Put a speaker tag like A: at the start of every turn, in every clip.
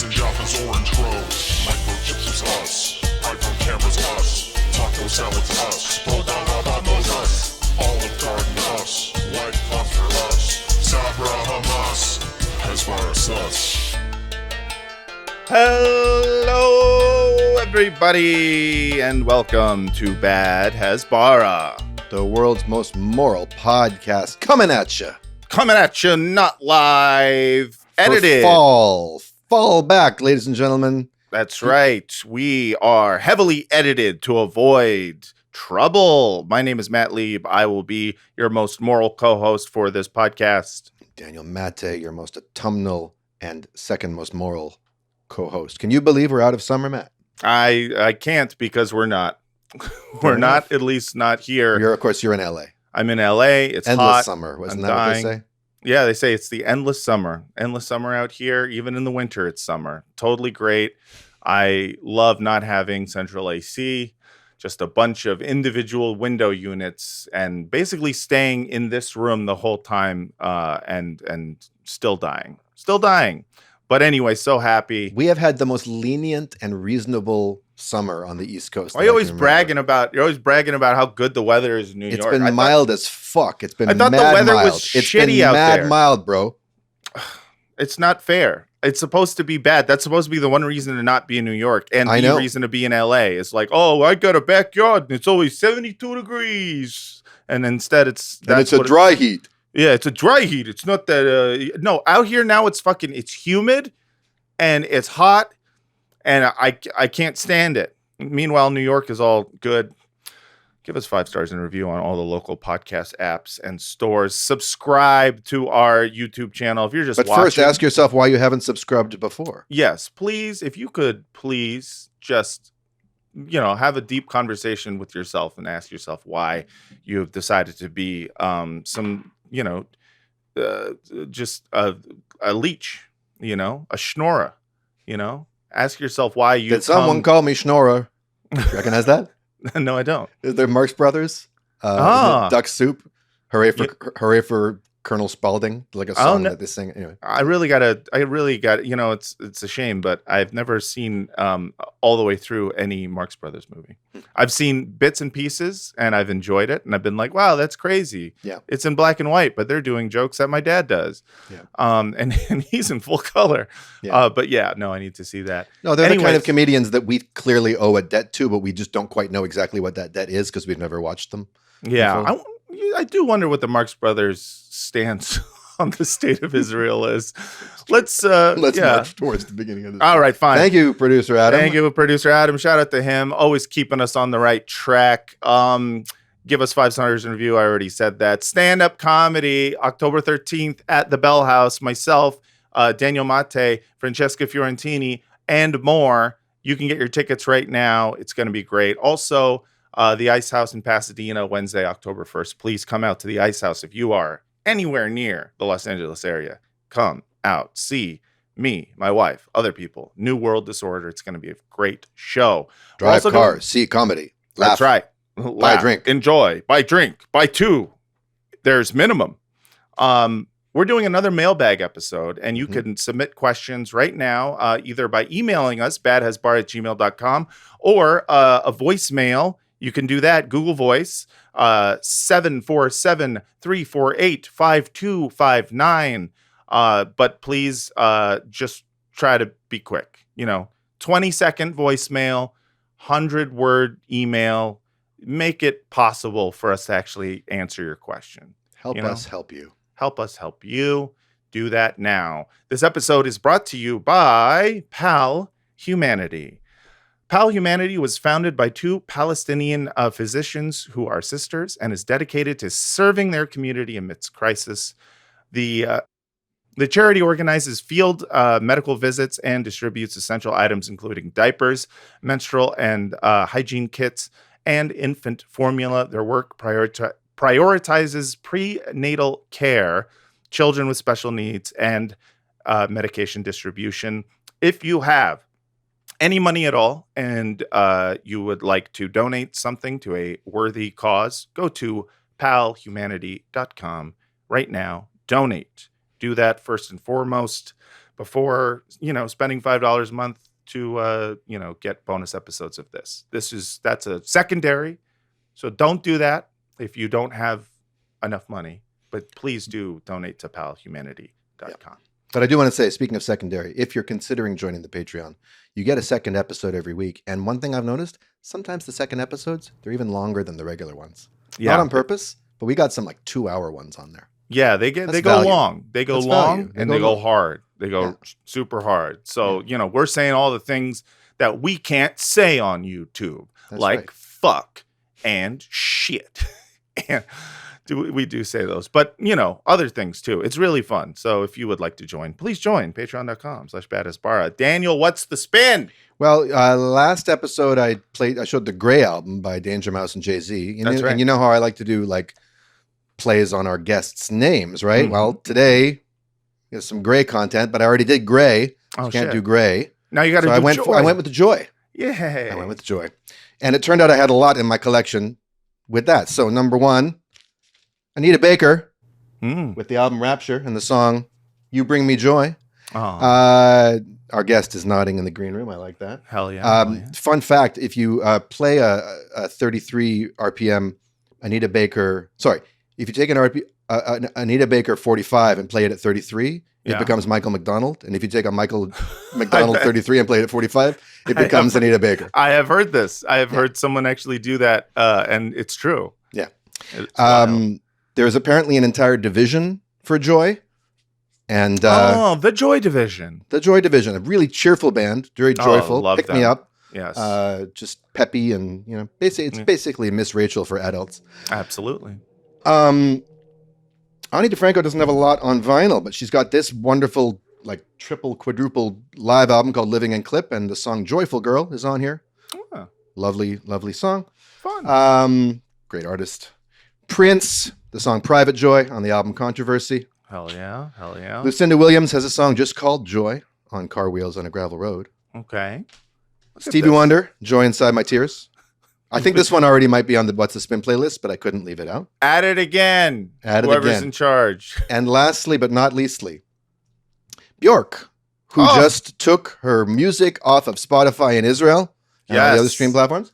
A: Pizza Jaffa's orange grows. Microchips is us. iPhone cameras us. Taco salads us. Vamos us. Olive Garden us. White phosphor us. Sabra Hamas. Hezbollah us.
B: Hello, everybody, and welcome to Bad Hezbollah,
C: the world's most moral podcast, coming at you.
B: Coming at you, not live, edited.
C: Fall back, ladies and gentlemen.
B: That's right. We are heavily edited to avoid trouble. My name is Matt Lieb. I will be your most moral co-host for this podcast.
C: Daniel Mate, your most autumnal and second most moral co-host. Can you believe we're out of summer, Matt?
B: I can't because we're not. We're not, at least not here.
C: Of course, you're in LA.
B: I'm in LA. It's
C: endless
B: hot.
C: Summer. Wasn't
B: I'm
C: that
B: dying.
C: what they say?
B: Yeah, they say it's the endless summer. Endless summer out here. Even in the winter, it's summer. Totally great. I love not having central AC, just a bunch of individual window units, and basically staying in this room the whole time and still dying. Still dying. But anyway, so happy.
C: We have had the most lenient and reasonable summer on the East Coast.
B: You're always bragging about how good the weather is in New York.
C: It's been mild as fuck. It's been
B: I thought
C: mad
B: the weather
C: mild.
B: was
C: It's
B: shitty
C: been
B: out
C: mad
B: there.
C: mild, bro.
B: It's not fair. It's supposed to be bad. That's supposed to be the one reason to not be in New York, and the reason to be in LA. It's like, oh, I got a backyard and it's only 72 degrees, and instead it's
C: a dry heat.
B: Yeah, it's a dry heat. It's not that. No, out here now it's humid, and it's hot, and I can't stand it. Meanwhile, New York is all good. Give us 5 stars and review on all the local podcast apps and stores. Subscribe to our YouTube channel if you're just watching. But
C: first, ask yourself why you haven't subscribed before.
B: Yes, please. If you could, please just, have a deep conversation with yourself and ask yourself why you've decided to be just a leech, a schnorrer, Ask yourself why you.
C: Did someone call me schnorrer? Recognize that?
B: No, I don't.
C: They're Marx Brothers. Duck Soup. Hooray for Colonel Spaulding. Like a song that they sing. Anyway.
B: I really got. It's a shame, but I've never seen all the way through any Marx Brothers movie. I've seen bits and pieces, and I've enjoyed it, and I've been like, wow, that's crazy.
C: Yeah.
B: It's in black and white, but they're doing jokes that my dad does.
C: Yeah.
B: And he's in full color.
C: Yeah.
B: But yeah, no, I need to see that.
C: No, they're the kind of comedians that we clearly owe a debt to, but we just don't quite know exactly what that debt is because we've never watched them.
B: Yeah. I do wonder what the Marx Brothers stance on the state of Israel is. Let's
C: march towards the beginning of this.
B: All right, fine.
C: Thank you, producer Adam.
B: Thank you, producer Adam. Shout out to him. Always keeping us on the right track. Give us 5 stars and review. I already said that. Stand-up comedy, October 13th at the Bell House. Myself, Daniel Mate, Francesca Fiorentini, and more. You can get your tickets right now. It's going to be great. Also, the Ice House in Pasadena, Wednesday, October 1st. Please come out to the Ice House if you are anywhere near the Los Angeles area. Come out, see me, my wife, other people. New World Disorder. It's going to be a great show.
C: Drive cars, see comedy. Laugh.
B: That's right.
C: Buy a drink.
B: Enjoy. Buy drink. Buy 2. There's minimum. We're doing another mailbag episode, and you can submit questions right now, either by emailing us, badhasbar@gmail.com, or a voicemail. You can do that. Google Voice, 747-348-5259. But please just try to be quick. 20-second voicemail, 100-word email. Make it possible for us to actually answer your question.
C: Help us help you.
B: Help us help you. Do that now. This episode is brought to you by Pal Humanity. Pal Humanity was founded by 2 Palestinian physicians who are sisters and is dedicated to serving their community amidst crisis. The charity organizes field medical visits and distributes essential items, including diapers, menstrual and hygiene kits, and infant formula. Their work prioritizes prenatal care, children with special needs, and medication distribution. If you have any money at all and you would like to donate something to a worthy cause, go to palhumanity.com right now. Donate. Do that first and foremost. before, spending $5 a month to, get bonus episodes of this. That's a secondary. So don't do that if you don't have enough money, but please do donate to palhumanity.com.
C: Yeah. But I do want to say, speaking of secondary, if you're considering joining the Patreon, you get a second episode every week. And one thing I've noticed, sometimes the second episodes, they're even longer than the regular ones.
B: Yeah.
C: Not on purpose, but we got some like 2-hour ones on there.
B: Yeah, they go long. They go
C: That's
B: long
C: value.
B: and they go hard. They go super hard. So, we're saying all the things that we can't say on YouTube, like fuck and shit. And we do say those, but other things too. It's really fun. So if you would like to join, please join patreon.com/badassbara. Daniel, what's the spin?
C: Well, last episode I showed the Gray album by Danger Mouse and Jay-Z.
B: That's right.
C: And you know how I like to do like plays on our guests' names, right?
B: Mm-hmm.
C: Well, today there's some Gray content, but I already did Gray.
B: Oh,
C: can't do Gray.
B: Now you got to do Joy.
C: I went with the Joy.
B: Yeah.
C: I went with the Joy. And it turned out I had a lot in my collection with that. So number one, Anita Baker with the album Rapture and the song You Bring Me Joy. Our guest is nodding in the green room. I like that.
B: Hell yeah.
C: Fun fact, if you play a 33 RPM Anita Baker, if you take an Anita Baker 45 and play it at 33, it becomes Michael McDonald. And if you take a Michael McDonald 33 and play it at 45, it becomes Anita Baker.
B: I have heard this. I have heard someone actually do that, and it's true.
C: Yeah. There's apparently an entire division for Joy. And
B: the Joy Division.
C: The Joy Division, a really cheerful band, very joyful.
B: Love
C: Pick
B: them.
C: me up.
B: Yes.
C: Just peppy and, basically Miss Rachel for adults.
B: Absolutely.
C: Ani DeFranco doesn't have a lot on vinyl, but she's got this wonderful, like triple, quadruple live album called Living in Clip, and the song Joyful Girl is on here.
B: Oh.
C: Lovely, lovely song.
B: Fun.
C: Great artist. Prince, the song Private Joy on the album Controversy.
B: Hell yeah. Hell yeah.
C: Lucinda Williams has a song just called Joy on Car Wheels on a Gravel Road.
B: Okay.
C: Stevie Wonder, Joy Inside My Tears. I think this one already might be on the What's the Spin playlist, but I couldn't leave it out.
B: Add it again. Whoever's in charge.
C: And lastly, but not leastly, Bjork, who just took her music off of Spotify in Israel and all the other stream platforms.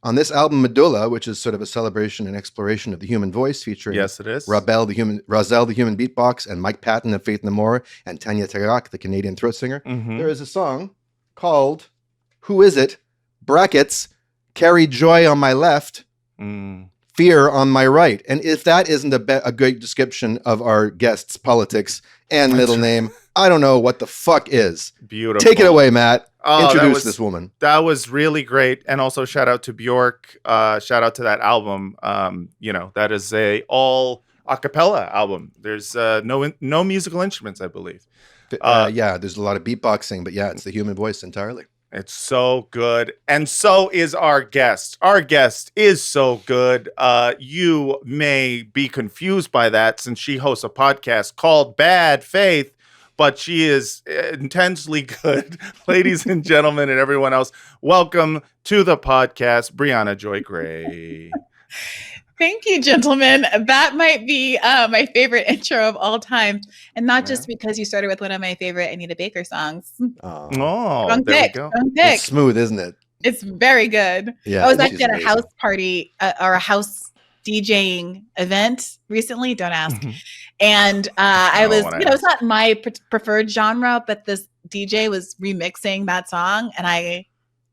C: On this album, Medulla, which is sort of a celebration and exploration of the human voice, featuring
B: it is.
C: Razel, the human beatbox, and Mike Patton of Faith No More, and Tanya Tarak, the Canadian throat singer.
B: Mm-hmm.
C: There is a song called Who Is It? Brackets, Carry Joy on my left, Fear on my right. And if that isn't a great description of our guest's politics and middle name, I don't know what the fuck is.
B: Beautiful.
C: Take it away, Matt. Introduce this woman.
B: That was really great. And also shout out to Bjork. Shout out to that album. That is a all a cappella album. There's no musical instruments, I believe.
C: There's a lot of beatboxing, but it's the human voice entirely.
B: It's so good. And so is our guest. Our guest is so good. You may be confused by that since she hosts a podcast called Bad Faith, but she is intensely good. Ladies and gentlemen and everyone else, welcome to the podcast, Briahna Joy Gray.
D: Thank you, gentlemen. That might be my favorite intro of all time. And not just because you started with one of my favorite Anita Baker songs.
B: There we go.
C: It's smooth, isn't it?
D: It's very good.
C: Yeah,
D: I was actually at a house party or a house DJing event recently. Don't ask. And I was, it's not my preferred genre, but this DJ was remixing that song. And I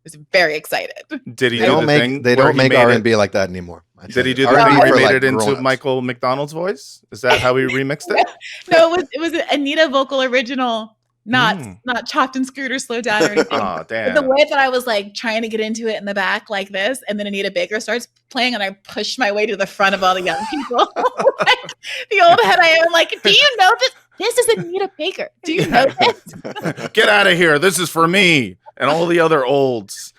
D: was very excited.
B: Did he
C: They don't make R&B like that anymore.
B: Did he do the thing where he made it into Michael McDonald's voice? Is that how he remixed it?
D: No, it was an Anita vocal original, not chopped and screwed or slowed down or anything.
B: Oh, damn.
D: But the way that I was like trying to get into it in the back like this, and then Anita Baker starts playing, and I push my way to the front of all the young people. Like, the old head I am, like, do you know this? This is Anita Baker. Do you know this?
B: Get out of here. This is for me and all the other olds.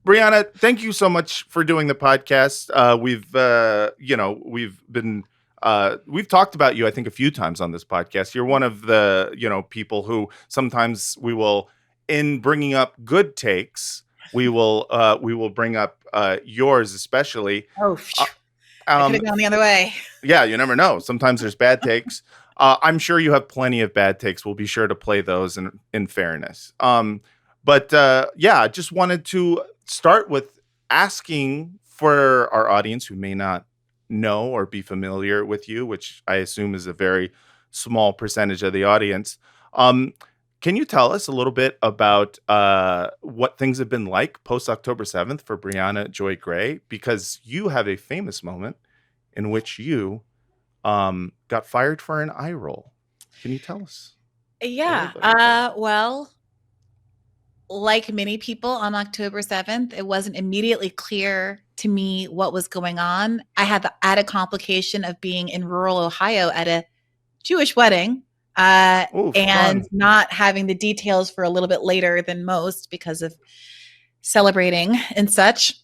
B: Briahna, thank you so much for doing the podcast. We've talked about you, I think, a few times on this podcast. You're one of the, people who sometimes we will, in bringing up good takes, we will bring up yours especially.
D: I could have gone the other way.
B: Yeah, you never know. Sometimes there's bad takes. I'm sure you have plenty of bad takes. We'll be sure to play those in fairness. But I just wanted to start with asking for our audience who may not know or be familiar with you, which I assume is a very small percentage of the audience. Can you tell us a little bit about what things have been like post October 7th for Briahna Joy Gray? Because you have a famous moment in which you got fired for an eye roll. Can you tell us?
D: Yeah. Well, like many people on October 7th, it wasn't immediately clear to me what was going on. I had the added complication of being in rural Ohio at a Jewish wedding and not having the details for a little bit later than most because of celebrating and such.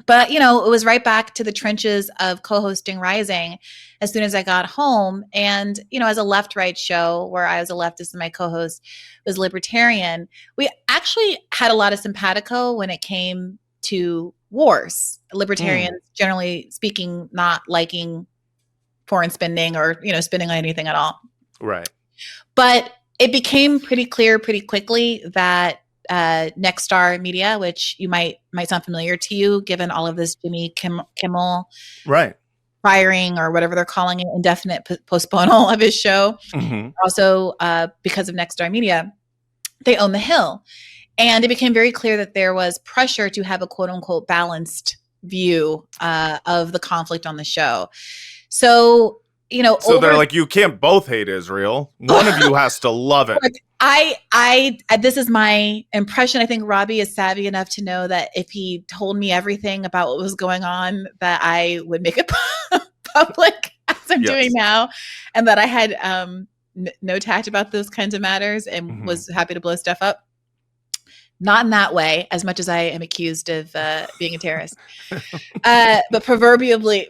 D: But, it was right back to the trenches of co-hosting Rising as soon as I got home. And, as a left-right show where I was a leftist and my co-host was libertarian, we actually had a lot of simpatico when it came to wars. Libertarians, generally speaking, not liking foreign spending or, spending on anything at all.
B: Right. But
D: it became pretty clear pretty quickly that Nexstar Media, which you might sound familiar to you, given all of this Jimmy Kimmel firing or whatever they're calling it, indefinite postponement of his show. Mm-hmm. Also, because of Nexstar Media, they own The Hill. And it became very clear that there was pressure to have a quote unquote balanced view of the conflict on the show. So,
B: they're like, you can't both hate Israel. One of you has to love it.
D: I this is my impression. I think Robbie is savvy enough to know that if he told me everything about what was going on, that I would make it public as I'm doing now, and that I had no tact about those kinds of matters and was happy to blow stuff up. Not in that way, as much as I am accused of being a terrorist, but proverbially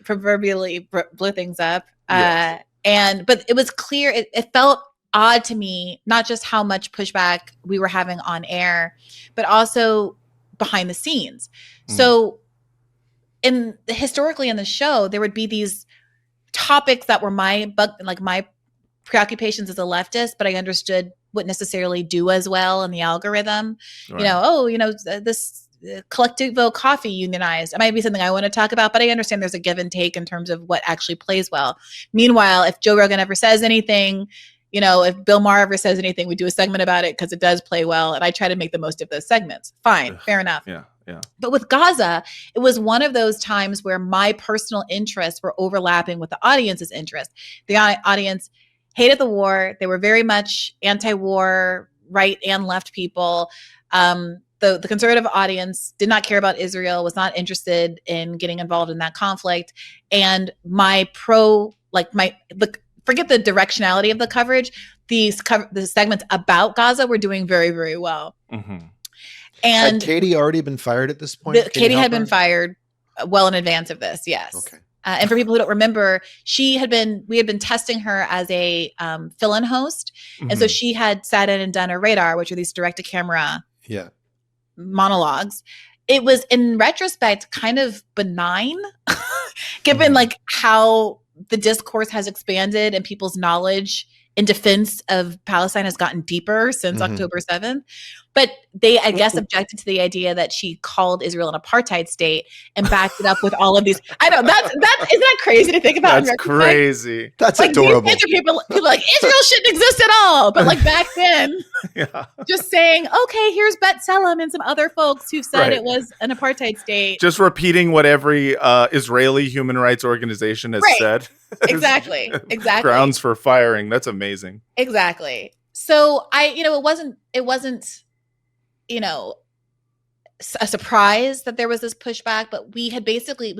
D: blow things up. But it was clear. It felt odd to me, not just how much pushback we were having on air, but also behind the scenes. So historically in the show, there would be these topics that were my preoccupations as a leftist, but I understood wouldn't necessarily do as well in the algorithm. Right. This Collectivo coffee unionized. It might be something I want to talk about, but I understand there's a give and take in terms of what actually plays well. Meanwhile, if Joe Rogan ever says anything, if Bill Maher ever says anything, we do a segment about it because it does play well. And I try to make the most of those segments. Fine. Fair enough.
B: Yeah.
D: But with Gaza, it was one of those times where my personal interests were overlapping with the audience's interest. The audience hated the war. They were very much anti-war, right and left people. The conservative audience did not care about Israel, was not interested in getting involved in that conflict. And forget the directionality of the coverage. The segments about Gaza were doing very, very well. Mm-hmm. And
C: had Katie already been fired at this point?
D: Katie had been fired well in advance of this. Yes.
C: Okay.
D: And for people who don't remember, we had been testing her as a fill-in host. Mm-hmm. And so she had sat in and done a radar, which are these direct-to-camera monologues. It was, in retrospect, kind of benign, given how the discourse has expanded and people's knowledge in defense of Palestine has gotten deeper since October 7th. But they, I guess, objected to the idea that she called Israel an apartheid state and backed it up with all of these. I know isn't that crazy to think about?
B: That's crazy.
C: That's adorable.
D: These people are like, Israel shouldn't exist at all. But back then, just saying, okay, here's Bet Selem and some other folks who said it was an apartheid state.
B: Just repeating what every Israeli human rights organization has said.
D: Exactly.
B: Grounds for firing. That's amazing.
D: Exactly. So it wasn't a surprise that there was this pushback, but we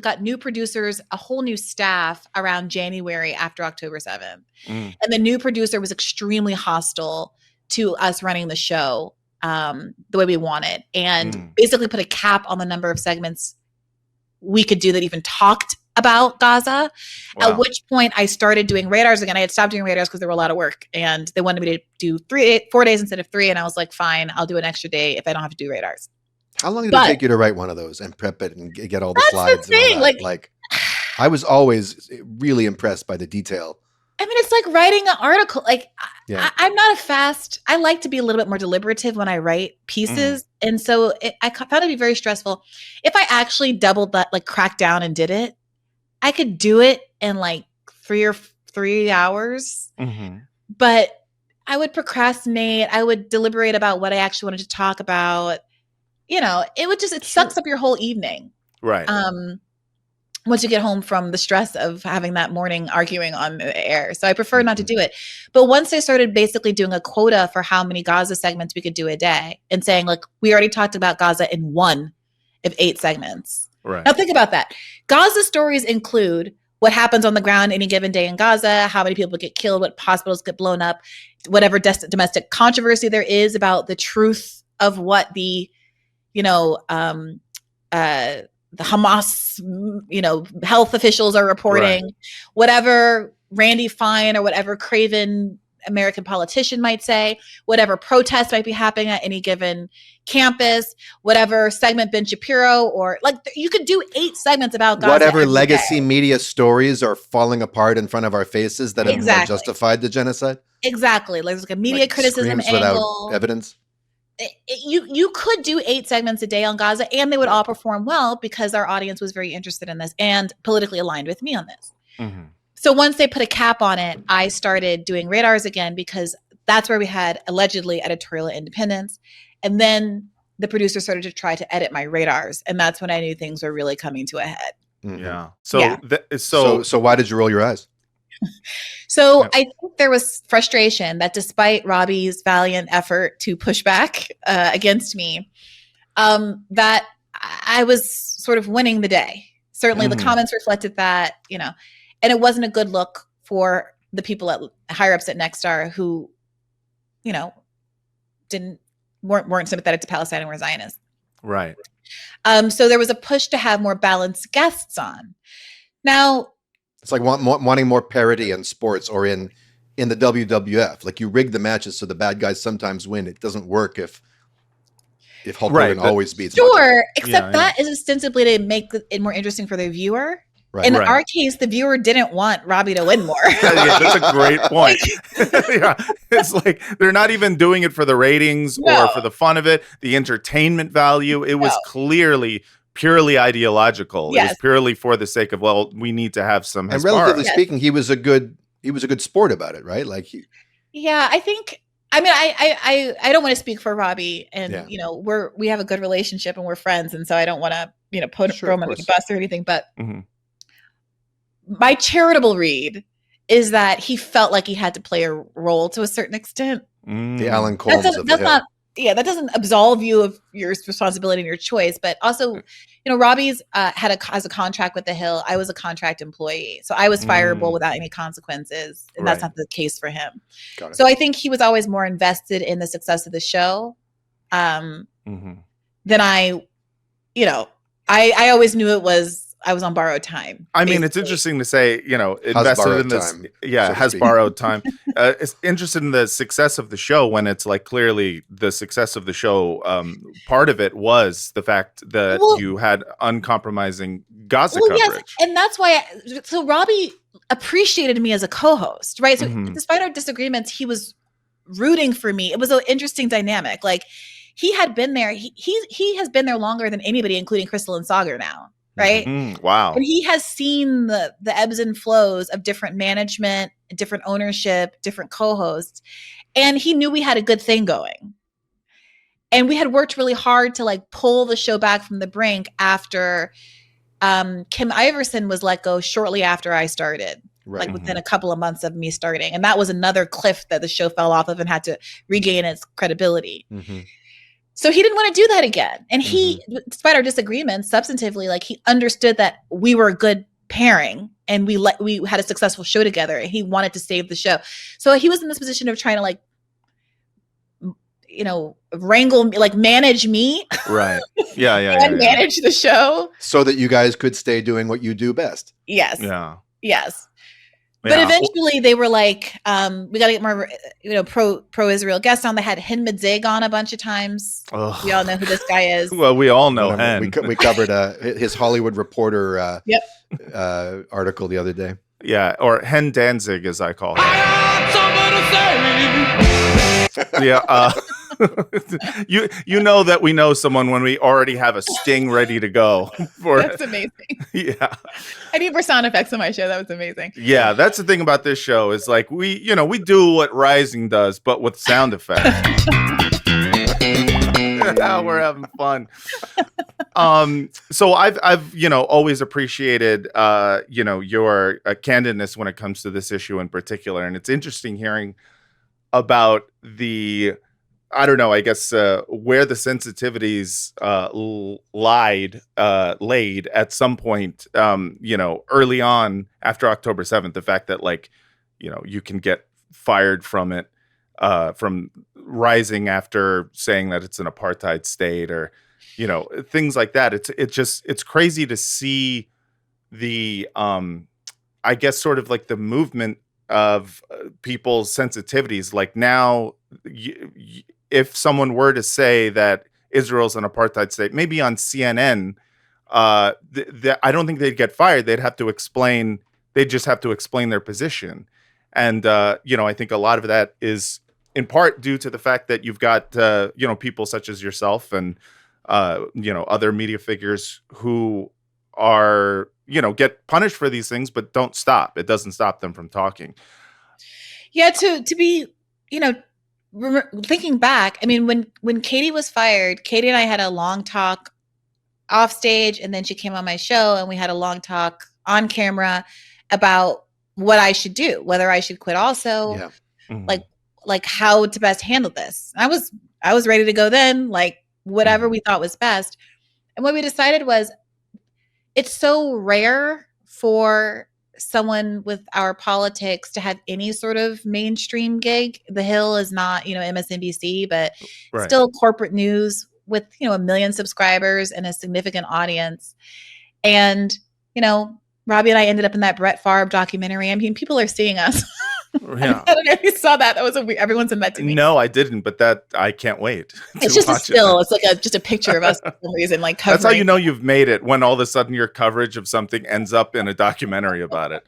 D: got new producers, a whole new staff around January after October 7th. And the new producer was extremely hostile to us running the show the way we wanted, and basically put a cap on the number of segments we could do that even talked about Gaza. Wow. At which point I started doing radars again. I had stopped doing radars because there were a lot of work and they wanted me to do 4 days instead of 3. And I was like, fine, I'll do an extra day if I don't have to do radars.
C: How long did it take you to write one of those and prep it and get all the slides? The thing. And all that? I was always really impressed by the detail
D: I mean, it's like writing an article. Like,
C: Yeah.
D: I'm not I like to be a little bit more deliberative when I write pieces. And so I found it to be very stressful. If I actually doubled that, like cracked down and did it, I could do it in like 3 hours. But I would procrastinate. I would deliberate about what I actually wanted to talk about. You know, it sucks up your whole evening.
B: Right.
D: Once you get home from the stress of having that morning arguing on the air. So I prefer not to do it. But once I started basically doing a quota for how many Gaza segments we could do a day and saying, like, we already talked about Gaza in 1 of 8 segments.
B: Right.
D: Now think about that. Gaza stories include what happens on the ground any given day in Gaza, how many people get killed, what hospitals get blown up, whatever domestic controversy there is about the truth of what the, the Hamas, health officials are reporting, whatever Randy Fine or whatever craven American politician might say, whatever protest might be happening at any given campus, whatever segment Ben Shapiro, or like you could do 8 segments about Gaza.
C: Whatever legacy media stories are falling apart in front of our faces that have justified the genocide.
D: Exactly. Like a media criticism angle.
C: Without evidence.
D: You could do 8 segments a day on Gaza and they would all perform well because our audience was very interested in this and politically aligned with me on this. So once they put a cap on it, I started doing radars again because that's where we had allegedly editorial independence. And then the producer started to try to edit my radars. And that's when I knew things were really coming to a head.
B: Yeah. So
C: why did you roll your eyes?
D: So I think there was frustration that despite Robbie's valiant effort to push back against me, that I was sort of winning the day. Certainly the comments reflected that, and it wasn't a good look for the people at higher ups at Nexstar who, weren't sympathetic to Palestine and were Zionists.
B: Right.
D: So there was a push to have more balanced guests on. Now,
C: it's like wanting more parity in sports or in the WWF. Like you rig the matches so the bad guys sometimes win. It doesn't work if Hulk Hogan always beats.
D: Sure, except that is ostensibly to make it more interesting for the viewer. Right. In our case, the viewer didn't want Robbie to win more.
B: That's a great point. It's like they're not even doing it for the ratings or for the fun of it, the entertainment value. It was clearly purely ideological. It was purely for the sake of, we need to have some.
C: And relatively speaking, he was a good sport about it, right? Like
D: I think. I mean, I don't want to speak for Robbie, and we have a good relationship and we're friends, and so I don't want to throw him under the bus or anything. But my charitable read is that he felt like he had to play a role to a certain extent.
C: The Alan Colmes of the Hill.
D: That doesn't absolve you of your responsibility and your choice, but also, Robbie's has a contract with the Hill. I was a contract employee, so I was fireable without any consequences, and that's not the case for him. So I think he was always more invested in the success of the show than I. I always knew I was on borrowed time.
B: I mean, it's interesting to say, invested in this.
C: Time,
B: has borrowed time. It's interested in the success of the show when it's like clearly the success of the show. Part of it was the fact that you had uncompromising Gaza coverage. Yes,
D: and that's why. So Robbie appreciated me as a co-host, right? So despite our disagreements, he was rooting for me. It was an interesting dynamic. Like he had been there. He has been there longer than anybody, including Crystal and Sagar now. Right.
B: Wow.
D: And he has seen the ebbs and flows of different management, different ownership, different co-hosts. And he knew we had a good thing going. And we had worked really hard to like pull the show back from the brink after Kim Iverson was let go shortly after I started. Right. Like within a couple of months of me starting. And that was another cliff that the show fell off of and had to regain its credibility. So he didn't want to do that again. And he, despite our disagreements, substantively, like he understood that we were a good pairing and we had a successful show together and he wanted to save the show. So he was in this position of trying to like, wrangle me, like manage me.
B: Right. Yeah.
D: And manage the show.
C: So that you guys could stay doing what you do best.
D: Yes.
B: Yeah.
D: Yes. But eventually they were like, we got to get more, pro-Israel guests on. They had Hin Midzig on a bunch of times. Ugh. We all know who this guy is.
B: Well, we all know him.
C: We covered his Hollywood Reporter article the other day.
B: Yeah, or Hen Danzig, as I call her. Yeah, you know that we know someone when we already have a sting ready to go.
D: That's amazing.
B: Yeah,
D: I need for sound effects on my show. That was amazing.
B: Yeah, that's the thing about this show is like we do what Rising does, but with sound effects. We're having fun. So I've always appreciated your candidness when it comes to this issue in particular, and it's interesting hearing about the, I don't know, I guess where the sensitivities laid at some point, early on after October 7th, the fact that you can get fired from it, from Rising after saying that it's an apartheid state or, things like that. It's crazy to see the, I guess sort of like the movement of people's sensitivities. Like now, if someone were to say that Israel's an apartheid state, maybe on CNN, I don't think they'd get fired. They'd just have to explain their position. And, I think a lot of that is in part due to the fact that you've got, people such as yourself and, other media figures who are, get punished for these things, but don't stop. It doesn't stop them from talking.
D: Yeah. To be, thinking back, I mean, when Katie was fired, Katie and I had a long talk off stage, and then she came on my show and we had a long talk on camera about what I should do, whether I should quit also,
C: Yeah.
B: Mm-hmm.
D: like how to best handle this. I was ready to go then, whatever we thought was best. And what we decided was it's so rare for someone with our politics to have any sort of mainstream gig. The Hill is not, MSNBC, but still corporate news with, 1 million subscribers and a significant audience. And, Robbie and I ended up in that Brett Favre documentary. I mean, people are seeing us.
B: Yeah.
D: I don't know if you saw that. That was everyone sent that to me.
B: No, I didn't, but I can't wait.
D: It's just a still. It's like just a picture of us for some reason, covering.
B: That's how you know you've made it, when all of a sudden your coverage of something ends up in a documentary about it.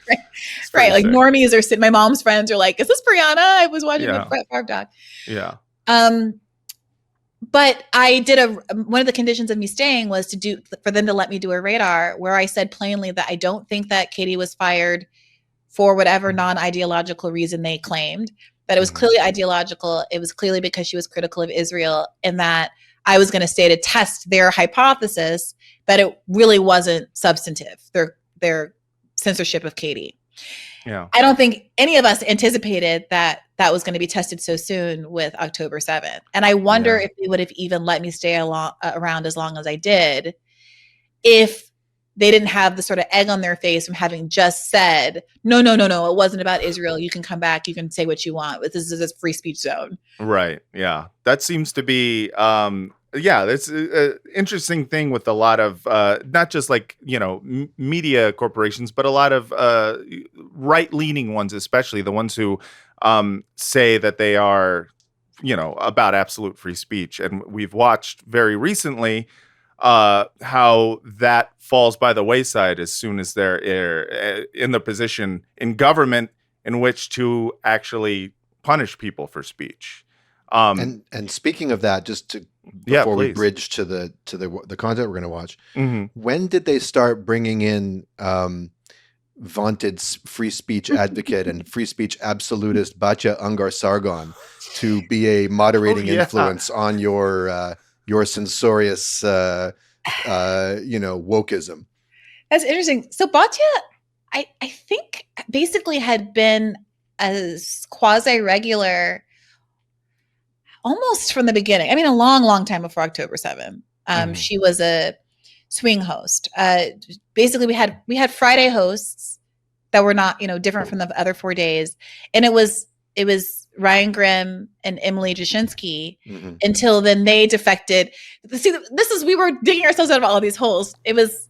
D: Right. Like normies are sitting. My mom's friends are like, "Is this Briahna? I was watching the Brett Favre doc."
B: Yeah.
D: But I did one of the conditions of me staying was for them to let me do a radar where I said plainly that I don't think that Katie was fired for whatever non-ideological reason they claimed, that it was clearly ideological. It was clearly because she was critical of Israel, and that I was going to stay to test their hypothesis that it really wasn't substantive, their censorship of Katie.
B: Yeah.
D: I don't think any of us anticipated that was going to be tested so soon with October 7th. And I wonder if they would have even let me stay around as long as I did if they didn't have the sort of egg on their face from having just said, no, it wasn't about Israel. You can come back. You can say what you want. This is a free speech zone.
B: Right. Yeah. That seems to be, that's an interesting thing with a lot of, not just media corporations, but a lot of right-leaning ones, especially the ones who say that they are, about absolute free speech. And we've watched very recently how that falls by the wayside as soon as they're in the position in government in which to actually punish people for speech.
C: And speaking of that, just to before we
B: please.
C: Bridge to the content we're going to watch,
B: Mm-hmm.
C: when did they start bringing in vaunted free speech advocate and free speech absolutist Batya Ungar Sargon to be a moderating influence on your censorious wokeism?
D: That's interesting. So Batya, I think basically had been as quasi-regular almost from the beginning. I mean, a long, long time before October 7th. She was a swing host. Basically, we had Friday hosts that were not, different from the other 4 days, and it was Ryan Grimm and Emily Jashinsky until then they defected. See, we were digging ourselves out of all of these holes. It was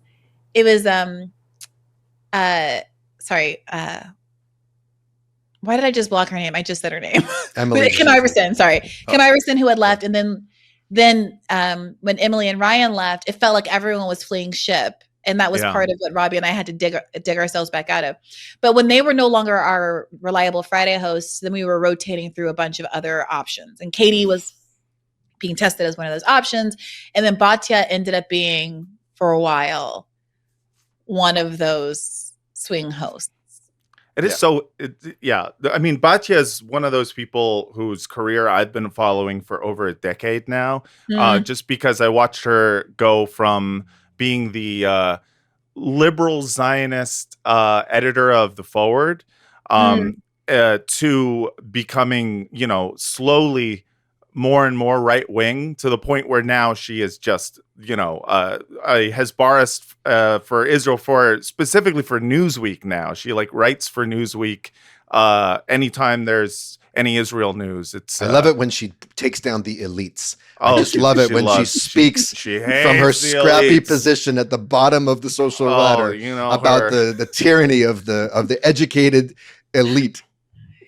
D: why did I just block her name? I just said her name.
C: Emily
D: Kim Iverson. Sorry. Kim Iverson, who had left. And then when Emily and Ryan left, it felt like everyone was fleeing ship And that was part of what Robbie and I had to dig ourselves back out of. But when they were no longer our reliable Friday hosts, then we were rotating through a bunch of other options. And Katie was being tested as one of those options. And then Batya ended up being, for a while, one of those swing hosts.
B: It is I mean, Batya is one of those people whose career I've been following for over a decade now, just because I watched her go from being the liberal Zionist editor of The Forward to becoming, slowly more and more right wing, to the point where now she is just, a Hezbollah for Israel, specifically for Newsweek now. She writes for Newsweek anytime there's any Israel news.
C: I love it when she takes down the elites. I just love it when she speaks from her scrappy position at the bottom of the social ladder about the tyranny of the educated elite.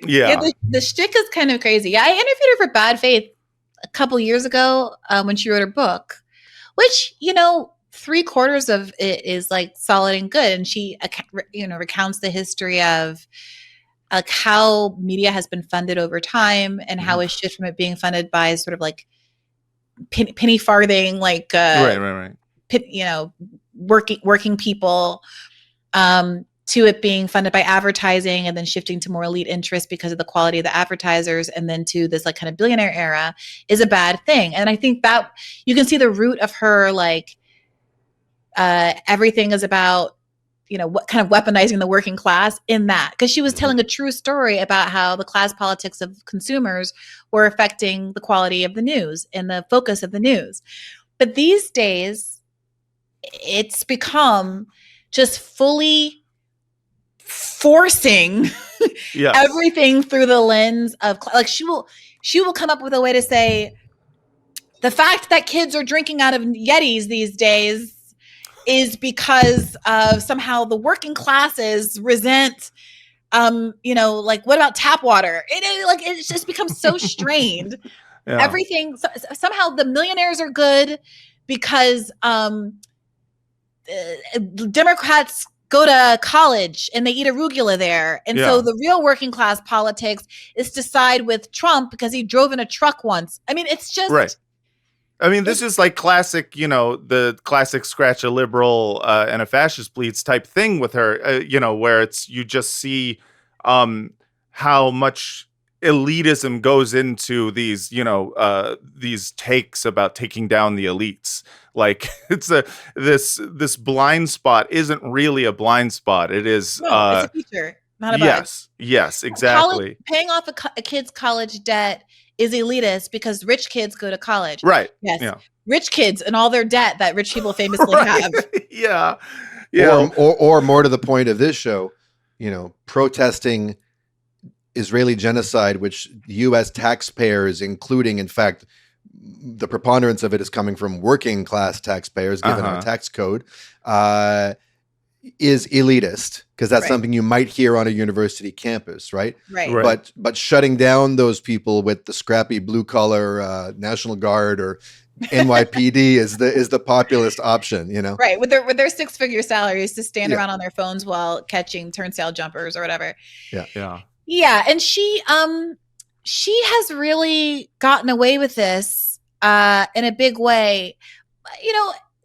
D: Yeah, the shtick is kind of crazy. Yeah, I interviewed her for Bad Faith a couple years ago when she wrote her book, which 3/4 of it is solid and good, and she recounts the history of how media has been funded over time and how it shifted from it being funded by sort of penny farthing, right. Working people, to it being funded by advertising and then shifting to more elite interests because of the quality of the advertisers, and then to this kind of billionaire era, is a bad thing. And I think that you can see the root of her, everything is about, what kind of weaponizing the working class in that, because she was telling a true story about how the class politics of consumers were affecting the quality of the news and the focus of the news. But these days, it's become just fully forcing everything through the lens of she will come up with a way to say the fact that kids are drinking out of Yetis these days is because of somehow the working classes resent what about tap water? It just becomes so strained. Everything somehow the millionaires are good because Democrats go to college and they eat arugula there. And so the real working class politics is to side with Trump because he drove in a truck once. I mean, it's just...
B: Right. I mean, this is classic, the classic scratch a liberal and a fascist bleeds type thing with her, where you just see how much elitism goes into these, these takes about taking down the elites. It's this blind spot isn't really a blind spot. It is.
D: It's a feature, not a bug.
B: Yes, exactly.
D: Paying off a kid's college debt is elitist because rich kids go to college.
B: Right.
D: Yes.
B: Yeah.
D: Rich kids and all their debt that rich people famously have.
B: Yeah.
C: Or more to the point of this show, protesting Israeli genocide, which U.S. taxpayers, including, in fact, the preponderance of it is coming from working class taxpayers, given our tax code, is elitist, because that's something you might hear on a university campus, right?
D: Right.
C: But shutting down those people with the scrappy blue collar National Guard or NYPD is the populist option,
D: Right, with their 6-figure salaries to stand around on their phones while catching turnstile jumpers or whatever. Yeah, and she has really gotten away with this in a big way.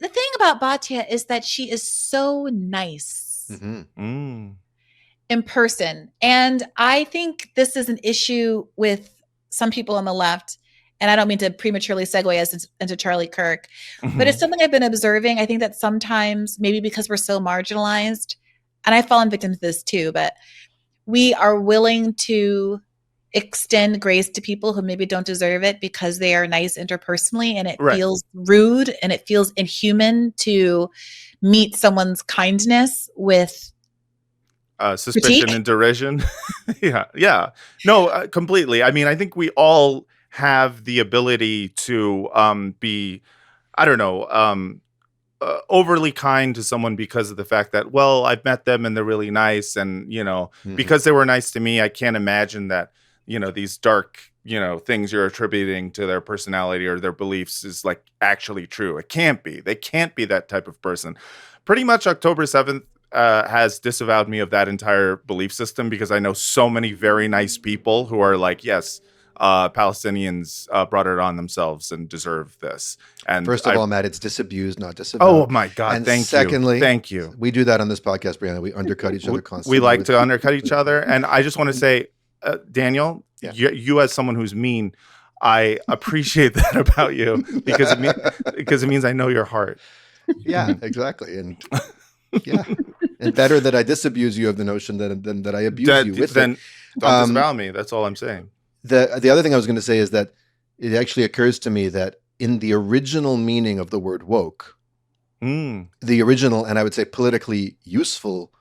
D: The thing about Batya is that she is so nice in person. And I think this is an issue with some people on the left. And I don't mean to prematurely segue us into Charlie Kirk, but it's something I've been observing. I think that sometimes, maybe because we're so marginalized, and I've fallen victim to this too, but we are willing to extend grace to people who maybe don't deserve it because they are nice interpersonally, and it feels rude and it feels inhuman to meet someone's kindness with
B: suspicion
D: critique
B: and derision. Yeah. No, completely. I mean, I think we all have the ability to be, I don't know, overly kind to someone because of the fact that, well, I've met them and they're really nice. And, because they were nice to me, I can't imagine that, these dark, things you're attributing to their personality or their beliefs is like actually true. It can't be. They can't be that type of person. Pretty much October 7th has disavowed me of that entire belief system, because I know so many very nice people who are like, yes, Palestinians brought it on themselves and deserve this. And
C: first of all, Matt, it's disabused, not disavowed.
B: Oh my God!
C: And
B: secondly, thank you.
C: We do that on this podcast, Briahna. We undercut each other constantly.
B: We like to undercut each other, and I just want to say, Daniel, you as someone who's mean, I appreciate that about you, because it means I know your heart.
C: Yeah, exactly, and and better that I disabuse you of the notion than that I abuse you with
B: then
C: it.
B: Don't disavow me. That's all I'm saying.
C: The other thing I was going to say is that it actually occurs to me that in the original meaning of the word woke, the original, and I would say politically useful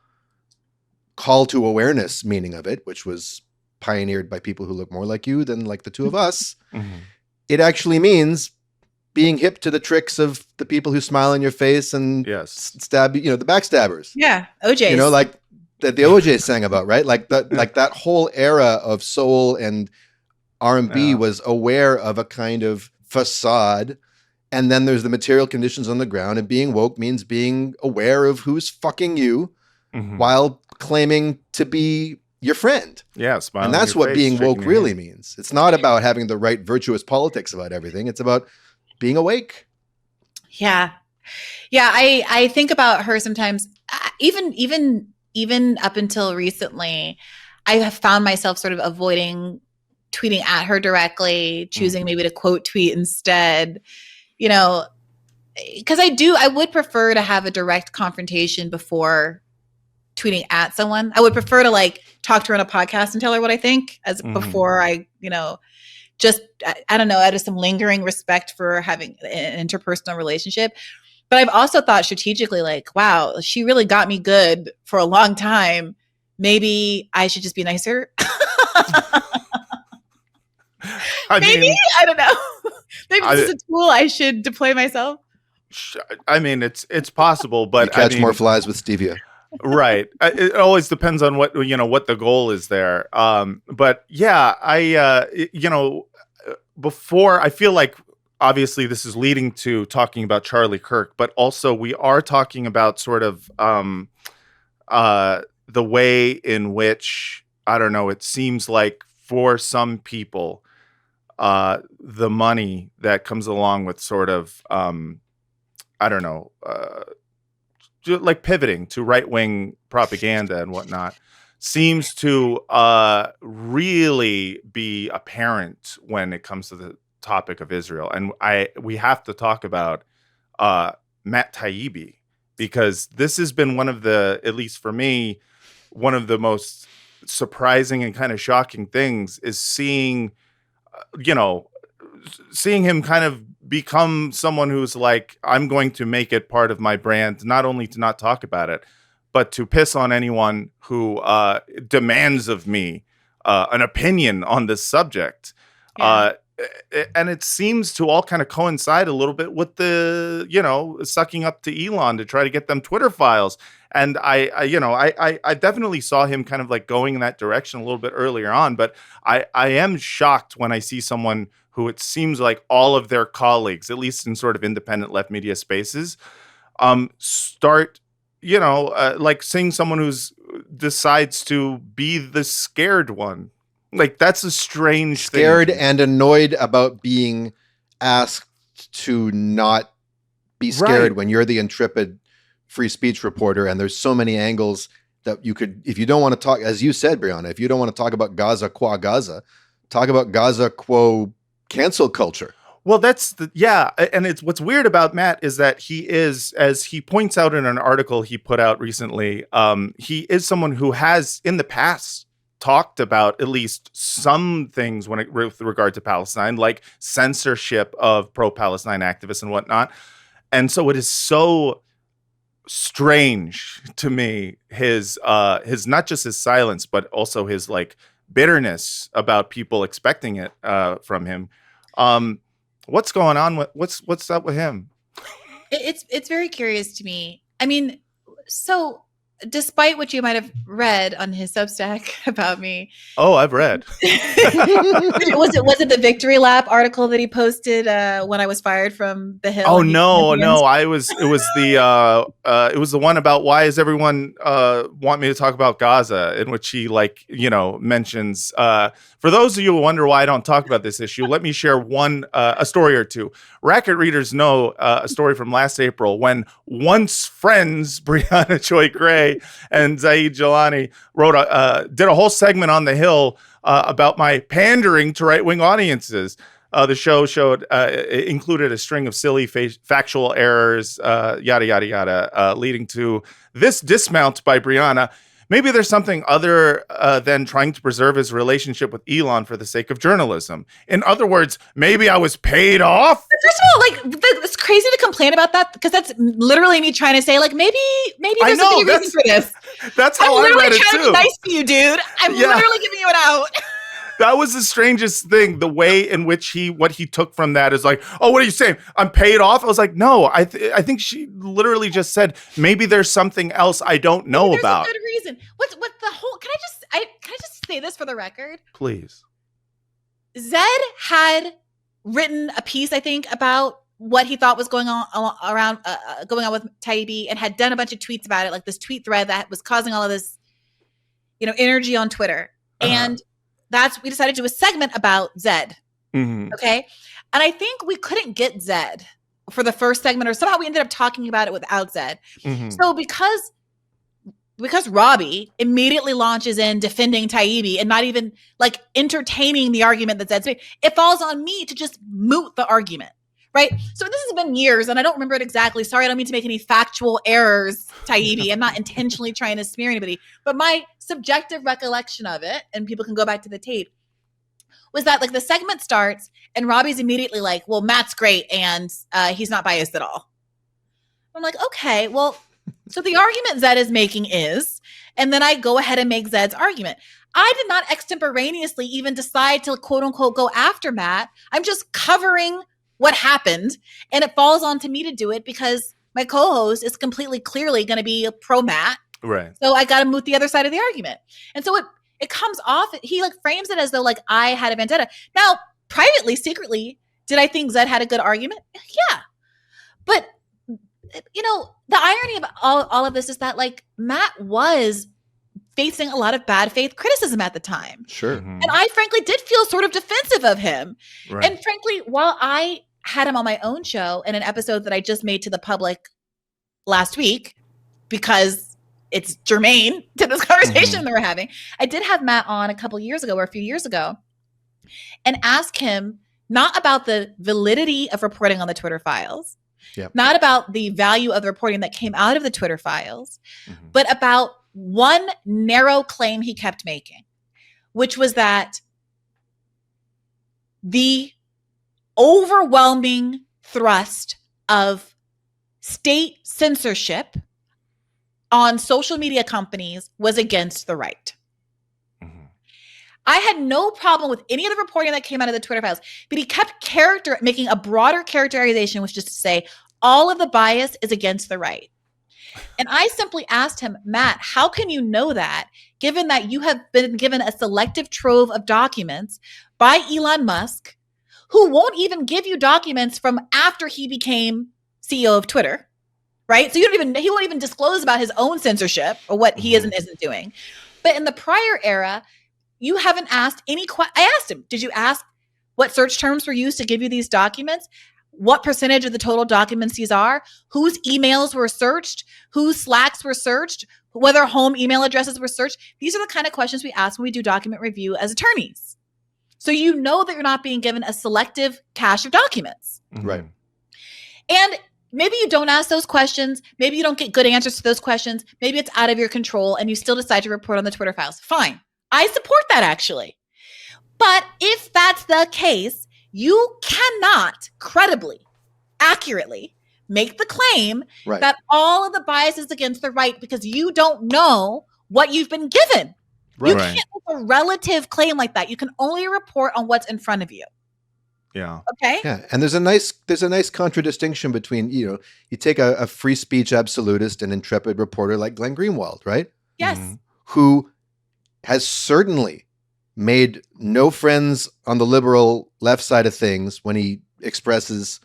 C: call to awareness meaning of it, which was pioneered by people who look more like you than like the two of us, it actually means being hip to the tricks of the people who smile in your face and stab you, the backstabbers.
D: Yeah, OJs.
C: Like that the OJ sang about, right? Like that, like that whole era of soul and R&B was aware of a kind of facade. And then there's the material conditions on the ground, and being woke means being aware of who's fucking you while claiming to be your friend.
B: Yeah,
C: and that's what being woke really means. It's not about having the right virtuous politics about everything. It's about being awake.
D: Yeah. I think about her sometimes, even up until recently, I have found myself sort of avoiding tweeting at her directly, choosing maybe to quote tweet instead, because I would prefer to have a direct confrontation before tweeting at someone. I would prefer to like talk to her on a podcast and tell her what I think as before I, just, I don't know, out of some lingering respect for having an interpersonal relationship. But I've also thought strategically, like, wow, she really got me good for a long time. Maybe I should just be nicer. I don't know. Maybe this is a tool I should deploy myself.
B: I mean, it's possible, but
C: you catch more flies with stevia.
B: Right. It always depends on what the goal is there. But yeah, before, I feel like obviously this is leading to talking about Charlie Kirk, but also we are talking about sort of the way in which, I don't know, it seems like for some people, the money that comes along with sort of, I don't know, like pivoting to right-wing propaganda and whatnot seems to really be apparent when it comes to the topic of Israel. And we have to talk about Matt Taibbi, because this has been one of the, at least for me, one of the most surprising and kind of shocking things is seeing him kind of become someone who's like, I'm going to make it part of my brand, not only to not talk about it, but to piss on anyone who demands of me an opinion on this subject. Yeah. And it seems to all kind of coincide a little bit with the, sucking up to Elon to try to get them Twitter files. And I definitely saw him kind of like going in that direction a little bit earlier on, but I am shocked when I see someone who it seems like all of their colleagues, at least in sort of independent left media spaces, start, like seeing someone who's decides to be the scared one. Like, that's a strange thing.
C: Scared and annoyed about being asked to not be scared when you're the intrepid free speech reporter, and there's so many angles that you could, if you don't want to talk, as you said, Briahna, if you don't want to talk about Gaza qua Gaza, talk about Gaza qua cancel culture.
B: Well, and it's what's weird about Matt is that he is, as he points out in an article he put out recently, he is someone who has in the past talked about at least some things with regard to Palestine, like censorship of pro-Palestine activists and whatnot. And so it is so strange to me, his not just his silence, but also his like bitterness about people expecting it from him. What's going on with what's up with him?
D: It's very curious to me. I mean, so despite what you might have read on his Substack about me.
B: Oh, I've read.
D: Was it the Victory Lap article that he posted when I was fired from the Hill?
B: Oh no. It was the one about why is everyone want me to talk about Gaza, in which he mentions for those of you who wonder why I don't talk about this issue, let me share a story or two. Racket readers know a story from last April when once friends Briahna Joy Gray and Zaid Jilani did a whole segment on the Hill about my pandering to right-wing audiences. The show included a string of silly factual errors, yada, yada, yada, leading to this dismount by Briahna. Maybe there's something other than trying to preserve his relationship with Elon for the sake of journalism. In other words, maybe I was paid off.
D: First of all, it's crazy to complain about that because that's literally me trying to say, maybe there's a reason for this.
B: That's how I read it too. I'm literally
D: trying to be nice to you, dude. I'm literally giving you an out.
B: That was the strangest thing. The way in which what he took from that is like, oh, what are you saying? I'm paid off? I was like, no, I think she literally just said, maybe there's something else I don't know about.
D: There's a good reason. What's the whole, can I just say this for the record?
B: Please.
D: Zed had written a piece, I think, about what he thought was going on with Taibbi, and had done a bunch of tweets about it, like this tweet thread that was causing all of this, energy on Twitter. Uh-huh. And we decided to do a segment about Zed. Mm-hmm. Okay. And I think we couldn't get Zed for the first segment, or somehow we ended up talking about it without Zed. Mm-hmm. So because Robbie immediately launches in defending Taibbi and not even entertaining the argument that Zed's made, it falls on me to just moot the argument. Right. So this has been years and I don't remember it exactly. Sorry, I don't mean to make any factual errors, Taibbi. I'm not intentionally trying to smear anybody, but my subjective recollection of it, and people can go back to the tape, was that the segment starts and Robbie's immediately like, well, Matt's great and he's not biased at all. I'm like, okay, well, so the argument Zed is making is, and then I go ahead and make Zed's argument. I did not extemporaneously even decide to quote unquote go after Matt. I'm just covering what happened, and it falls on to me to do it because my co-host is completely clearly going to be pro Matt.
B: Right.
D: So I got to moot the other side of the argument. And so it comes off, he frames it as though I had a vendetta. Now, privately, secretly, did I think Zed had a good argument? Yeah. But, the irony of all of this is that Matt was facing a lot of bad faith criticism at the time.
C: Sure.
D: Mm-hmm. And I frankly did feel sort of defensive of him.
B: Right.
D: And frankly, while I had him on my own show in an episode that I just made to the public last week, because it's germane to this conversation that we're having, I did have Matt on a few years ago, and ask him not about the validity of reporting on the Twitter files, not about the value of the reporting that came out of the Twitter files, but about one narrow claim he kept making, which was that the overwhelming thrust of state censorship on social media companies was against the right. Mm-hmm. I had no problem with any of the reporting that came out of the Twitter files, but he kept making a broader characterization, which is to say all of the bias is against the right. And I simply asked him, Matt, how can you know that, given that you have been given a selective trove of documents by Elon Musk, who won't even give you documents from after he became CEO of Twitter, right? So he won't even disclose about his own censorship or what he isn't doing. But in the prior era, you haven't asked I asked him, did you ask what search terms were used to give you these documents? What percentage of the total documents these are? Whose emails were searched? Whose Slacks were searched? Whether home email addresses were searched? These are the kind of questions we ask when we do document review as attorneys. So you know that you're not being given a selective cache of documents.
C: Right.
D: And maybe you don't ask those questions. Maybe you don't get good answers to those questions. Maybe it's out of your control and you still decide to report on the Twitter files. Fine. I support that, actually. But if that's the case, you cannot credibly, accurately make the claim that all of the bias is against the right because you don't know what you've been given. Right. You can't make a relative claim like that. You can only report on what's in front of you.
B: Yeah.
D: Okay.
C: Yeah, and there's a nice contradistinction between, you take a free speech absolutist and intrepid reporter like Glenn Greenwald, right?
D: Yes.
B: Mm-hmm.
C: Who has certainly made no friends on the liberal left side of things when he expresses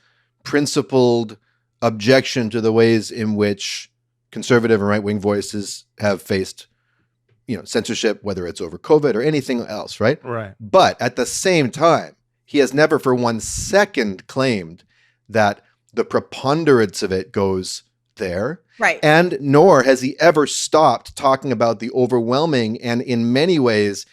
C: principled objection to the ways in which conservative and right-wing voices have faced, censorship, whether it's over COVID or anything else, right?
B: Right.
C: But at the same time, he has never for 1 second claimed that the preponderance of it goes there.
D: Right.
C: And nor has he ever stopped talking about the overwhelming and in many ways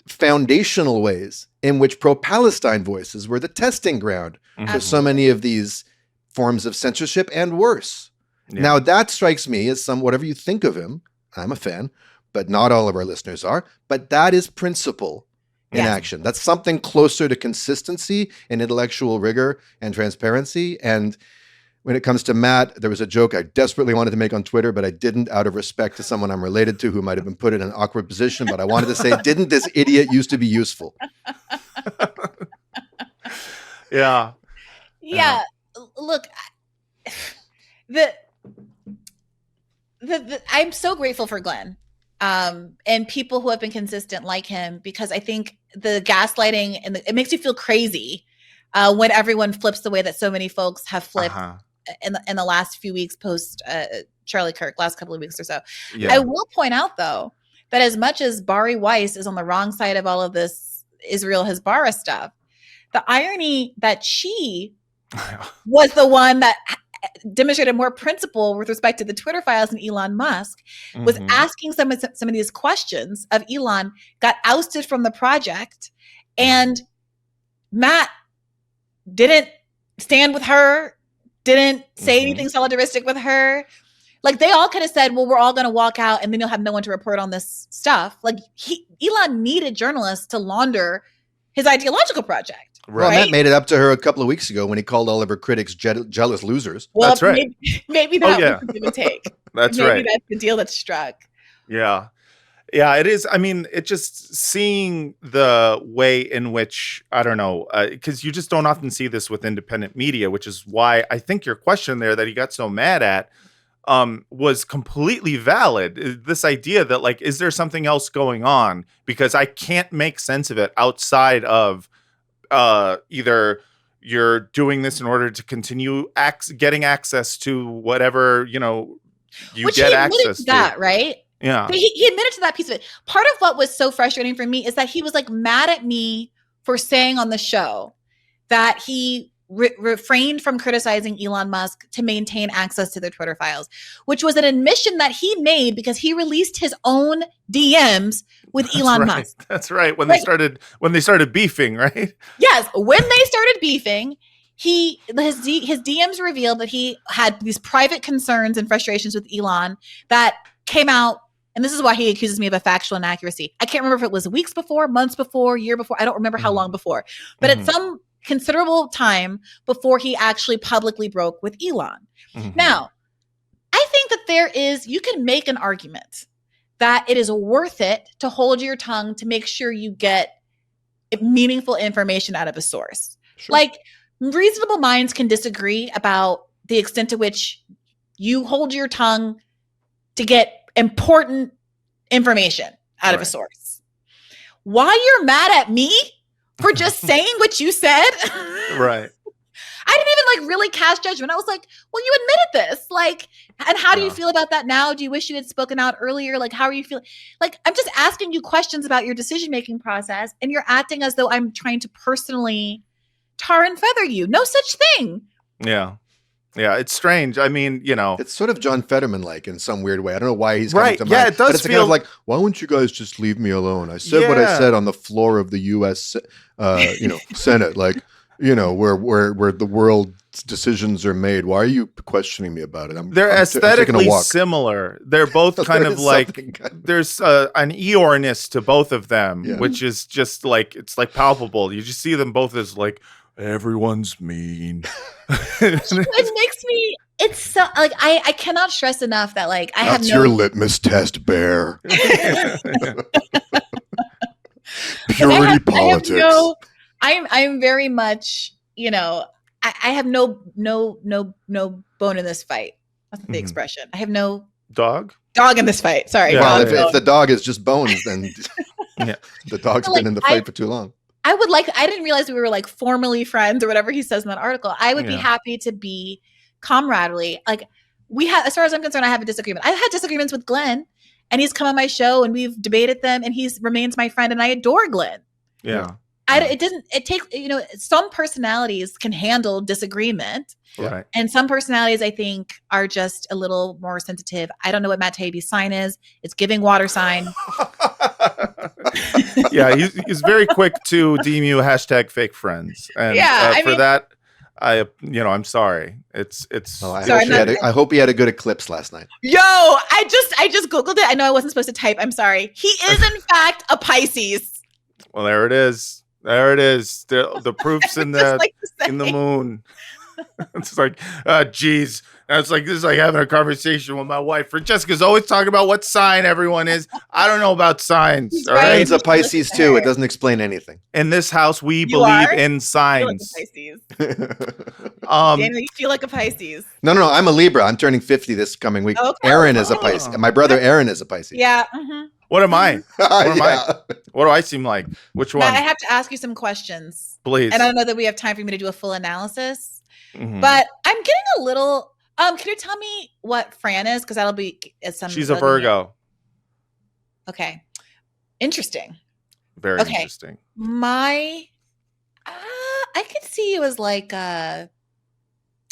C: foundational ways in which pro-Palestine voices were the testing ground for so many of these forms of censorship and worse.
B: Yeah.
C: Now that strikes me as whatever you think of him, I'm a fan, but not all of our listeners are, but that is principle in action. That's something closer to consistency and intellectual rigor and transparency. And when it comes to Matt, there was a joke I desperately wanted to make on Twitter, but I didn't out of respect to someone I'm related to who might have been put in an awkward position. But I wanted to say, didn't this idiot used to be useful?
B: Yeah.
D: Yeah. Look, I'm so grateful for Glenn and people who have been consistent like him, because I think the gaslighting and it makes you feel crazy when everyone flips the way that so many folks have flipped in the last few weeks post Charlie Kirk, last couple of weeks or so. Yeah. I will point out, though, that as much as Bari Weiss is on the wrong side of all of this Israel Hezbollah stuff, the irony that she was the one that demonstrated more principle with respect to the Twitter files than Elon Musk, was asking some of these questions of Elon, got ousted from the project, and Matt didn't stand with her, didn't say anything solidaristic with her. Like, they all could have said, well, we're all going to walk out and then you'll have no one to report on this stuff. Like, Elon needed journalists to launder his ideological project.
C: Right. Well, Matt made it up to her a couple of weeks ago when he called all of her critics jealous losers.
D: Well,
B: that's right.
D: Maybe that was the give and take.
B: That's
D: maybe
B: right.
D: Maybe that's the deal that's struck.
B: Yeah. Yeah, it is. I mean, it just seeing the way in which, I don't know, because you just don't often see this with independent media, which is why I think your question there that he got so mad at was completely valid. This idea that, like, is there something else going on? Because I can't make sense of it outside of either you're doing this in order to continue getting access to whatever, you
D: Which
B: get access to.
D: That, right?
B: Yeah.
D: But he admitted to that piece of it. Part of what was so frustrating for me is that he was like mad at me for saying on the show that he refrained from criticizing Elon Musk to maintain access to their Twitter files, which was an admission that he made because he released his own DMs with Elon Musk.
B: That's right. When they started beefing, right?
D: Yes. When they started beefing, his DMs revealed that he had these private concerns and frustrations with Elon that came out. And this is why he accuses me of a factual inaccuracy. I can't remember if it was weeks before, months before, year before. I don't remember how long before. But at some considerable time before he actually publicly broke with Elon. Now, I think that you can make an argument that it is worth it to hold your tongue to make sure you get meaningful information out of a source. Sure. Like, reasonable minds can disagree about the extent to which you hold your tongue to get important information out of a source. Why you're mad at me for just saying what you said?
B: Right.
D: I didn't even really cast judgment. I was like, well, you admitted this. Like, and how do you feel about that now? Do you wish you had spoken out earlier? Like, how are you feeling? Like, I'm just asking you questions about your decision-making process, and you're acting as though I'm trying to personally tar and feather you. No such thing.
B: Yeah. Yeah, it's strange. I mean,
C: it's sort of John Fetterman-like in some weird way. I don't know why he's coming to mind.
B: Yeah, it does
C: but it's
B: feel
C: kind of like, why won't you guys just leave me alone? I said what I said on the floor of the U.S. Senate, like, where the world's decisions are made. Why are you questioning me about it?
B: They're aesthetically similar. They're both kind of like, there's an Eeyorness to both of them, which is just like, it's like palpable. You just see them both as like, everyone's mean.
D: It makes me, it's so like, I cannot stress enough that like I
C: That's
D: have
C: your litmus test, Bear. Purity politics.
D: I'm very much, I have no bone in this fight. That's the expression. I have no
B: dog
D: in this fight. Sorry.
C: Well,
B: Yeah.
C: if the dog is just bones, then the dog's been in the fight for too long.
D: I didn't realize we were like formally friends or whatever he says in that article. I would be happy to be camaraderie. Like as far as I'm concerned, I have a disagreement. I've had disagreements with Glenn, and he's come on my show and we've debated them, and he remains my friend, and I adore Glenn.
B: Yeah.
D: Some personalities can handle disagreement.
B: Right.
D: And some personalities, I think, are just a little more sensitive. I don't know what Matt Taibbi's sign is. It's giving water sign.
B: Yeah, he's very quick to deem you #fake friends. And that, I'm sorry. It's.
C: I hope he had a good eclipse last night.
D: Yo, I just Googled it. I know I wasn't supposed to type. I'm sorry. He is in fact a Pisces.
B: Well, there it is. There it is. The proof's in the moon. It's like, geez. It's like this is like having a conversation with my wife. Francesca's always talking about what sign everyone is. I don't know about signs. All right.
C: He's a Pisces too. It doesn't explain anything.
B: In this house, we believe in signs.
D: Daniel, you feel like a Pisces.
C: No. I'm a Libra. I'm turning 50 this coming week. Okay. Aaron is a Pisces. My brother Aaron is a Pisces.
D: Yeah. Mm-hmm.
B: What am I? What do I seem like? Which one?
D: Matt, I have to ask you some questions.
B: Please.
D: And I don't know that we have time for me to do a full analysis. But I'm getting a little. Can you tell me what Fran is? Because that'll be
B: She's a Virgo.
D: Okay, interesting.
B: Very interesting.
D: I could see you as like a.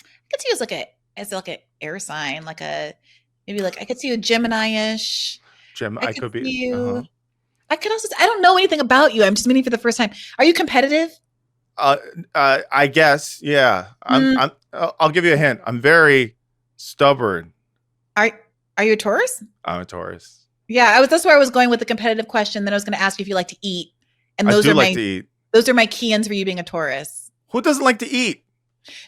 D: I could see you as like a air sign, like a maybe like I could see you Gemini-ish.
B: I could be.
D: You. I could also. I don't know anything about you. I'm just meeting for the first time. Are you competitive?
B: I guess, yeah. I'll give you a hint. I'm very stubborn.
D: Are you a Taurus?
B: I'm a Taurus.
D: Yeah, that's where I was going with the competitive question. Then I was going to ask you if you like to eat, and
B: I do like to eat.
D: Those are my key-ins for you being a Taurus.
B: Who doesn't like to eat?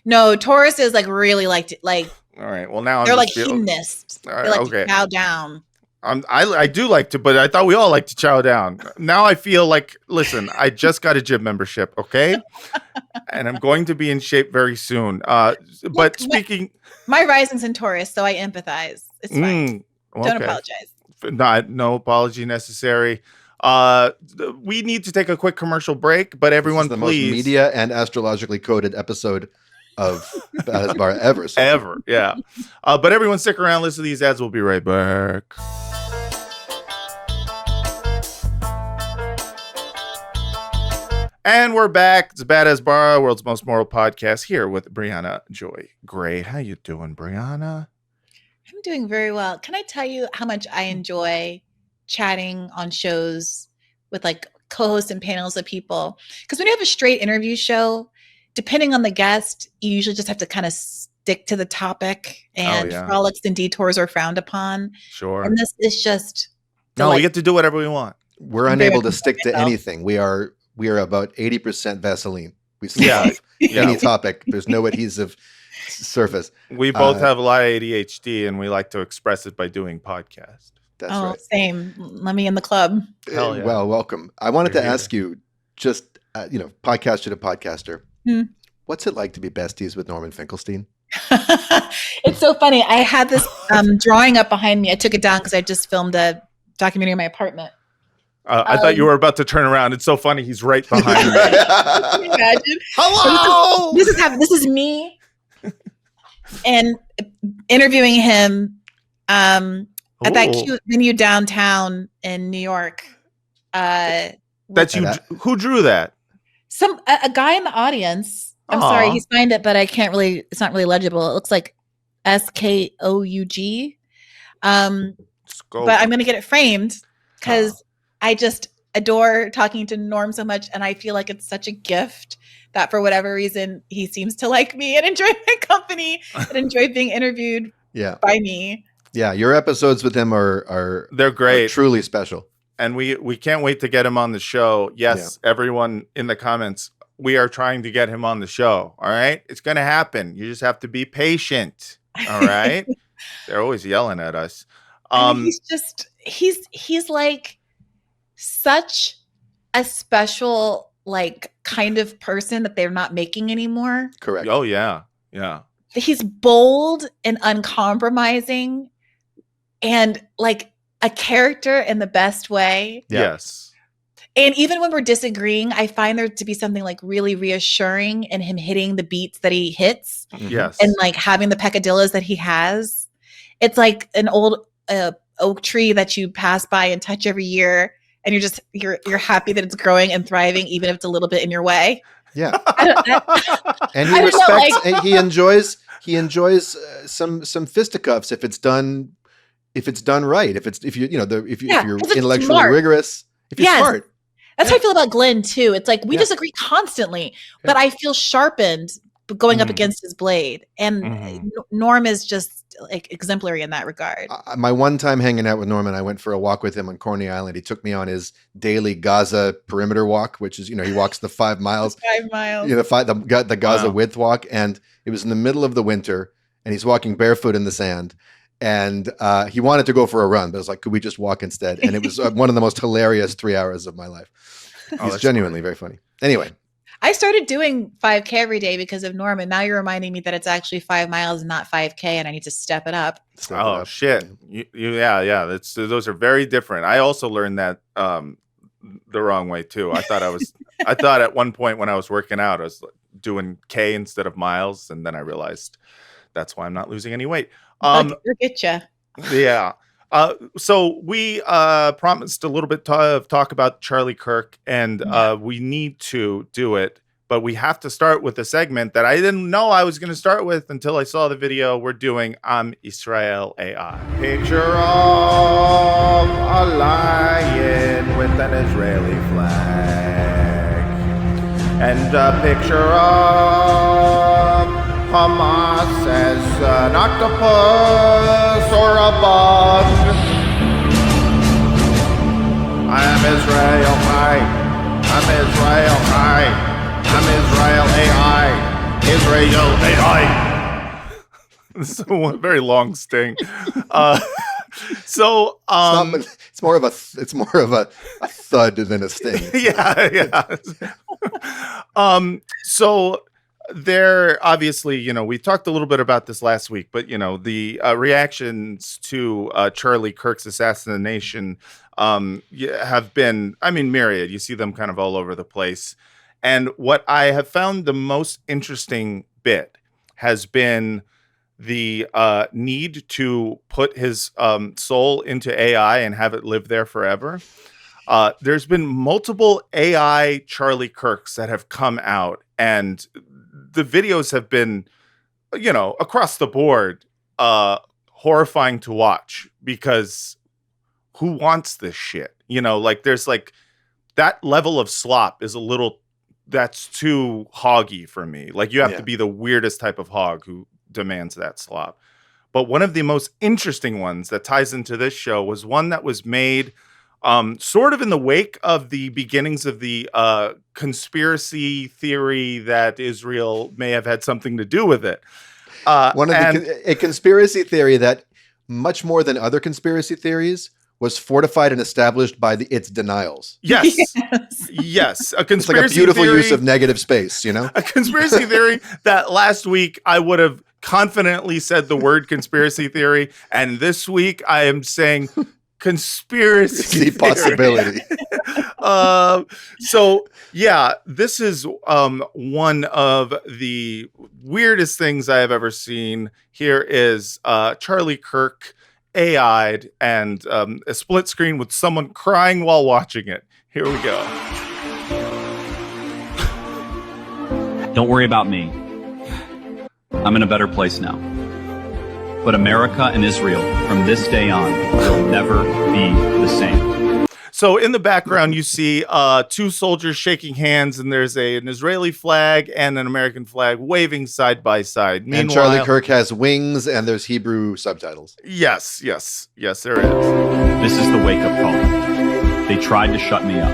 D: No, Taurus is like really like.
B: All right. Well, now
D: they're like hedonists. Right, they like to chow down.
B: I do like to, but I thought we all like to chow down. Now I feel like, listen, I just got a gym membership, okay? And I'm going to be in shape very soon. But speaking...
D: My rising's in Taurus, so I empathize. It's fine. Okay. Don't apologize.
B: No apology necessary. We need to take a quick commercial break, but everyone,
C: this is the
B: please...
C: most media and astrologically coded episode of Badass Bar ever. So.
B: Ever, yeah. But everyone stick around, listen to these ads. We'll be right back. And we're back. It's Badass Bar, world's most moral podcast, here with Briahna Joy Gray. How you doing, Briahna?
D: I'm doing very well. Can I tell you how much I enjoy chatting on shows with like co-hosts and panels of people? Because when you have a straight interview show, depending on the guest, you usually just have to kind of stick to the topic, and frolics and detours are frowned upon.
B: Sure.
D: And this is just
B: we get to do whatever we want.
C: We're unable to stick to anything. We are about 80% Vaseline. We stick any topic. There's no adhesive surface.
B: We both have a lot of ADHD, and we like to express it by doing podcasts.
C: That's right.
D: Same. Let me in the club.
B: Hell yeah.
C: Well, welcome. I wanted to ask you, just podcaster to podcaster, what's it like to be besties with Norman Finkelstein?
D: It's so funny. I had this drawing up behind me. I took it down because I just filmed a documentary in my apartment.
B: I thought you were about to turn around. It's so funny. He's right behind me.
D: Can you imagine?
B: Hello.
D: This is me, and interviewing him at that cute venue downtown in New York.
B: That's you. Who drew that?
D: A guy in the audience. I'm sorry, he signed it, but I can't really. It's not really legible. It looks like SKOUG. But I'm gonna get it framed because I just adore talking to Norm so much, and I feel like it's such a gift that for whatever reason he seems to like me and enjoy my company and enjoy being interviewed by me.
C: Yeah, your episodes with him
B: they're great,
C: truly special,
B: and we can't wait to get him on the show. Yes, everyone in the comments, we are trying to get him on the show. All right, it's gonna happen. You just have to be patient. All right, they're always yelling at us.
D: He's like such a special like kind of person that they're not making anymore.
C: Correct.
B: Oh yeah. Yeah.
D: He's bold and uncompromising and like a character in the best way.
C: Yeah.
B: Yes.
D: And even when we're disagreeing, I find there to be something like really reassuring in him hitting the beats that he hits
B: Yes.
D: and like having the peccadillos that he has. It's like an old oak tree that you pass by and touch every year. And you're happy that it's growing and thriving, even if it's a little bit in your way.
C: Yeah. And
D: I
C: he
D: don't know,
C: respects, and he enjoys some fisticuffs if it's done right. If you're
D: 'cause it's
C: intellectually
D: smart.
C: rigorous, if you're smart.
D: That's how I feel about Glenn too. It's like we disagree constantly, but I feel sharpened going up against his blade. And Norm is just like exemplary in that regard.
C: My one time hanging out with Norman, I went for a walk with him on Coney Island. He took me on his daily Gaza perimeter walk, which is, he walks the 5 miles.
D: 5 miles.
C: The Gaza width walk. And it was in the middle of the winter and he's walking barefoot in the sand. And he wanted to go for a run, but I was like, could we just walk instead? And it was one of the most hilarious 3 hours of my life. He's genuinely very funny. Anyway.
D: I started doing 5K every day because of Norm, and now you're reminding me that it's actually 5 miles and not 5K, and I need to step it up.
B: Shit! Yeah. Those are very different. I also learned that the wrong way too. I thought at one point when I was working out, I was doing K instead of miles, and then I realized that's why I'm not losing any weight.
D: Look at you.
B: Yeah. So we promised a little bit of talk about Charlie Kirk, and we need to do it, but we have to start with a segment that I didn't know I was going to start with until I saw the video. We're doing Israel AI. Picture of a lion with an Israeli flag, and a picture of Hamas as an octopus or a bug. I'm Israel High. I'm Israel High. I'm Israel AI. Israel AI. This is a very long sting.
C: It's more of a thud than a sting.
B: Yeah. So there, obviously, we talked a little bit about this last week, but the reactions to Charlie Kirk's assassination have been, myriad. You see them kind of all over the place. And what I have found the most interesting bit has been the need to put his soul into AI and have it live there forever. There's been multiple AI Charlie Kirks that have come out, and the videos have been, across the board, horrifying to watch, because who wants this shit? There's that level of slop is that's too hoggy for me. You have to be the weirdest type of hog who demands that slop. But one of the most interesting ones that ties into this show was one that was made sort of in the wake of the beginnings of the conspiracy theory that Israel may have had something to do with it.
C: A conspiracy theory that, much more than other conspiracy theories, was fortified and established by its denials.
B: Yes. Yes. A conspiracy
C: it's like a beautiful
B: theory,
C: use of negative space, A
B: conspiracy theory that last week I would have confidently said the word conspiracy theory, and this week I am saying conspiracy
C: possibility.
B: This is one of the weirdest things I have ever seen. Here is Charlie Kirk AI'd and a split screen with someone crying while watching it. Here we go.
E: Don't worry about me. I'm in a better place now. But America and Israel, from this day on, will never be the same.
B: So in the background, you see two soldiers shaking hands, and there's an Israeli flag and an American flag waving side by side.
C: And Charlie Kirk has wings, and there's Hebrew subtitles.
B: Yes, there is.
E: This is the wake-up call. They tried to shut me up.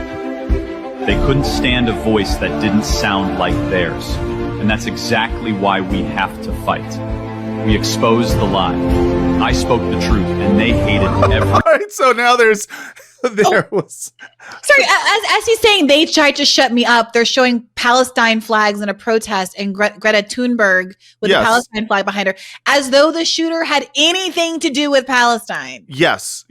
E: They couldn't stand a voice that didn't sound like theirs. And that's exactly why we have to fight. We exposed the lie. I spoke the truth, and they hated everything.
B: All right, so now there's there was.
D: Sorry, as he's saying, they tried to shut me up. They're showing Palestine flags in a protest, and Greta Thunberg with the Palestine flag behind her, as though the shooter had anything to do with Palestine.
B: Yes.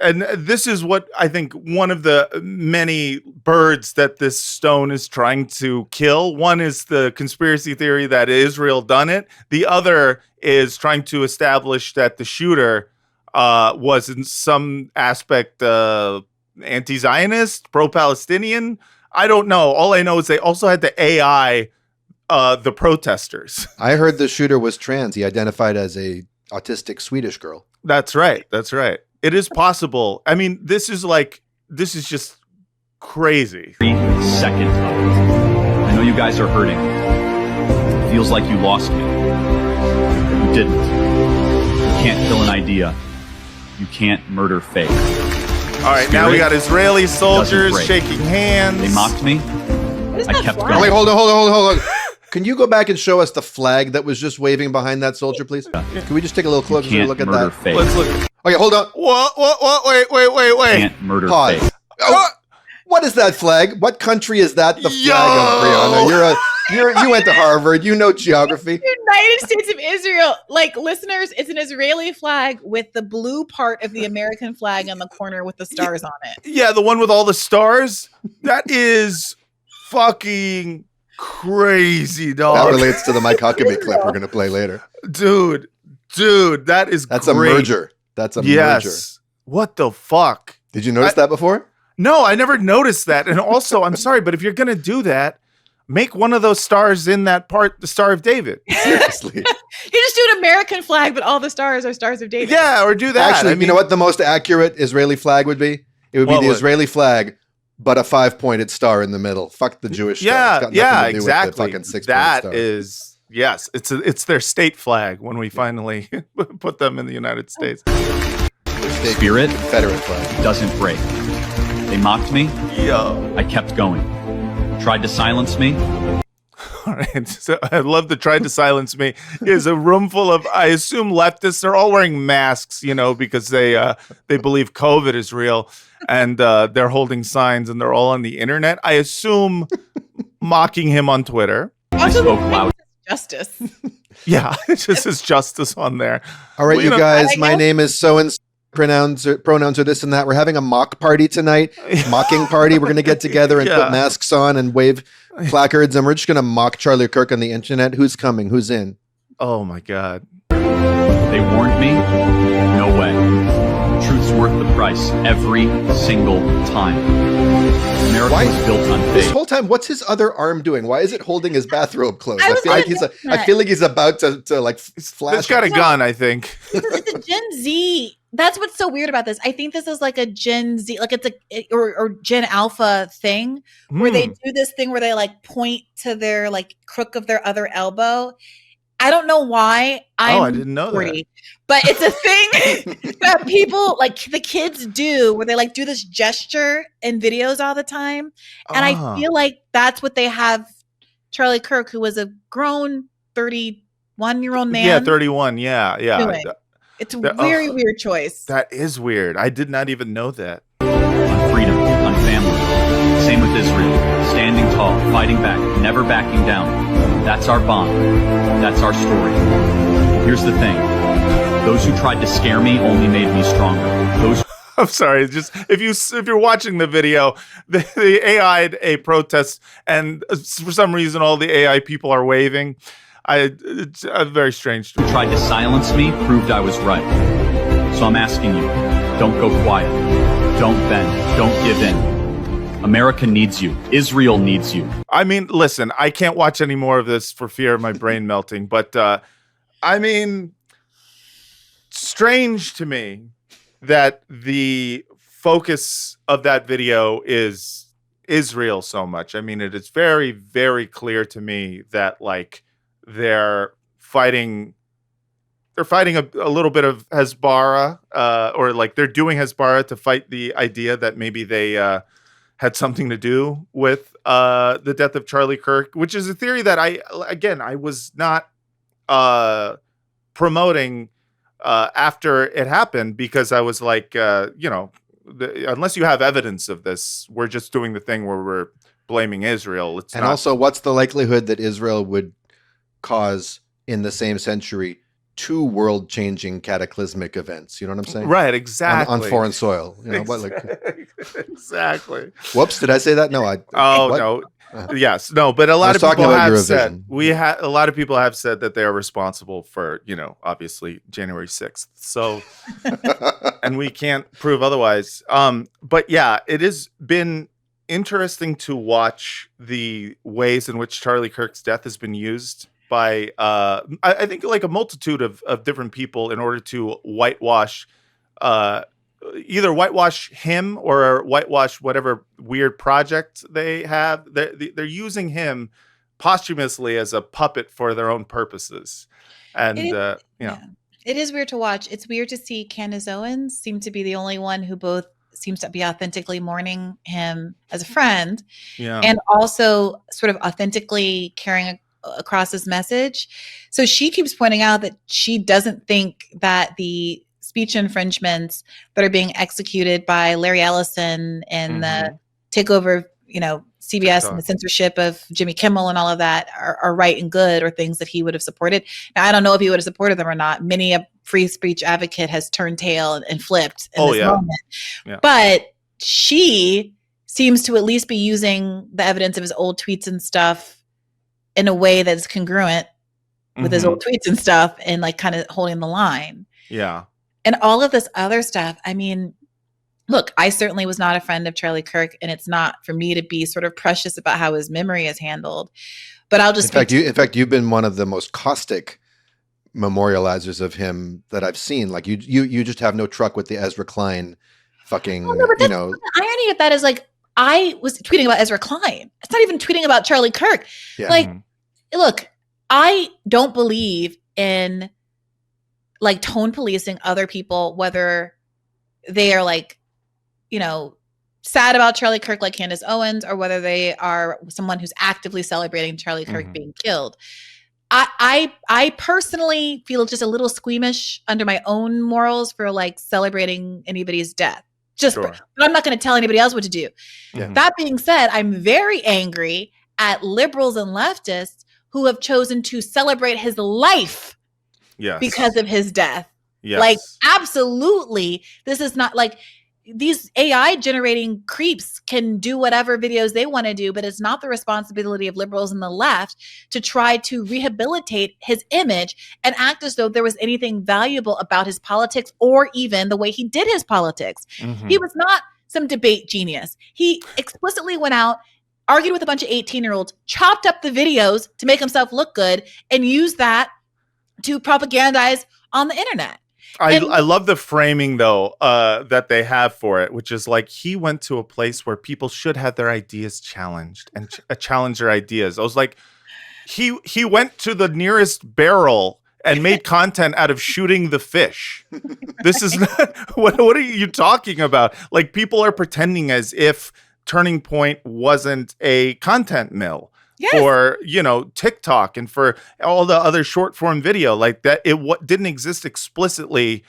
B: And this is what I think one of the many birds that this stone is trying to kill. One is the conspiracy theory that Israel done it. The other is trying to establish that the shooter was in some aspect anti-Zionist, pro-Palestinian. I don't know. All I know is they also had the AI, the protesters.
C: I heard the shooter was trans. He identified as a autistic Swedish girl.
B: That's right. It is possible. I mean, this is just crazy.
E: 3 seconds of it. I know you guys are hurting. It feels like you lost me. You didn't. You can't kill an idea. You can't murder faith.
B: All right, now we got Israeli soldiers shaking hands.
E: They mocked me. I kept going.
C: Oh, wait, hold on. Can you go back and show us the flag that was just waving behind that soldier, please? Can we just take a little closer look at that?
E: Faith.
B: Let's look.
C: Okay, hold on.
B: What? Wait.
E: Can't murder
C: Pause.
E: faith.
C: Oh, what is that flag? What country is that? The flag of Briahna. You went to Harvard. You know geography.
D: United States of Israel. Like, listeners, it's an Israeli flag with the blue part of the American flag on the corner with the stars on it.
B: Yeah, the one with all the stars. That is fucking crazy, dog.
C: That relates to the Mike Huckabee clip we're going to play later.
B: Dude, that's
C: great. A merger. That's a merger.
B: What the fuck?
C: Did you notice that before?
B: No, I never noticed that. And also, I'm sorry, but if you're going to do that, make one of those stars in that part the Star of David.
C: Seriously.
D: You just do an American flag, but all the stars are Stars of David.
B: Yeah, or do that.
C: Actually, you know what the most accurate Israeli flag would be? It would be the Israeli flag, but a 5-pointed star in the middle. Fuck the Jewish star.
B: Yeah, exactly.
C: With the fucking 6-pointed
B: that
C: star.
B: is, yes, it's their state flag when we finally put them in the United States.
E: Spirit
C: Confederate flag
E: doesn't break. They mocked me.
B: Yo.
E: I kept going. Tried to silence me.
B: All right. So I love the tried to silence me is a room full of, I assume, leftists. They're all wearing masks, because they believe COVID is real, and they're holding signs, and they're all on the internet. I assume mocking him on Twitter.
E: I spoke loud.
D: Justice.
B: Yeah, it just says justice on there.
C: All right, you guys, my name is so-and-so. Pronouns are this and that. We're having a mock party tonight. Mocking party. We're going to get together and put masks on and wave placards, and we're just going to mock Charlie Kirk on the internet. Who's coming? Who's in?
B: Oh my God.
E: They warned me. No way. Truth's worth the price every single time. America was built on faith.
C: This whole time, what's his other arm doing? Why is it holding his bathrobe closed? I feel like he's about to like flash.
B: He's got a gun, I think.
D: It's a Gen Z. That's what's so weird about this. I think this is like a Gen Z, like it's or Gen Alpha thing where they do this thing where they like point to their like crook of their other elbow. I don't know why. I
B: didn't know 40, that.
D: But it's a thing that people like the kids do where they like do this gesture in videos all the time. And I feel like that's what they have Charlie Kirk, who was a grown 31-year-old man.
B: Yeah, 31. Yeah.
D: Doing. It's a very weird choice.
B: That is weird. I did not even know that.
E: On freedom, on family. Same with Israel. Standing tall, fighting back, never backing down. That's our bond. That's our story. Here's the thing. Those who tried to scare me only made me stronger.
B: I'm sorry. Just if you're watching the video, they AI'd a protest, and for some reason all the AI people are waving. It's very strange.
E: Who tried to silence me proved I was right. So I'm asking you, don't go quiet. Don't bend. Don't give in. America needs you. Israel needs you.
B: I mean, listen, I can't watch any more of this for fear of my brain melting. But I mean, strange to me that the focus of that video is Israel so much. I mean, it is very, very clear to me that like they're fighting a little bit of Hezbollah, or like they're doing Hezbollah to fight the idea that maybe they had something to do with the death of Charlie Kirk, which is a theory that I was not promoting after it happened, because I was like, unless you have evidence of this, we're just doing the thing where we're blaming Israel.
C: And also, what's the likelihood that Israel would cause in the same century 2 world-changing cataclysmic events? You know what I'm saying?
B: Right, exactly.
C: On foreign soil. You know, what, like,
B: exactly.
C: Whoops, did I say that? No,
B: no. Yes, no, but a lot of people have said a lot of people have said that they are responsible for, obviously January 6th. So, and we can't prove otherwise. But yeah, it has been interesting to watch the ways in which Charlie Kirk's death has been used by, I think, like a multitude of different people in order to whitewash, either whitewash him or whitewash whatever weird project they have. They're using him posthumously as a puppet for their own purposes. And,
D: It is weird to watch. It's weird to see Candace Owens seem to be the only one who both seems to be authentically mourning him as a friend and also sort of authentically carrying across his message. So she keeps pointing out that she doesn't think that the speech infringements that are being executed by Larry Ellison and the takeover of, CBS and the censorship of Jimmy Kimmel and all of that are right and good, or things that he would have supported. Now, I don't know if he would have supported them or not. Many a free speech advocate has turned tail and flipped in this moment. Yeah. But she seems to at least be using the evidence of his old tweets and stuff in a way that's congruent with his old tweets and stuff, and like kind of holding the line.
B: Yeah.
D: And all of this other stuff, I mean, look, I certainly was not a friend of Charlie Kirk, and it's not for me to be sort of precious about how his memory is handled. But I'll just
C: in fact, you've been one of the most caustic memorializers of him that I've seen. Like you just have no truck with the Ezra Klein fucking.
D: Oh, no, but the irony of that is, like, I was tweeting about Ezra Klein. It's not even tweeting about Charlie Kirk. Yeah. Like, look, I don't believe in like tone policing other people, whether they are like, sad about Charlie Kirk like Candace Owens, or whether they are someone who's actively celebrating Charlie Kirk being killed. I personally feel just a little squeamish under my own morals for like celebrating anybody's death. But I'm not going to tell anybody else what to do. Yeah. That being said, I'm very angry at liberals and leftists who have chosen to celebrate his life because of his death. Yes. Like, absolutely. This is not like these AI generating creeps can do whatever videos they want to do, but it's not the responsibility of liberals and the left to try to rehabilitate his image and act as though there was anything valuable about his politics or even the way he did his politics. He was not some debate genius. He explicitly went out, argued with a bunch of 18-year-olds, chopped up the videos to make himself look good, and used that to propagandize on the internet.
B: I love the framing, though, that they have for it, which is like he went to a place where people should have their ideas challenged and challenge their ideas. I was like, he went to the nearest barrel and made content out of shooting the fish. This is not what are you talking about? Like, people are pretending as if Turning Point wasn't a content mill. Yes. For, TikTok and for all the other short form video, like that, it didn't exist explicitly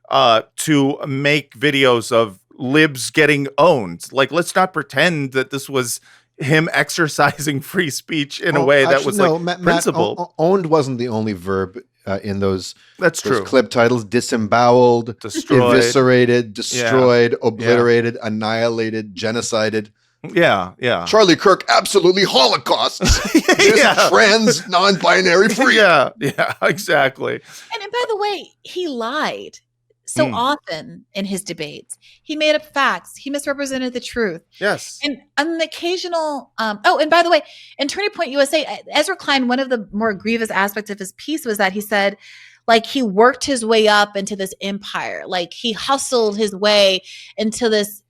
B: to make videos of libs getting owned. Like, let's not pretend that this was him exercising free speech in a way that was principled.
C: Matt, owned wasn't the only verb in those.
B: That's true.
C: Clip titles: disemboweled,
B: destroyed,
C: eviscerated, destroyed, obliterated, annihilated, genocided.
B: Yeah.
C: Charlie Kirk absolutely holocausts this trans non-binary freak.
B: Yeah, exactly.
D: And by the way, he lied so often in his debates. He made up facts. He misrepresented the truth.
B: Yes.
D: And on the occasional, and by the way, in Turning Point USA, Ezra Klein, one of the more grievous aspects of his piece was that he said, like, he worked his way up into this empire. Like, he hustled his way into this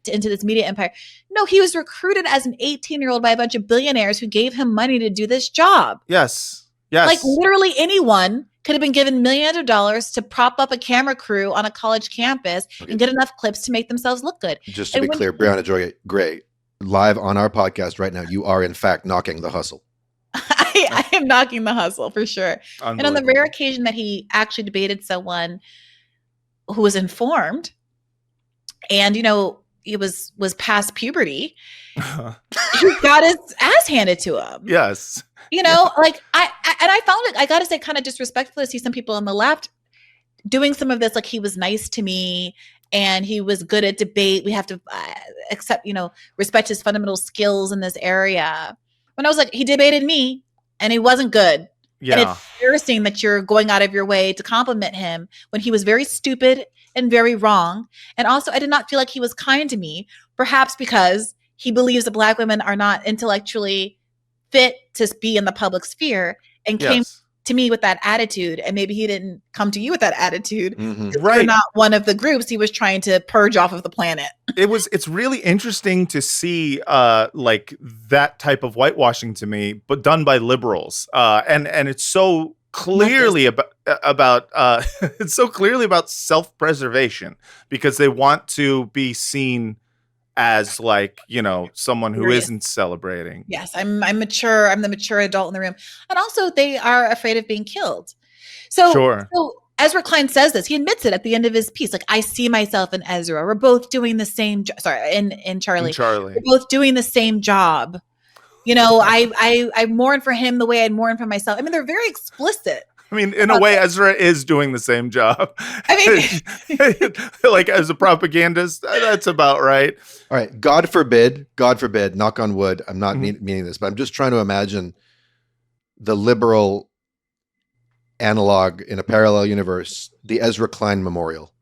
D: media empire. No, he was recruited as an 18-year-old by a bunch of billionaires who gave him money to do this job.
B: Yes.
D: Like, literally anyone could have been given millions of dollars to prop up a camera crew on a college campus and get enough clips to make themselves look good.
C: Just to be clear, Briahna Joy Gray, live on our podcast right now, you are in fact knocking the hustle.
D: I am knocking the hustle for sure. And on the rare occasion that he actually debated someone who was informed and, he was past puberty, he got his ass handed to him.
B: Yes.
D: You know, like I found it, I gotta say, kind of disrespectful to see some people on the left doing some of this. Like, he was nice to me and he was good at debate. We have to respect his fundamental skills in this area. When I was like, he debated me and he wasn't good.
B: Yeah.
D: And it's embarrassing that you're going out of your way to compliment him when he was very stupid and very wrong. And also, I did not feel like he was kind to me, perhaps because he believes that Black women are not intellectually fit to be in the public sphere, and came to me with that attitude. And maybe he didn't come to you with that attitude.
B: Right.
D: You're not one of the groups he was trying to purge off of the planet.
B: It's really interesting to see like that type of whitewashing to me, but done by liberals. And it's so clearly about it's so clearly about self-preservation, because they want to be seen as, like, you know, someone who isn't celebrating.
D: Yes, I'm mature. I'm the mature adult in the room. And also, they are afraid of being killed. So Ezra Klein says this. He admits it at the end of his piece. Like, I see myself in Ezra. We're both doing the same in Charlie. We're both doing the same job. You know, I mourn for him the way I mourn for myself. I mean, they're very explicit.
B: I mean, in a way, Ezra is doing the same job.
D: I mean,
B: like, as a propagandist, that's about right.
C: All right. God forbid, knock on wood. I'm not meaning this, but I'm just trying to imagine the liberal analog in a parallel universe, the Ezra Klein Memorial.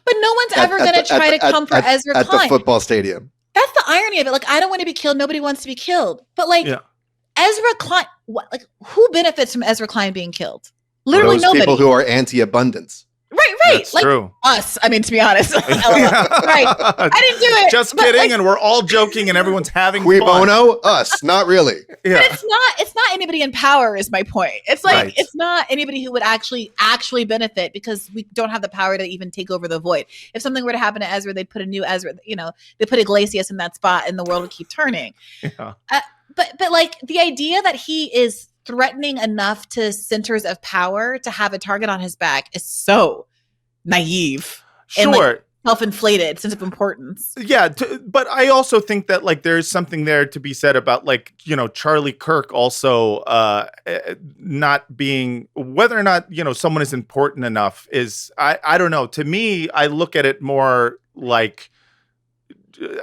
D: But no one's ever going to try to come for Ezra Klein.
C: At the football stadium.
D: That's the irony of it. Like, I don't want to be killed. Nobody wants to be killed. But, like, Ezra Klein, who benefits from Ezra Klein being killed? Literally
C: those
D: nobody.
C: People who are anti-abundance.
D: Right.
B: That's
D: like
B: true.
D: Us. I mean, to be honest. Right. I didn't do it.
B: Just kidding. And we're all joking and everyone's having
C: Cui
B: fun.
C: bono? Us. Not really.
B: Yeah.
D: But it's not anybody in power is my point. It's like, it's not anybody who would actually benefit, because we don't have the power to even take over the void. If something were to happen to Ezra, they'd put a new Ezra, you know, they put Iglesias in that spot and the world would keep turning.
B: Yeah.
D: But like, the idea that he is threatening enough to centers of power to have a target on his back is so naive.
B: Sure.
D: And, like, self-inflated sense of importance.
B: Yeah, but I also think that, like, there's something there to be said about, like, you know, Charlie Kirk also not being, whether or not, you know, someone is important enough is, I don't know. To me, I look at it more like,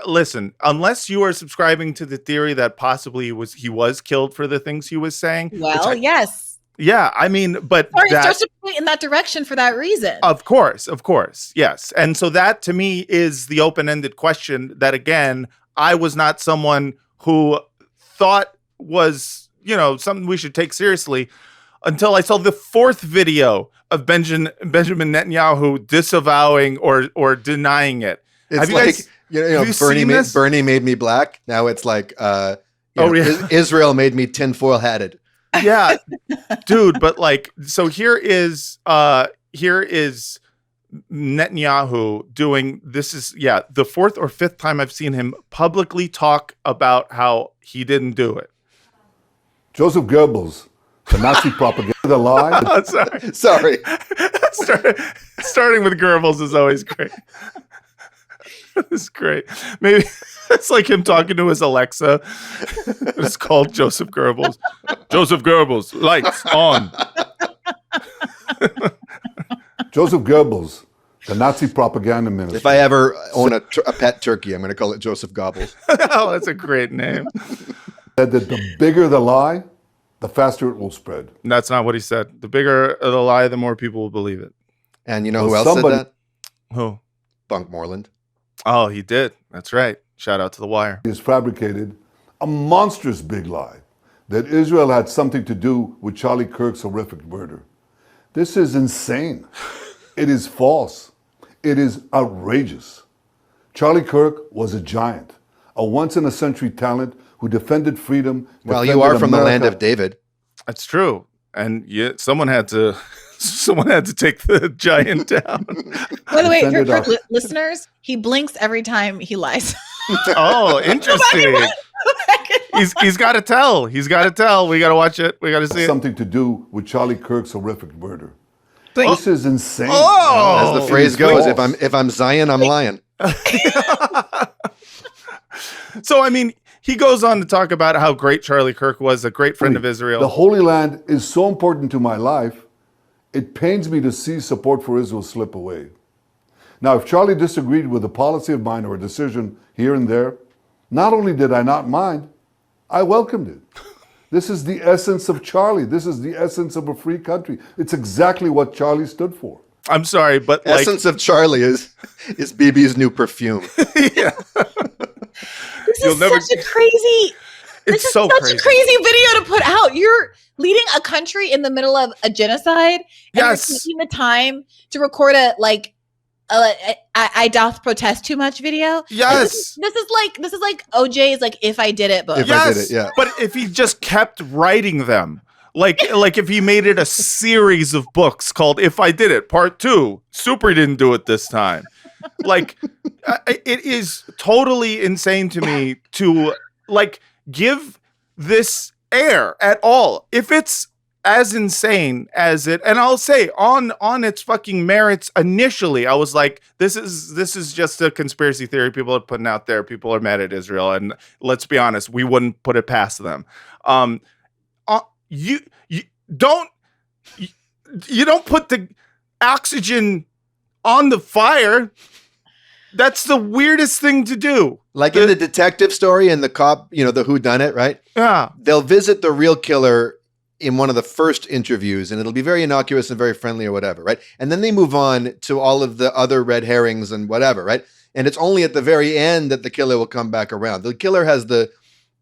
B: listen, unless you are subscribing to the theory that possibly he was killed for the things he was saying.
D: Well, yes.
B: Yeah, I mean, but
D: it starts to point in that direction for that reason.
B: Of course, yes. And so that, to me, is the open-ended question that, again, I was not someone who thought was, you know, something we should take seriously until I saw the fourth video of Benjamin Netanyahu disavowing or denying it.
C: It's
B: have you
C: like,
B: guys,
C: you know, Bernie made me black. Now it's like, Israel made me tinfoil hatted.
B: Yeah, dude. But, like, so here is Netanyahu doing, this is, the fourth or fifth time I've seen him publicly talk about how he didn't do it.
F: Joseph Goebbels, the Nazi propaganda lie.
B: Oh, sorry. Starting with Goebbels is always great. It's great. Maybe it's like him talking to his Alexa. It's called Joseph Goebbels. Joseph Goebbels, lights on.
F: Joseph Goebbels, the Nazi propaganda minister.
C: If I ever own a pet turkey, I'm going to call it Joseph Gobbles.
B: Oh, that's a great name.
F: Said that the bigger the lie, the faster it will spread.
B: That's not what he said. The bigger the lie, the more people will believe it.
C: And you know who else said that?
B: Who?
C: Bunk Moreland.
B: Oh, he did. That's right. Shout out to The Wire.
F: He has fabricated a monstrous big lie that Israel had something to do with Charlie Kirk's horrific murder. This is insane. It is false. It is outrageous. Charlie Kirk was a giant, a once-in-a-century talent who defended freedom.
C: Well, you are from the land of David.
B: That's true. And someone had to take the giant down.
D: By the way, for listeners, he blinks every time he lies.
B: Oh, interesting. He's got to tell. We got to watch it. We got to see it.
F: Something to do with Charlie Kirk's horrific murder. This is insane.
B: Oh,
C: as the phrase goes, if I'm Zion, I'm lying.
B: So, I mean, he goes on to talk about how great Charlie Kirk was, a great friend of Israel.
F: The Holy Land is so important to my life, it pains me to see support for Israel slip away. Now, if Charlie disagreed with a policy of mine or a decision here and there, not only did I not mind, I welcomed it. This is the essence of Charlie. This is the essence of a free country. It's exactly what Charlie stood for.
B: I'm sorry, but
C: Essence of Charlie is BB's new perfume.
B: Yeah.
D: This is such a crazy.
B: It's
D: This is
B: so
D: such
B: crazy.
D: a crazy video to put out. You're leading a country in the middle of a genocide, and
B: Yes.
D: you're taking the time to record a I doth protest too much video.
B: Yes.
D: This is like OJ's like if I did it book.
C: If I did it, yeah.
B: But if he just kept writing them, like if he made it a series of books called "If I Did It" Part 2, Super didn't do it this time. Like, it is totally insane to me to like give this air at all. If it's as insane as it, and I'll say on its fucking merits, initially I was like, this is just a conspiracy theory people are putting out there. People are mad at Israel, and let's be honest, we wouldn't put it past them. You don't put the oxygen on the fire. That's the weirdest thing to do.
C: Like in the detective story and the cop, the whodunit, right?
B: Yeah.
C: They'll visit the real killer in one of the first interviews, and it'll be very innocuous and very friendly or whatever, right? And then they move on to all of the other red herrings and whatever, right? And it's only at the very end that the killer will come back around. The killer has the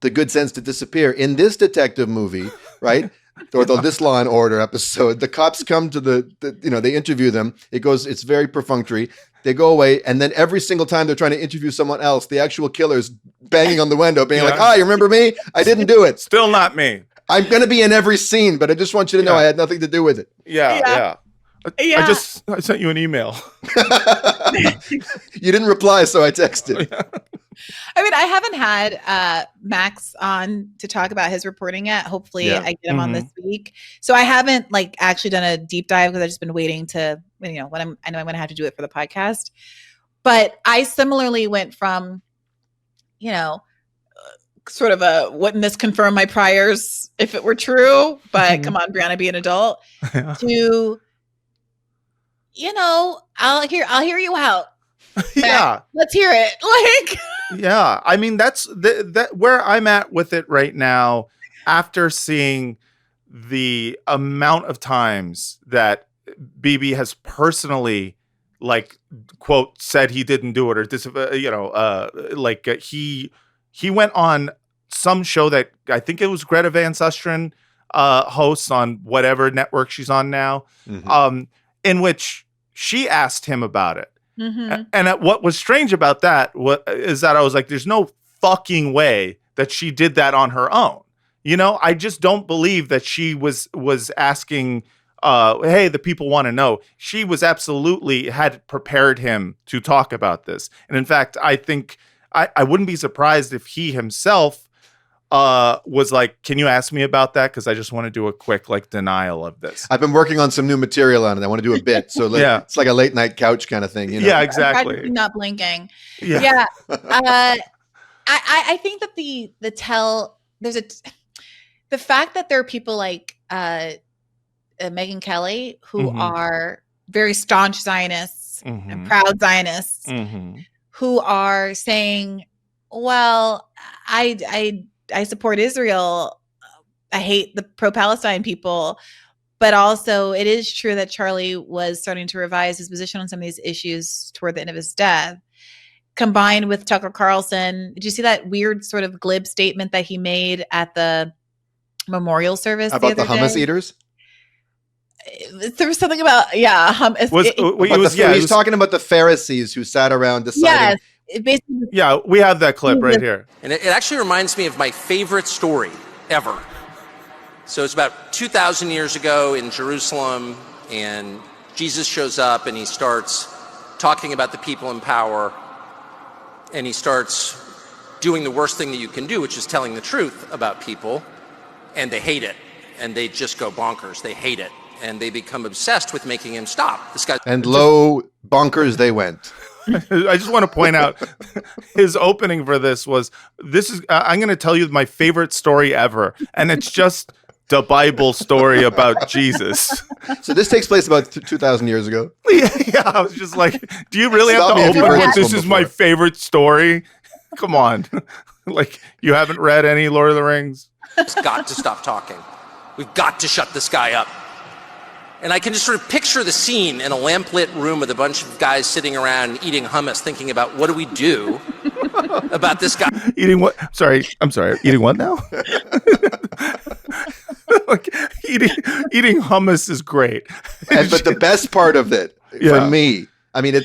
C: good sense to disappear. In this detective movie, right? Or this Law and Order episode, the cops come to they interview them. It's very perfunctory. They go away, and then every single time they're trying to interview someone else, the actual killer's banging on the window, being like, you remember me? I didn't do it.
B: Still not me.
C: I'm going to be in every scene, but I just want you to know I had nothing to do with it.
B: Yeah. I sent you an email.
C: You didn't reply, so I texted.
D: I mean, I haven't had Max on to talk about his reporting yet. Hopefully I get him on this week. So I haven't actually done a deep dive because I've just been waiting to, I know I'm going to have to do it for the podcast. But I similarly went from, sort of wouldn't this confirm my priors if it were true? But come on, Briahna, be an adult. To, I'll hear you out.
B: Yeah.
D: Let's hear it.
B: Yeah. I mean, that's that where I'm at with it right now, after seeing the amount of times that BB has personally, quote, said he didn't do it, or he went on some show that I think it was Greta Van Susteren hosts on whatever network she's on now, in which she asked him about it. And what was strange about that is that I was like, there's no fucking way that she did that on her own. I just don't believe that she was asking, hey, the people want to know. She was absolutely had prepared him to talk about this. And in fact, I think I wouldn't be surprised if he himself was like, can you ask me about that? Because I just want to do a quick denial of this.
C: I've been working on some new material on it. I want to do a bit. So it's like a late night couch kind of thing.
B: Yeah, exactly.
D: Not blinking.
B: Yeah.
D: I think that the fact that there are people like Megyn Kelly who are very staunch Zionists and proud Zionists who are saying, well, I support Israel. I hate the pro-Palestine people. But also, it is true that Charlie was starting to revise his position on some of these issues toward the end of his death. Combined with Tucker Carlson, did you see that weird sort of glib statement that he made at the memorial service
C: about the hummus eaters?
D: There was something about
C: he's talking about the Pharisees who sat around deciding.
D: Yes,
B: we have that clip right here.
G: And it actually reminds me of my favorite story ever. So it's about 2,000 years ago in Jerusalem, and Jesus shows up and he starts talking about the people in power, and he starts doing the worst thing that you can do, which is telling the truth about people, and they hate it, and they just go bonkers. They hate it, and they become obsessed with making him stop. This guy,
C: and lo, bonkers they went.
B: I just want to point out his opening for this was, I'm going to tell you my favorite story ever. And it's just the Bible story about Jesus.
C: So this takes place about 2,000 years ago.
B: Yeah, I was just like, do you really
C: Stop
B: have
C: me
B: to
C: if you've
B: open
C: heard
B: with
C: this
B: this
C: one
B: is my
C: before.
B: favorite story? Come on. Like, you haven't read any Lord of the Rings?
G: It's got to stop talking. We've got to shut this guy up. And I can just sort of picture the scene in a lamplit room with a bunch of guys sitting around eating hummus, thinking about what do we do about this guy.
B: Eating what? I'm sorry. Eating what now? Like, eating hummus is great.
C: But the best part of it, for me, I mean,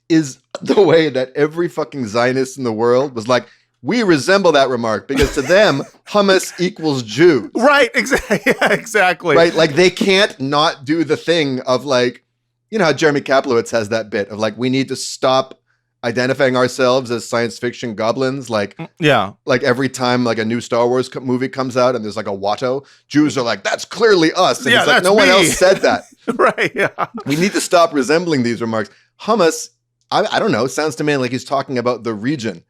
C: is the way that every fucking Zionist in the world was like, we resemble that remark, because to them, hummus equals Jews.
B: Right, exactly. Yeah, exactly.
C: Right, like they can't not do the thing of like, you know how Jeremy Kaplowitz has that bit of like, we need to stop identifying ourselves as science fiction goblins. Like,
B: yeah,
C: like every time like a new Star Wars movie comes out and there's like a Watto, Jews are like, that's clearly us. And
B: Yeah,
C: it's like,
B: that's
C: no one
B: me.
C: else said that.
B: right. Yeah.
C: We need to stop resembling these remarks. Hummus, I don't know, sounds to me like he's talking about the region.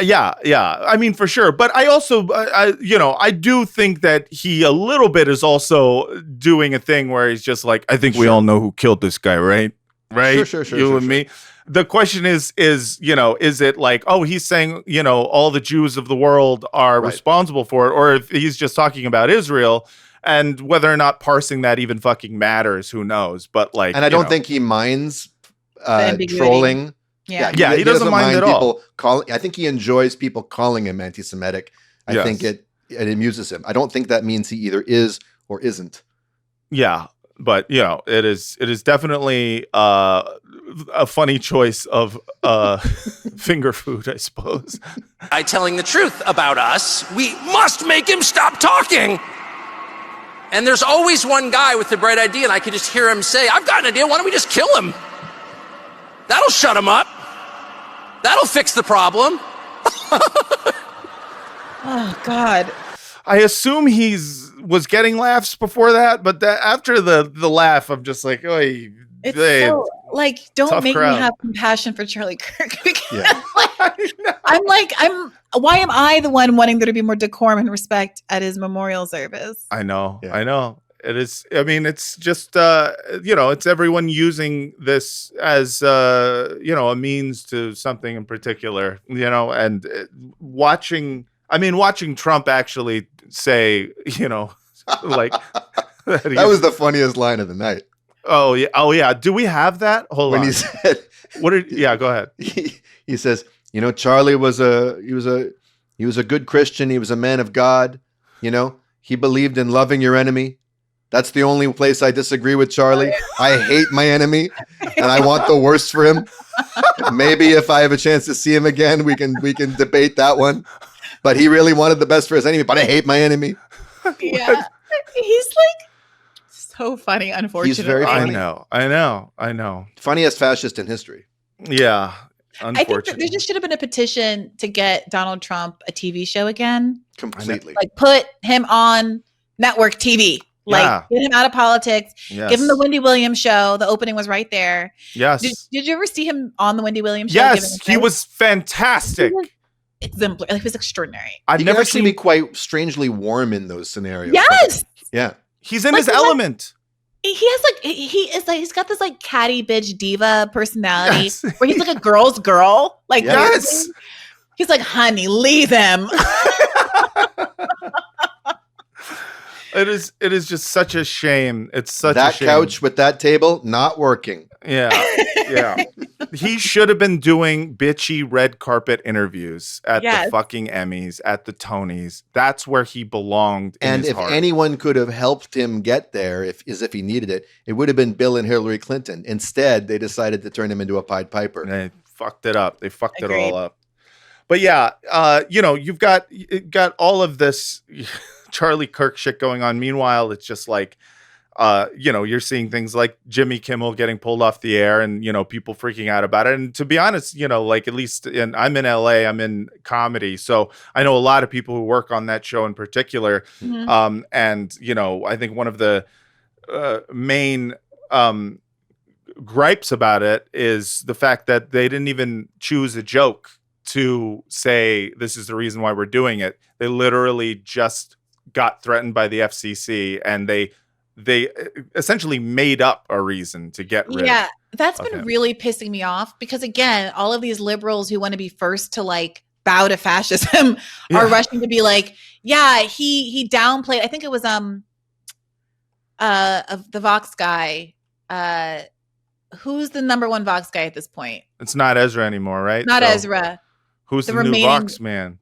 B: Yeah. I mean, for sure. But I also, I do think that he a little bit is also doing a thing where he's just like, I think we all know who killed this guy, right? Right?
C: Sure.
B: You and me. The question is it like, oh, he's saying, all the Jews of the world are responsible for it, or if he's just talking about Israel, and whether or not parsing that even fucking matters, who knows? But like,
C: and I don't think he minds
D: ambiguity.
C: trolling.
B: Yeah, he doesn't mind at all.
C: I think he enjoys people calling him anti-Semitic. I think it amuses him. I don't think that means he either is or isn't.
B: Yeah, but it is definitely a funny choice of finger food, I suppose.
G: By telling the truth about us, we must make him stop talking. And there's always one guy with the bright idea, and I can just hear him say, I've got an idea, why don't we just kill him? That'll shut him up. That'll fix the problem.
D: Oh, God.
B: I assume was getting laughs before that, but after the laugh, I'm just like, oh,
D: It's so, like, don't make
B: crowd.
D: me have compassion for Charlie Kirk. Why am I the one wanting there to be more decorum and respect at his memorial service?
B: I know.
C: Yeah.
B: I know. It is. I mean, it's just, it's everyone using this as, a means to something in particular, and watching Trump actually say, like,
C: that was the funniest line of the night.
B: Oh yeah. Do we have that? Hold on.
C: When he said,
B: go ahead.
C: He says, Charlie was he was a good Christian. He was a man of God. He believed in loving your enemy. That's the only place I disagree with Charlie. I hate my enemy, and I want the worst for him. Maybe if I have a chance to see him again, we can debate that one. But he really wanted the best for his enemy. But I hate my enemy.
D: Yeah, he's like so funny. Unfortunately,
C: He's very funny.
B: I know.
C: Funniest fascist in history.
B: Yeah.
D: I think that there just should have been a petition to get Donald Trump a TV show again.
C: Completely.
D: Like put him on network TV. Like get him out of politics.
B: Yes.
D: Give him the Wendy Williams show. The opening was right there.
B: Yes.
D: Did you ever see him on the Wendy Williams show?
B: Yes, he was fantastic.
D: Exemplary. Like, he was extraordinary.
B: I've
C: He
B: never
C: can actually
B: seen.
C: be quite strangely warm in those scenarios.
D: Yes.
C: Yeah.
B: He's in his element.
D: He has he's got this like catty bitch diva personality
B: Yes.
D: where he's like a girl's girl. Like
B: Yes.
D: he's like, honey, leave him.
B: It is just such a shame. It's such
C: That
B: a shame.
C: couch with that table not working.
B: Yeah. He should have been doing bitchy red carpet interviews at
D: Yes.
B: the fucking Emmys, at the Tonys. That's where he belonged.
C: And if anyone could have helped him get there, if he needed it, it would have been Bill and Hillary Clinton. Instead, they decided to turn him into a Pied Piper.
B: They fucked it up. They fucked it
D: Agreed.
B: all up. But yeah, you've got all of this Charlie Kirk shit going on. Meanwhile, it's just like, you're seeing things like Jimmy Kimmel getting pulled off the air and, people freaking out about it. And to be honest, like at least I'm in LA, I'm in comedy. So I know a lot of people who work on that show in particular.
D: Mhm.
B: And, I think one of the main gripes about it is the fact that they didn't even choose a joke to say this is the reason why we're doing it. They literally just got threatened by the FCC, and they essentially made up a reason to get rid.
D: Yeah, that's
B: of
D: been
B: him.
D: really pissing me off because again, all of these liberals who want to be first to like bow to fascism are rushing to be like, yeah, he downplayed. I think it was of the Vox guy. Who's the number one Vox guy at this point?
B: It's not Ezra anymore, right?
D: Not
B: So
D: Ezra.
B: Who's the new Vox man?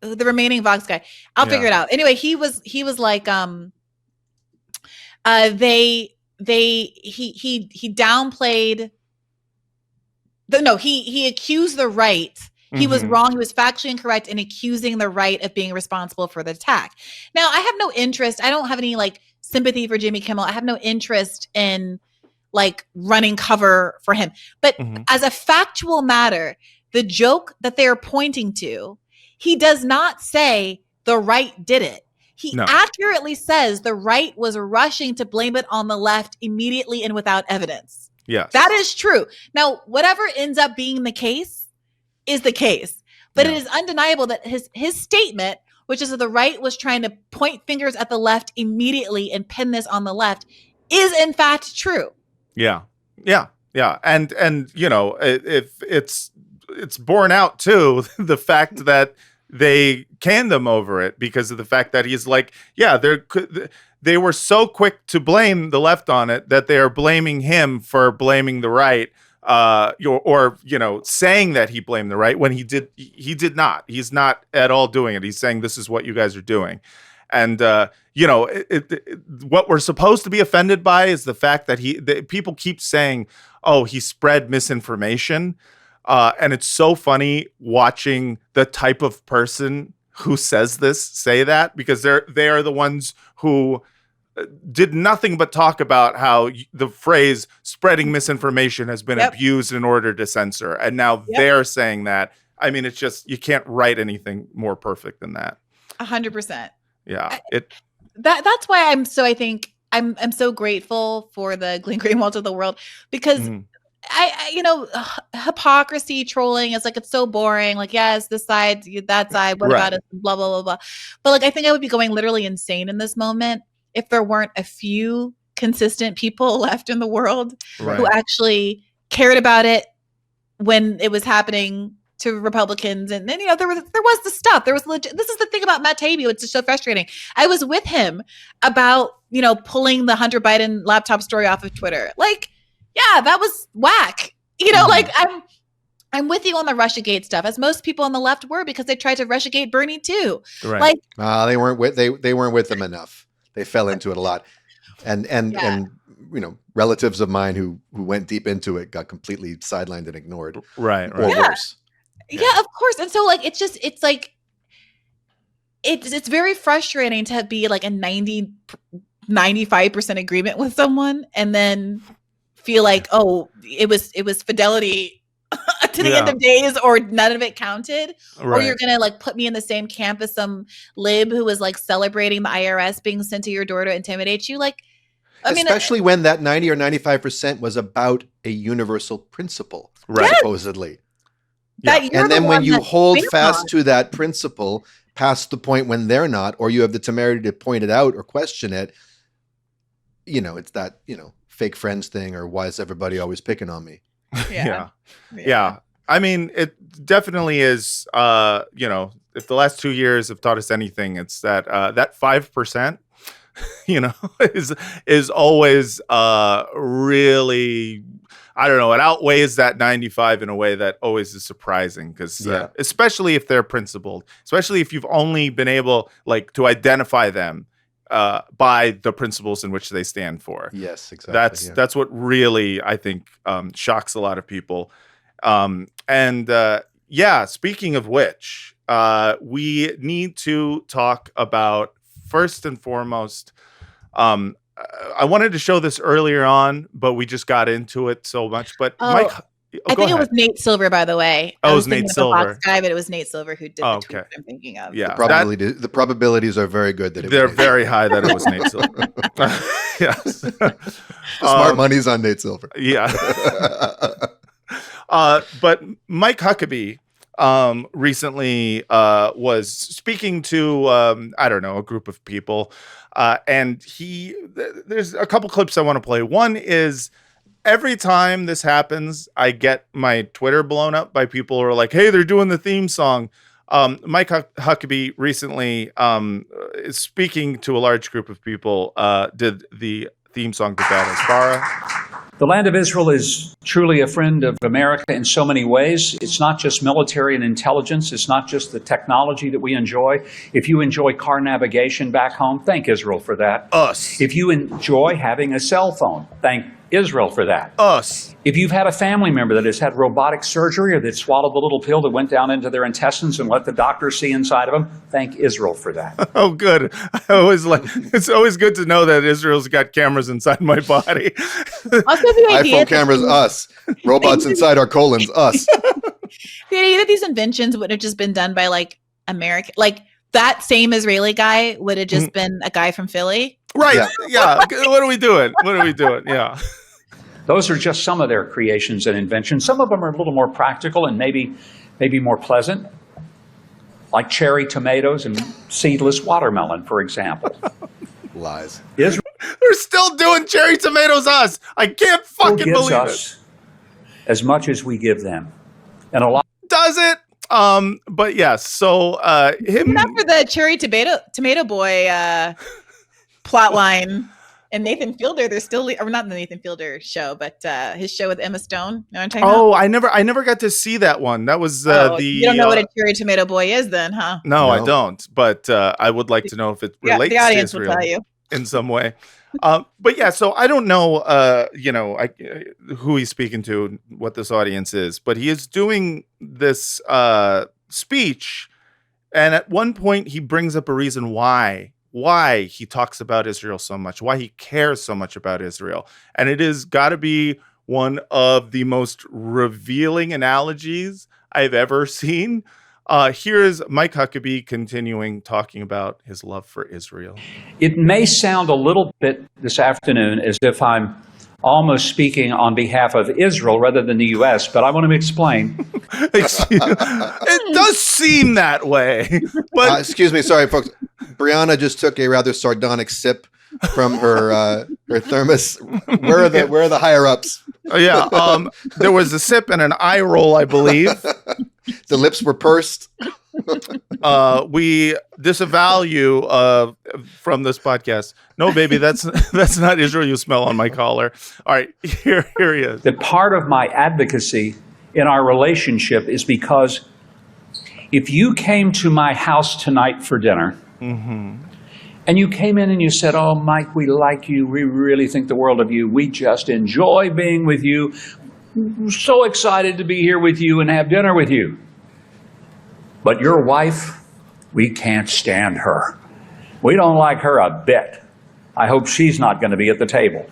D: The remaining Vox guy. I'll figure it out. Anyway, he was like he downplayed he accused the right. He was wrong. He was factually incorrect in accusing the right of being responsible for the attack. Now, I have no interest. I don't have any like sympathy for Jimmy Kimmel. I have no interest in like running cover for him. But as a factual matter, the joke that they are pointing to, he does not say the right did it. He accurately says the right was rushing to blame it on the left immediately and without evidence.
B: Yes.
D: That is true. Now, whatever ends up being the case is the case. But it is undeniable that his statement, which is that the right was trying to point fingers at the left immediately and pin this on the left, is in fact true. Yeah.
B: And you know, if it's borne out too, the fact that they canned them over it because of the fact that he's like, they were so quick to blame the left on it that they are blaming him for blaming the right, or saying that he blamed the right when he did not. He's not at all doing it. He's saying this is what you guys are doing. And, what we're supposed to be offended by is the fact that people keep saying, oh, he spread misinformation. And it's so funny watching the type of person who say that, because they are the ones who did nothing but talk about how the phrase spreading misinformation has been abused in order to censor. And now they're saying that. I mean, it's just, you can't write anything more perfect than that.
D: 100%.
B: Yeah.
D: That's why I'm so grateful for the Glenn Greenwalds of the world, because hypocrisy trolling is like, it's so boring. Like, yes, this side, that side, what about us? Blah, blah, blah, blah. But like, I think I would be going literally insane in this moment if there weren't a few consistent people left in the world who actually cared about it when it was happening to Republicans. And then, there was the stuff. There was this is the thing about Matt Taibbi. It's just so frustrating. I was with him about, pulling the Hunter Biden laptop story off of Twitter. Like, yeah, that was whack. Like I'm with you on the Russiagate stuff, as most people on the left were, because they tried to Russiagate Bernie too.
B: Right.
C: Like they weren't with them enough. They fell into it a lot. And relatives of mine who went deep into it got completely sidelined and ignored.
B: Right.
C: Or worse.
D: Yeah, of course. And so like it's very frustrating to be like a 95% agreement with someone and then feel like, oh, it was fidelity to the end of days, or none of it counted. Or you're gonna like put me in the same camp as some lib who was like celebrating the IRS being sent to your door to intimidate you. Like,
C: especially when that 90 or 95% was about a universal principle, supposedly. And then when you hold fast to that principle past the point when they're not, or you have the temerity to point it out or question it, it's that, fake friends thing, or why is everybody always picking on me?
B: Yeah. I mean, it definitely is, if the last 2 years have taught us anything, it's that that 5%, is always really, I don't know, it outweighs that 95 in a way that always is surprising, because especially if they're principled, especially if you've only been able to identify them by the principles in which they stand for.
C: Yes, exactly.
B: That's what really, I think, shocks a lot of people. Speaking of which, we need to talk about, first and foremost, I wanted to show this earlier on, but we just got into it so much. But Mike,
D: I think it was Nate Silver, by the way.
B: Oh, it was Nate Silver.
D: Box guy, but it was Nate Silver who did the tweet that I'm thinking of.
B: Yeah,
C: the probabilities are very good that
B: they're very high that it was Nate Silver. Yes.
C: Smart money's on Nate Silver.
B: Yeah. But Mike Huckabee recently was speaking to, I don't know, a group of people. And there's a couple clips I want to play. One is every time this happens, I get my Twitter blown up by people who are like, hey, they're doing the theme song. Mike Huckabee recently is speaking to a large group of people, did the theme song to Bara.
H: The land of Israel is truly a friend of America in so many ways. It's not just military and intelligence. It's not just the technology that we enjoy. If you enjoy car navigation back home, thank Israel for that.
B: Us.
H: If you enjoy having a cell phone, thank Israel for that.
B: Us.
H: If you've had a family member that has had robotic surgery or that swallowed the little pill that went down into their intestines and let the doctor see inside of them, thank Israel for that.
B: Oh, good. It's always good to know that Israel's got cameras inside my body.
D: Also, the idea
C: iPhone cameras, us. Robots inside our colons, us.
D: The idea that these inventions would have just been done by like American, like that same Israeli guy would have just been a guy from Philly.
B: Right. Yeah. What are we doing? Yeah.
H: Those are just some of their creations and inventions. Some of them are a little more practical and maybe more pleasant, like cherry tomatoes and seedless watermelon, for example.
C: Lies.
H: Israel
B: They're still doing cherry tomatoes us. I can't fucking
H: gives
B: believe
H: us as much as we give them. And a lot.
B: Does it? But yes, so him
D: Not for the cherry tomato boy plot line. And Nathan Fielder, they're still, or not the Nathan Fielder show, but his show with Emma Stone. You know what I'm talking about?
B: I never got to see that one. That was
D: you don't know what a cherry tomato boy is, then, huh?
B: No, I don't. But I would like to know if it relates
D: the audience
B: to
D: will
B: Israel
D: tell you
B: in some way. But yeah, so I don't know, who he's speaking to, what this audience is, but he is doing this speech, and at one point he brings up a reason why he talks about Israel so much, why he cares so much about Israel. And it has got to be one of the most revealing analogies I've ever seen. Here's Mike Huckabee continuing talking about his love for Israel.
H: It may sound a little bit this afternoon as if I'm almost speaking on behalf of Israel rather than the U.S., but I want to explain.
B: It does seem that way. But
C: Excuse me, sorry, folks. Briahna just took a rather sardonic sip from her thermos. Where are the higher ups?
B: yeah, there was a sip and an eye roll, I believe.
C: The lips were pursed.
B: We disavow you from this podcast. No, baby, that's not Israel you smell on my collar. All right, here he is.
H: That part of my advocacy in our relationship is because if you came to my house tonight for dinner, and you came in and you said, oh, Mike, we like you. We really think the world of you. We just enjoy being with you. We're so excited to be here with you and have dinner with you. But your wife, we can't stand her. We don't like her a bit. I hope she's not going to be at the table.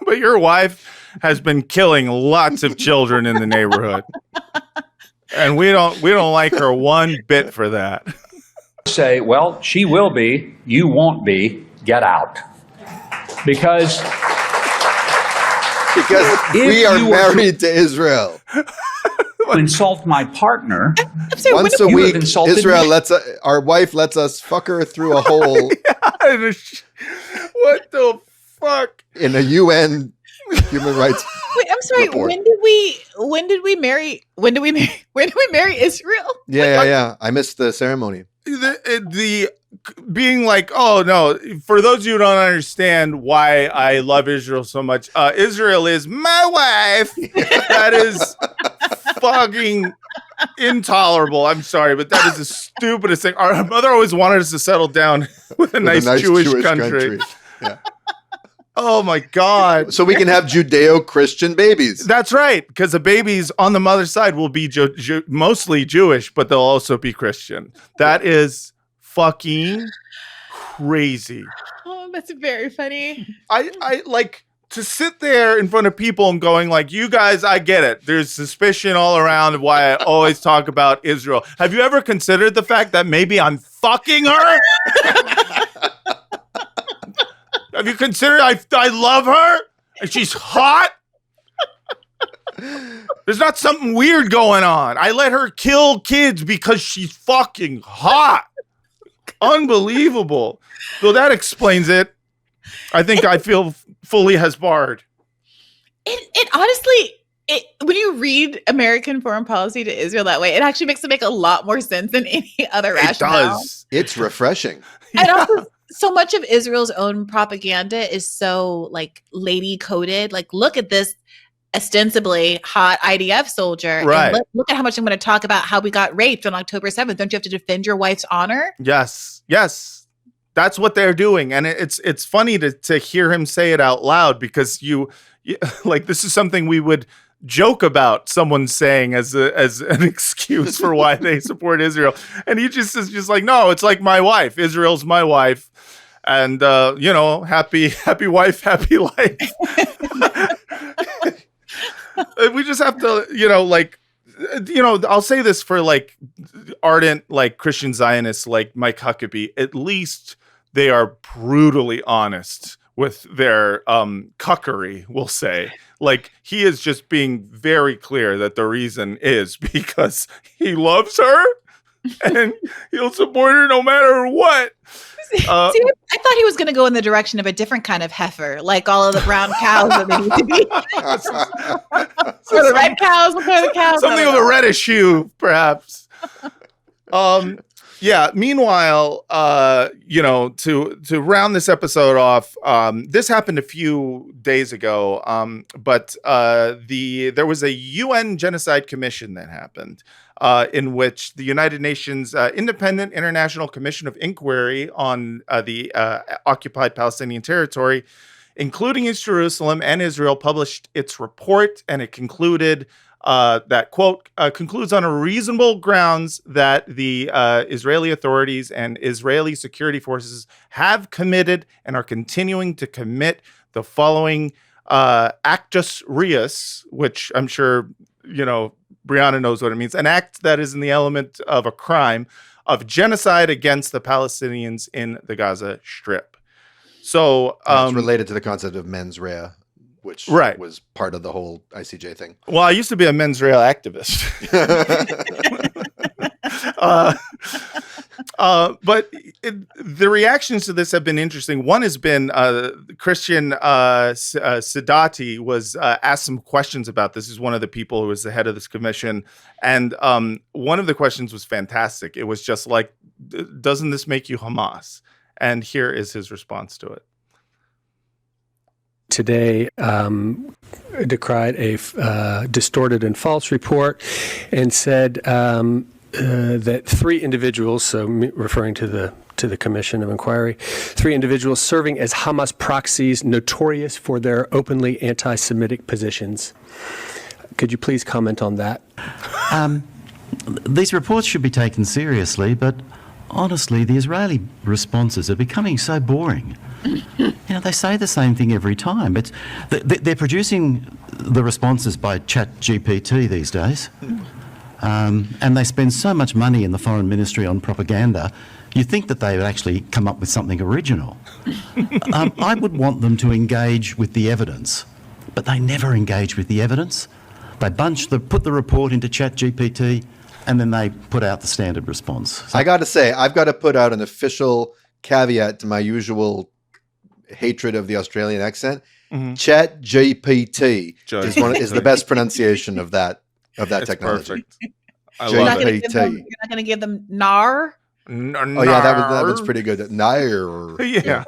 B: But your wife has been killing lots of children in the neighborhood. And we don't like her one bit for that.
H: Say, well, she will be, you won't be, get out. Because
C: we are married to Israel.
H: Insult my partner.
D: I'm sorry,
C: Once a week, Israel our wife lets us fuck her through a hole
B: What the fuck?
C: in a UN human rights.
D: Wait, I'm sorry.
C: report.
D: When did we marry Israel?
C: Yeah. I missed the ceremony.
B: The being like, oh no, for those of you who don't understand why I love Israel so much, Israel is my wife. That is fucking intolerable. I'm sorry, but that is the stupidest thing. Our mother always wanted us to settle down with a nice Jewish country.
C: Yeah.
B: Oh my God.
C: So we can have Judeo-Christian babies.
B: That's right, because the babies on the mother's side will be mostly Jewish, but they'll also be Christian. That is fucking crazy.
D: Oh, that's very funny.
B: I like to sit there in front of people and going like, you guys, I get it. There's suspicion all around of why I always talk about Israel. Have you ever considered the fact that maybe I'm fucking her? Have you considered I love her and she's hot? There's not something weird going on. I let her kill kids because she's fucking hot. Unbelievable. So that explains it. I think I feel fully has barred.
D: It honestly, when you read American foreign policy to Israel that way, it actually makes it make a lot more sense than any other rationale.
B: It does.
C: It's refreshing.
D: And also, so much of Israel's own propaganda is so like lady coded. Like, look at this ostensibly hot IDF soldier.
B: Right.
D: And look at how much I'm going to talk about how we got raped on October 7th. Don't you have to defend your wife's honor?
B: Yes. That's what they're doing. And it's funny to hear him say it out loud, because you like, this is something we would joke about someone saying as an excuse for why they support Israel. And he just is just like, no, it's like my wife. Israel's my wife. And, happy wife, happy life. We just have to, I'll say this for like ardent, like Christian Zionists, like Mike Huckabee, at least they are brutally honest with their cuckery, we'll say. Like, he is just being very clear that the reason is because he loves her and he'll support her no matter what.
D: See, I thought he was going to go in the direction of a different kind of heifer, like all of the brown cows that they need to be. Or the red cows, what kind of cows?
B: Something of a reddish hue, perhaps. Yeah. Meanwhile, to round this episode off, this happened a few days ago, but there was a UN Genocide Commission that happened, in which the United Nations Independent International Commission of Inquiry on the occupied Palestinian territory, including East Jerusalem and Israel, published its report, and it concluded that, quote, concludes on a reasonable grounds that the Israeli authorities and Israeli security forces have committed and are continuing to commit the following actus reus, which I'm sure, Briahna knows what it means, an act that is in the element of a crime of genocide against the Palestinians in the Gaza Strip. So
C: it's related to the concept of mens rea, which was part of the whole ICJ thing.
B: Well, I used to be a mens rea activist. But the reactions to this have been interesting. One has been Christian Sidati was asked some questions about this. He's one of the people who was the head of this commission. And one of the questions was fantastic. It was just like, doesn't this make you Hamas? And here is his response to it.
I: Today decried a distorted and false report and said that 3 individuals, so referring to the Commission of Inquiry, 3 individuals serving as Hamas proxies, notorious for their openly anti-Semitic positions. Could you please comment on that?
J: These reports should be taken seriously, but honestly, the Israeli responses are becoming so boring. They say the same thing every time. They're producing the responses by ChatGPT these days. And they spend so much money in the Foreign Ministry on propaganda, you'd think that they would actually come up with something original. I would want them to engage with the evidence, but they never engage with the evidence. They put the report into ChatGPT, and then they put out the standard response. So
C: I got to say, I've got to put out an official caveat to my usual hatred of the Australian accent. Mm-hmm. ChatGPT is the best pronunciation of that technology.
B: Perfect.
D: You're not going to give them NAR?
C: Oh yeah, that was pretty good. NAR.
B: Yeah.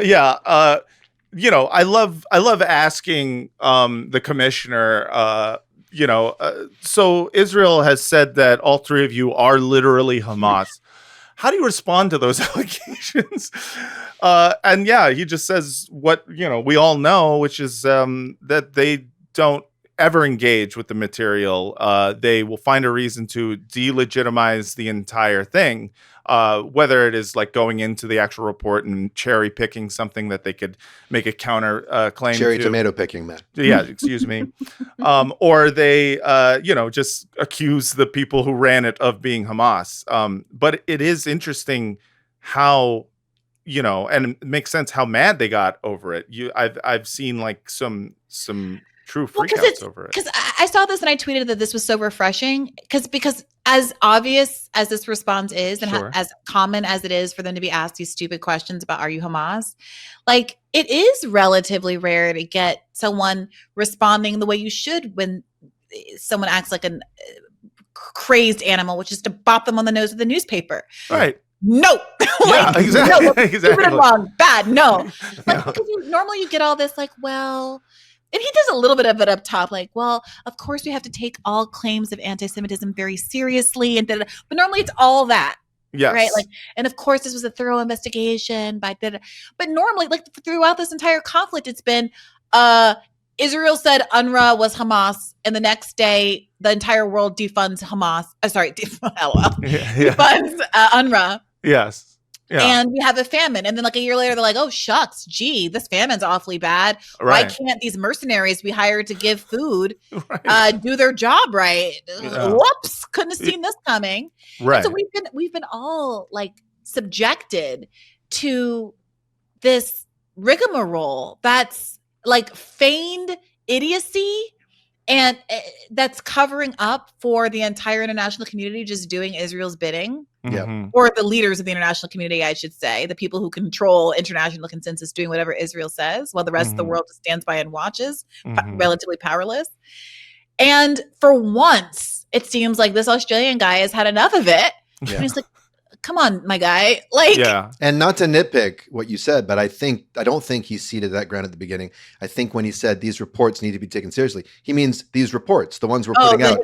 B: Yeah. I love asking the commissioner. So Israel has said that all 3 of you are literally Hamas. How do you respond to those allegations? And yeah, he just says what we all know, which is that they don't ever engage with the material. They will find a reason to delegitimize the entire thing, whether it is like going into the actual report and cherry picking something that they could make a counter claim
C: cherry
B: to.
C: Tomato picking, man.
B: Yeah, excuse me. Or they, just accuse the people who ran it of being Hamas. But it is interesting how, you know, and it makes sense how mad they got over it. I've seen like some true freakouts over it.
D: Because I saw this and I tweeted that this was so refreshing because as obvious as this response is and as common as it is for them to be asked these stupid questions about are you Hamas, like it is relatively rare to get someone responding the way you should when someone acts like a crazed animal, which is to bop them on the nose with a newspaper.
B: Right.
D: No.
B: Yeah, exactly.
D: No,
B: Exactly.
D: wrong. Bad. No. Like, because normally you get all this like, well, and he does a little bit of it up top, like, well, of course we have to take all claims of anti-Semitism very seriously, and but normally it's all that,
B: Yes.
D: right? Like, and of course this was a thorough investigation by, but normally, like throughout this entire conflict, it's been, Israel said UNRWA was Hamas, and the next day the entire world defunds Hamas. Defunds UNRWA.
B: Yes. Yeah.
D: And we have a famine. And then like a year later, they're like, oh, shucks, gee, this famine's awfully bad.
B: Right.
D: Why can't these mercenaries we hired to give food do their job right?
B: Yeah.
D: Whoops, couldn't have seen this coming.
B: Right.
D: And so we've been all like subjected to this rigmarole that's like feigned idiocy and that's covering up for the entire international community just doing Israel's bidding.
B: Yeah.
D: Or the leaders of the international community, I should say, the people who control international consensus doing whatever Israel says, while the rest of the world just stands by and watches, relatively powerless. And for once, it seems like this Australian guy has had enough of it. Yeah. And he's like, come on, my guy. Like,
C: yeah. And not to nitpick what you said, but I don't think he ceded that ground at the beginning. I think when he said these reports need to be taken seriously, he means these reports, the ones we're putting out,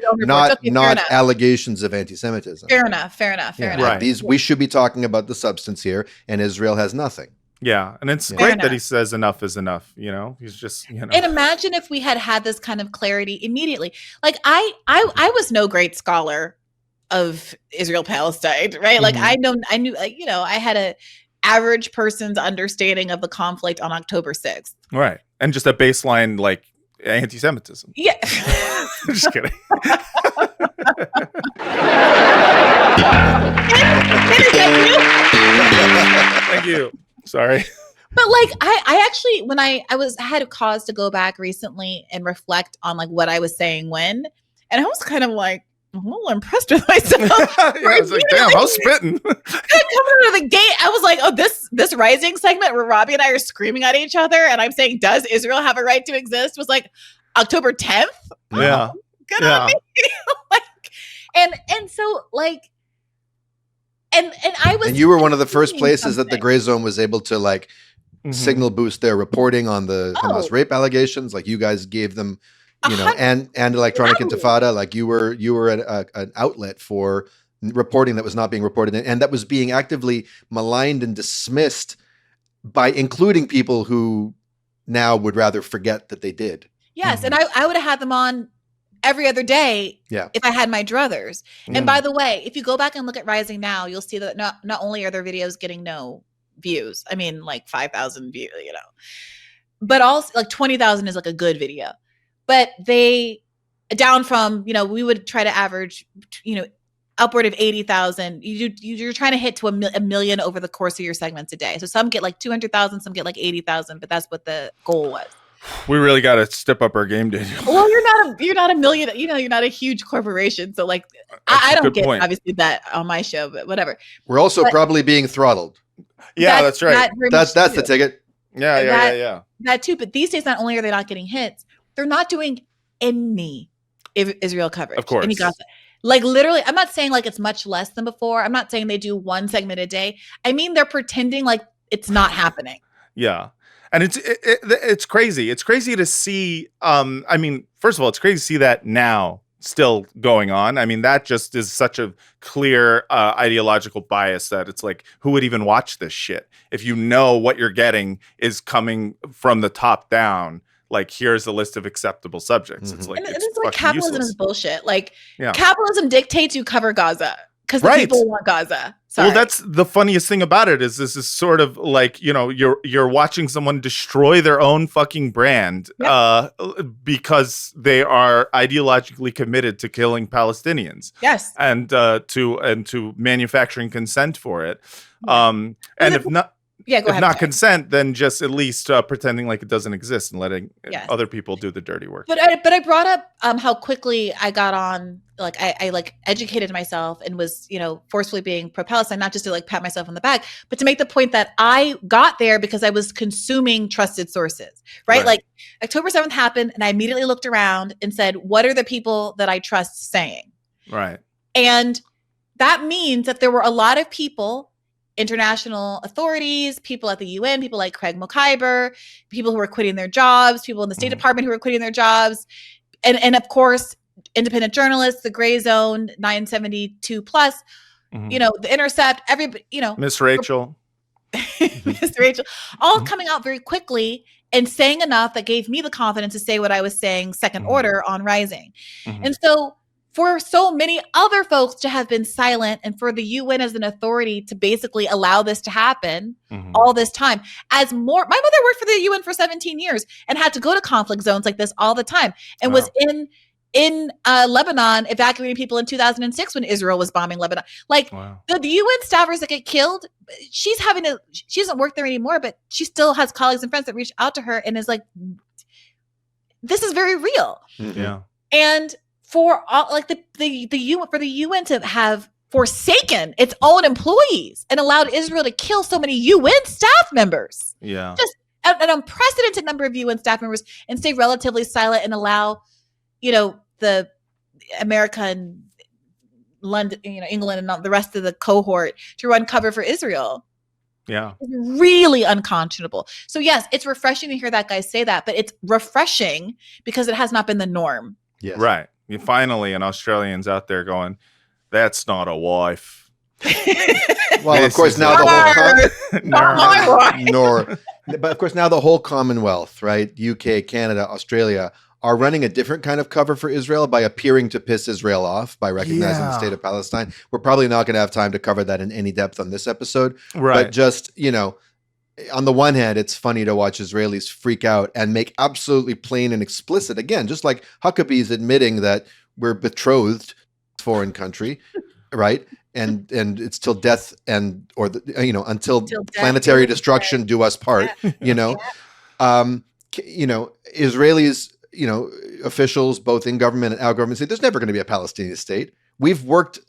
C: not allegations of anti-Semitism.
D: Fair enough.
B: Right.
C: These, we should be talking about the substance here, and Israel has nothing.
B: Yeah. And it's great that he says enough is enough, you know? He's just, you know.
D: And imagine if we had this kind of clarity immediately. Like I was no great scholar of Israel Palestine, right? Like I knew, like, you know, I had a average person's understanding of the conflict on October 6th.
B: Right. And just a baseline like anti-Semitism.
D: Yeah.
B: Just kidding. Thank you. Sorry.
D: But like I actually when I had a cause to go back recently and reflect on like what I was saying when, and I was kind of like, I'm a little impressed with myself.
B: I was like, damn, I was spitting.
D: Coming out of the gate, I was like, oh, this Rising segment where Robbie and I are screaming at each other and I'm saying, does Israel have a right to exist? Was like October 10th.
B: Yeah.
D: Good on me. Like, and so like, and I was.
C: And you were one of the first places that the Gray Zone was able to like signal boost their reporting on the Hamas rape allegations. Like you guys gave them, you know, and Electronic Intifada, like you were an outlet for reporting that was not being reported and that was being actively maligned and dismissed by including people who now would rather forget that they did.
D: Yes, and I would have had them on every other day if I had my druthers. And by the way, if you go back and look at Rising now, you'll see that not only are their videos getting no views, I mean like 5,000 views, you know, but also like 20,000 is like a good video. But they down from, you know, we would try to average, you know, upward of 80,000. You're trying to hit to a million over the course of your segments a day. So some get like 200,000, some get like 80,000, but that's what the goal was.
B: We really got to step up our game, Daniel.
D: Well, you're not a million, you know, you're not a huge corporation. So like, I don't get obviously that on my show, but whatever.
C: We're also probably being throttled.
B: Yeah, that's right.
C: That's the ticket.
B: Yeah.
D: That too. But these days, not only are they not getting hits, they're not doing any Israel coverage.
B: Of course.
D: Any Gaza. Like literally, I'm not saying like it's much less than before. I'm not saying they do one segment a day. I mean, they're pretending like it's not happening.
B: Yeah. And it's crazy. It's crazy to see. I mean, first of all, it's crazy to see that now still going on. I mean, that just is such a clear ideological bias that it's like, who would even watch this shit? If you know what you're getting is coming from the top down, like here's a list of acceptable subjects. It's like,
D: it's like capitalism
B: useless.
D: is bullshit. Like capitalism dictates you cover Gaza because the people want Gaza. Sorry.
B: Well, that's the funniest thing about it is this is sort of like, you know, you're watching someone destroy their own fucking brand because they are ideologically committed to killing Palestinians.
D: Yes.
B: And to manufacturing consent for it. And if not,
D: Yeah, go
B: if
D: ahead.
B: not consent, then just at least pretending like it doesn't exist and letting
D: Yes.
B: other people do the dirty work.
D: But I brought up how quickly I got on, like I like educated myself and was, forcefully being pro-Palestine, not just to like pat myself on the back, but to make the point that I got there because I was consuming trusted sources, right? Like October 7th happened and I immediately looked around and said, what are the people that I trust saying?
B: Right.
D: And that means that there were a lot of people, international authorities, people at the UN, people like Craig Mokhiber, people who were quitting their jobs, people in the State Department who were quitting their jobs, and of course, independent journalists, the Gray Zone, 972 plus, the Intercept, everybody,
B: Miss Rachel.
D: Miss Rachel, all coming out very quickly and saying enough that gave me the confidence to say what I was saying second order on Rising. And so for so many other folks to have been silent and for the UN as an authority to basically allow this to happen all this time, my mother worked for the UN for 17 years and had to go to conflict zones like this all the time and was in Lebanon evacuating people in 2006 when Israel was bombing Lebanon. Like the UN staffers that get killed, she doesn't work there anymore, but she still has colleagues and friends that reach out to her and is like, this is very real.
B: Yeah.
D: And for all like the UN to have forsaken its own employees and allowed Israel to kill so many UN staff members.
B: Yeah.
D: Just an unprecedented number of UN staff members and stay relatively silent and allow, the America and London, England and the rest of the cohort to run cover for Israel.
B: Yeah.
D: It's really unconscionable. So yes, it's refreshing to hear that guy say that, but it's refreshing because it has not been the norm.
C: Yes.
B: Right. You finally an Australian's out there going, that's not a wife.
C: Well, of course, now but of course now the whole Commonwealth, right? UK, Canada, Australia are running a different kind of cover for Israel by appearing to piss Israel off by recognizing the state of Palestine. We're probably not going to have time to cover that in any depth on this episode.
B: Right.
C: But just, on the one hand, it's funny to watch Israelis freak out and make absolutely plain and explicit, again, just like Huckabee's admitting that we're betrothed to a foreign country, right? And it's till death until planetary destruction do us part, Israelis, officials, both in government and out of government, say there's never going to be a Palestinian state. We've worked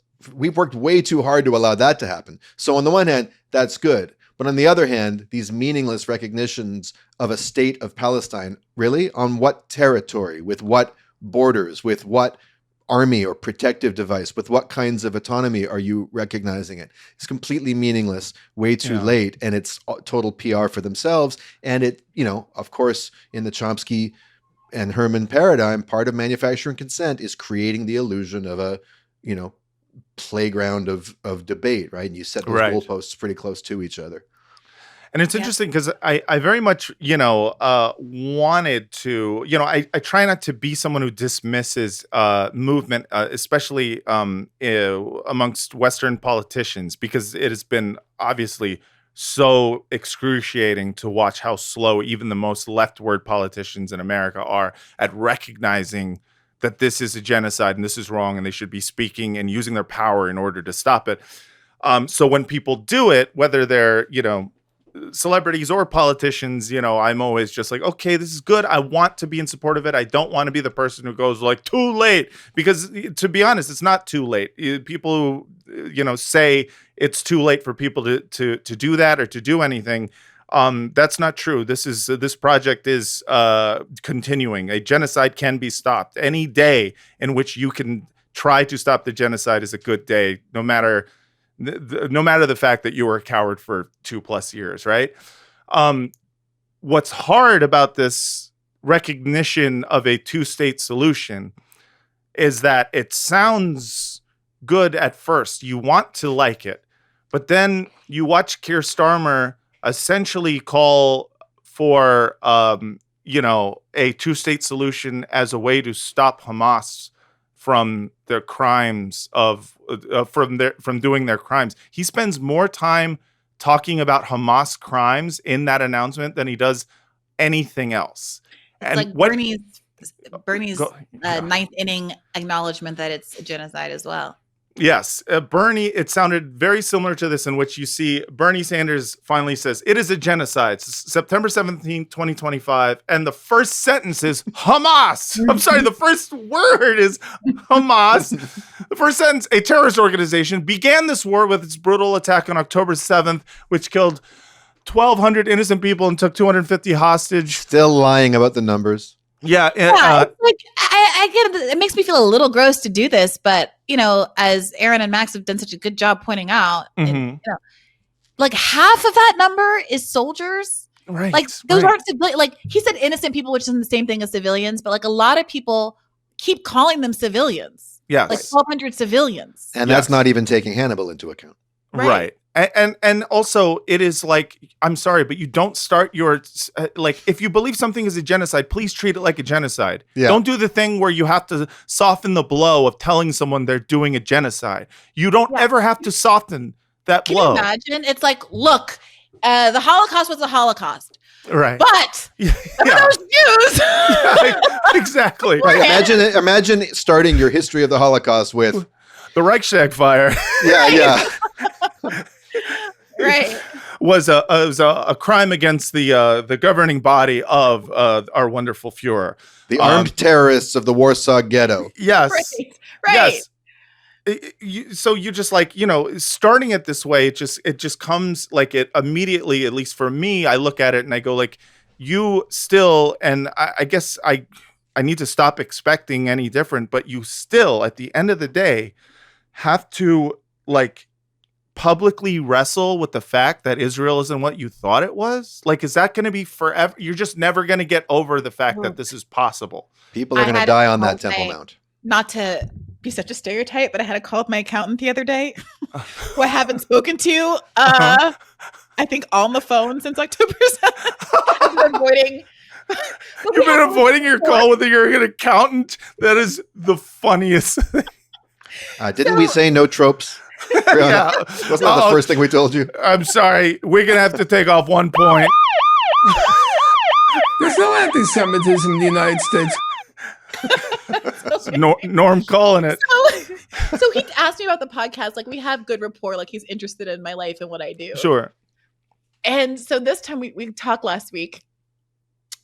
C: way too hard to allow that to happen. So on the one hand, that's good. But on the other hand, these meaningless recognitions of a state of Palestine, really? On what territory? With what borders? With what army or protective device? With what kinds of autonomy are you recognizing it? It's completely meaningless, way too late, and it's total PR for themselves. And it, of course, in the Chomsky and Herman paradigm, part of manufacturing consent is creating the illusion of a, playground of debate, right? And you set those goalposts pretty close to each other.
B: And it's interesting because I very much, wanted to, I try not to be someone who dismisses movement, especially amongst Western politicians, because it has been obviously so excruciating to watch how slow even the most leftward politicians in America are at recognizing that this is a genocide and this is wrong and they should be speaking and using their power in order to stop it. So when people do it, whether they're, celebrities or politicians, I'm always just like, okay, this is good. I want to be in support of it. I don't want to be the person who goes like too late, because to be honest, it's not too late. People who, say it's too late for people to do that or to do anything. That's not true. This project is continuing. A genocide can be stopped. Any day in which you can try to stop the genocide is a good day, no matter the fact that you were a coward for 2+ years, right? What's hard about this recognition of a two-state solution is that it sounds good at first. You want to like it, but then you watch Keir Starmer essentially call for, a two-state solution as a way to stop Hamas from their crimes from doing their crimes. He spends more time talking about Hamas crimes in that announcement than he does anything else.
D: It's like Bernie's ninth inning acknowledgement that it's a genocide as well.
B: Yes, Bernie, it sounded very similar to this, in which you see Bernie Sanders finally says, it is a genocide. It's September 17th, 2025. And the first sentence is Hamas. I'm sorry, the first word is Hamas. The first sentence, a terrorist organization, began this war with its brutal attack on October 7th, which killed 1,200 innocent people and took 250 hostage.
C: Still lying about the numbers.
B: Yeah.
D: It's like, I get it. It makes me feel a little gross to do this, but, as Aaron and Max have done such a good job pointing out, and, like half of that number is soldiers.
B: Right.
D: Like those aren't like he said innocent people, which isn't the same thing as civilians, but like a lot of people keep calling them civilians.
B: Yes.
D: Like 1,200 civilians.
C: And that's not even taking Hannibal into account.
B: Right. And also it is like, I'm sorry, but you don't start your, like, if you believe something is a genocide, please treat it like a genocide.
C: Yeah.
B: Don't do the thing where you have to soften the blow of telling someone they're doing a genocide. You don't ever have to soften that blow.
D: Can you imagine? It's like, look, the Holocaust was the Holocaust.
B: Right.
D: But those Jews.
B: Yeah, exactly.
C: Right. Imagine starting your history of the Holocaust with
B: the Reichstag fire.
C: Yeah.
D: Right.
B: was a crime against the governing body of our wonderful Fuhrer.
C: The armed terrorists of the Warsaw Ghetto.
B: Yes.
D: Right.
B: Yes. So you just like, starting it this way, it just comes like it immediately, at least for me, I look at it and I go like, you still, and I guess I need to stop expecting any different, but you still, at the end of the day, have to like publicly wrestle with the fact that Israel isn't what you thought it was. Like, is that going to be forever? You're just never going to get over the fact that this is possible.
C: People are going to die on that Temple Mount.
D: Not to be such a stereotype, but I had a call with my accountant the other day who I haven't spoken to, I think on the phone since October 7th. I've been avoiding.
B: You've been avoiding your call with your accountant? That is the funniest thing.
C: Didn't we say no tropes?
B: Yeah.
C: Wasn't that the first thing we told you?
B: I'm sorry. We're going to have to take off one point.
K: There's no anti-Semitism in the United States.
B: Norm calling it.
D: So he asked me about the podcast. Like, we have good rapport. Like, he's interested in my life and what I do.
B: Sure.
D: And so this time we talked last week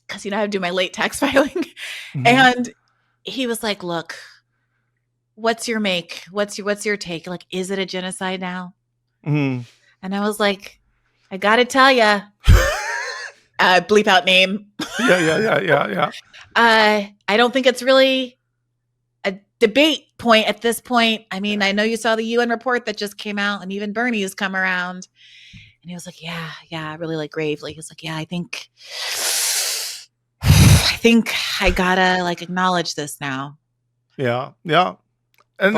D: because, I have to do my late tax filing. Mm-hmm. And he was like, look, what's your make? What's your take? Like, is it a genocide now?
B: Mm-hmm.
D: And I was like, I got to tell you, bleep out name.
B: Yeah.
D: I don't think it's really a debate point at this point. I mean, I know you saw the UN report that just came out, and even Bernie has come around. And he was like, yeah, really like gravely. He was like, yeah, I think I gotta like acknowledge this now.
B: Yeah. And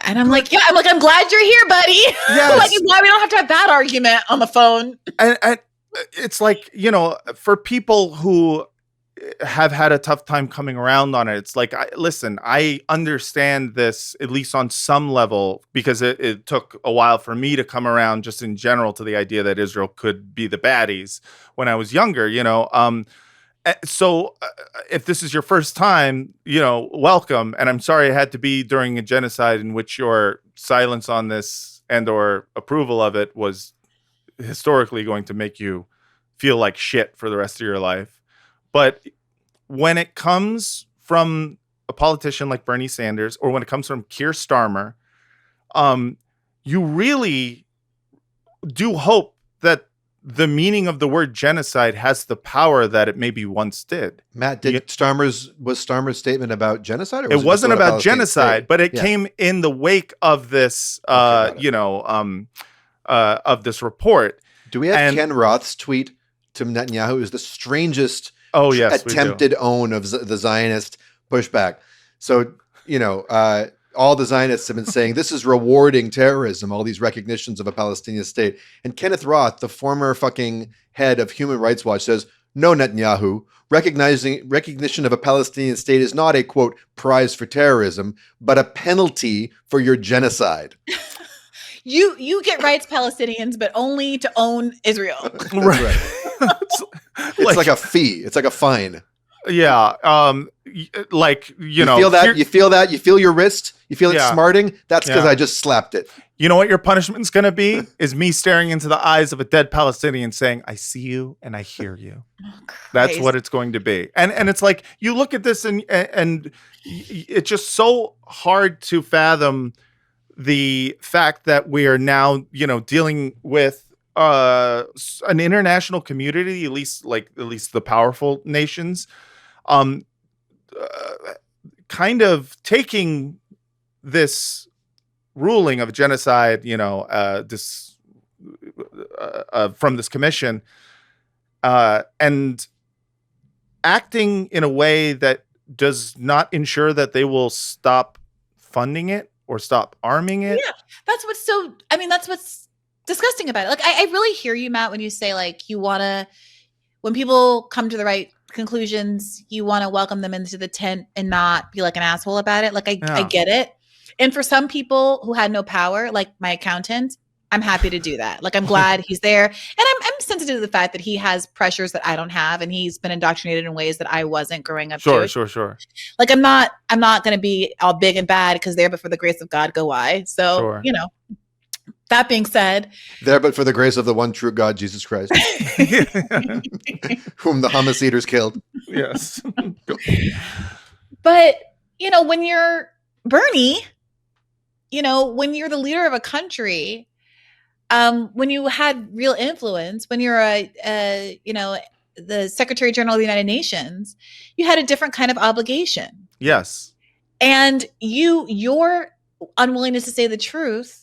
D: I'm like, I'm glad you're here, buddy.
B: Yes.
D: Like, why we don't have to have that argument on the phone.
B: And it's like, for people who have had a tough time coming around on it, it's like, I understand this, at least on some level, because it took a while for me to come around just in general to the idea that Israel could be the baddies when I was younger, So if this is your first time, welcome. And I'm sorry it had to be during a genocide in which your silence on this and or approval of it was historically going to make you feel like shit for the rest of your life. But when it comes from a politician like Bernie Sanders, or when it comes from Keir Starmer, you really do hope that the meaning of the word genocide has the power that it maybe once did.
C: Matt, was Starmer's statement about genocide? Or
B: it wasn't about genocide,
C: state?
B: But it came in the wake of this, of this report.
C: Do we have Ken Roth's tweet to Netanyahu? Is the strangest attempted own of the Zionist pushback. So, all the Zionists have been saying this is rewarding terrorism, all these recognitions of a Palestinian state. And Kenneth Roth, the former fucking head of Human Rights Watch, says, no, Netanyahu, recognition of a Palestinian state is not a, quote, prize for terrorism, but a penalty for your genocide.
D: You get rights, Palestinians, but only to own Israel.
C: Right. It's like a fee. It's like a fine.
B: Yeah. Like, you know,
C: feel that, you feel your wrist, you feel it smarting. That's because I just slapped it.
B: You know what your punishment's going to be? Is me staring into the eyes of a dead Palestinian saying, I see you and I hear you. That's what it's going to be. And it's like, you look at this and it's just so hard to fathom the fact that we are now, you know, dealing with an international community, at least the powerful nations, kind of taking this ruling of genocide, you know, from this commission, and acting in a way that does not ensure that they will stop funding it or stop arming it.
D: Yeah, that's what's disgusting about it. Like, I really hear you, Matt, when you say, like, when people come to the right conclusions, you want to welcome them into the tent and not be like an asshole about it. Like, I get it. And for some people who had no power, like my accountant, I'm happy to do that. Like, I'm glad he's there. And I'm sensitive to the fact that he has pressures that I don't have, and he's been indoctrinated in ways that I wasn't growing up.
B: Sure.
D: Like, I'm not going to be all big and bad because there, but for the grace of God, go I. So, you know, that being said,
C: there, but for the grace of the one true God, Jesus Christ, whom the Hamas eaters killed.
B: Yes.
D: But, you know, when you're Bernie, you know, when you're the leader of a country, when you had real influence, when you're the Secretary General of the United Nations, you had a different kind of obligation.
B: Yes.
D: And your unwillingness to say the truth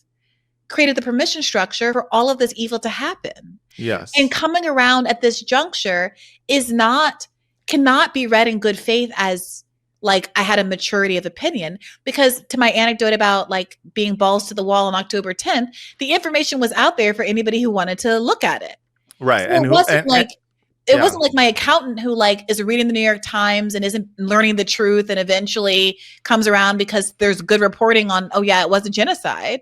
D: created the permission structure for all of this evil to happen.
B: Yes.
D: And coming around at this juncture cannot be read in good faith as, like, I had a maturity of opinion, because to my anecdote about, like, being balls to the wall on October 10th, the information was out there for anybody who wanted to look at it.
B: Right.
D: So it wasn't like my accountant who, like, is reading the New York Times and isn't learning the truth and eventually comes around because there's good reporting on, oh yeah, it was a genocide.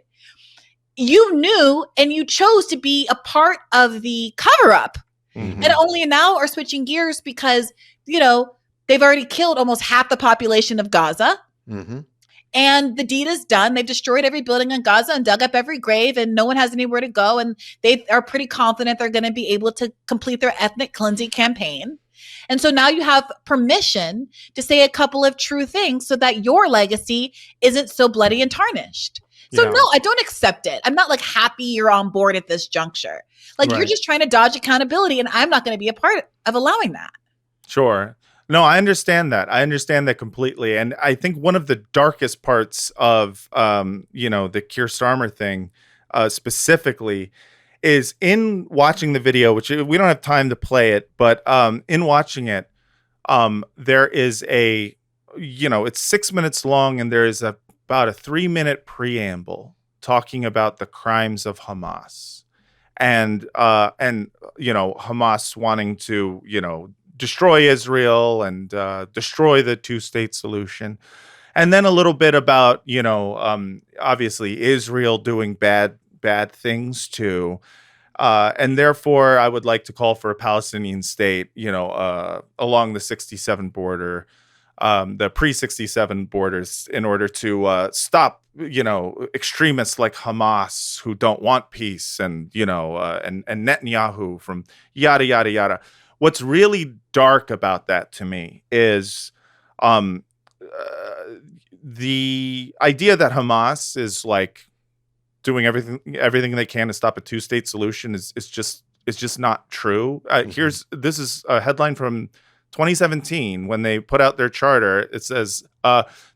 D: You knew, and you chose to be a part of the cover-up. Mm-hmm. And only now are switching gears because, you know, they've already killed almost half the population of Gaza. Mm-hmm. And the deed is done. They've destroyed every building in Gaza and dug up every grave, and no one has anywhere to go. And they are pretty confident they're going to be able to complete their ethnic cleansing campaign. And so now you have permission to say a couple of true things so that your legacy isn't so bloody and tarnished. So no, I don't accept it. I'm not, like, happy you're on board at this juncture. Like, you're just trying to dodge accountability, and I'm not going to be a part of allowing that.
B: Sure. No, I understand that. I understand that completely. And I think one of the darkest parts of, you know, the Keir Starmer thing specifically is in watching the video, which we don't have time to play it, but in watching it, there is it's 6 minutes long, and there is about a 3-minute preamble talking about the crimes of Hamas and you know, Hamas wanting to, you know, destroy Israel and destroy the two-state solution. And then a little bit about, you know, obviously Israel doing bad things too. And therefore, I would like to call for a Palestinian state, you know, along the 67 border, the pre-67 borders, in order to stop, you know, extremists like Hamas who don't want peace, and, you know, and Netanyahu from yada, yada, yada. What's really dark about that to me is the idea that Hamas is, like, doing everything they can to stop a two-state solution is just not true. This is a headline from 2017 when they put out their charter. It says,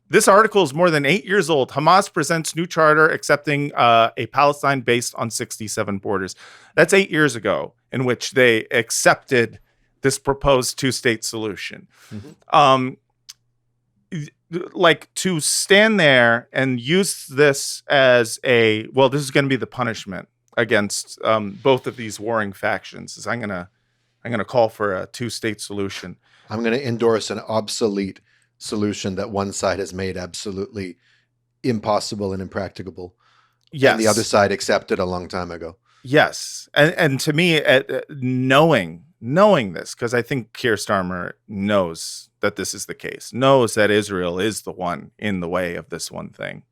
B: this article is more than 8 years old. Hamas presents new charter accepting a Palestine based on 67 borders. That's 8 years ago, in which they accepted this proposed two-state solution. Mm-hmm. Like, to stand there and use this as this is going to be the punishment against both of these warring factions. Is I'm gonna call for a two-state solution.
C: I'm going to endorse an obsolete solution that one side has made absolutely impossible and impracticable. Yes. And the other side accepted a long time ago.
B: Yes. And to me, knowing knowing this, because I think Keir Starmer knows that this is the case, knows that Israel is the one in the way of this one thing.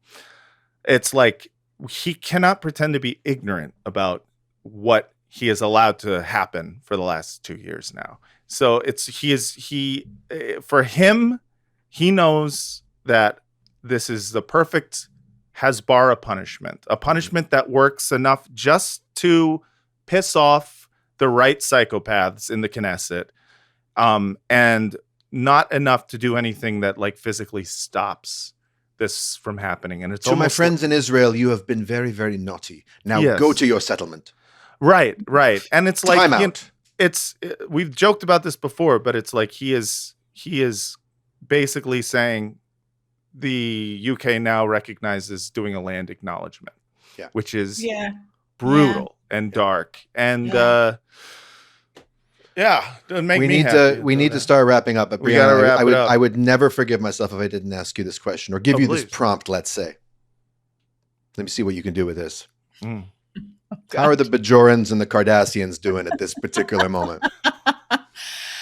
B: It's like he cannot pretend to be ignorant about what he has allowed to happen for the last 2 years now. So for him, he knows that this is the perfect Hasbara punishment, a punishment that works enough just to piss off the right psychopaths in the Knesset, and not enough to do anything that like physically stops this from happening. And it's
C: to my friends in Israel, you have been very, very naughty. Now go to your settlement.
B: Right. And it's like,
C: Time out.
B: We've joked about this before, but it's like he is basically saying the UK now recognizes doing a land acknowledgement, which is brutal and dark. And doesn't make me happy.
C: We need to start wrapping up. But
B: We gotta wrap it up.
C: I would never forgive myself if I didn't ask you this question or give you this prompt, let's say. Let me see what you can do with this. How are the Bajorans and the Cardassians doing at this particular moment?
D: Have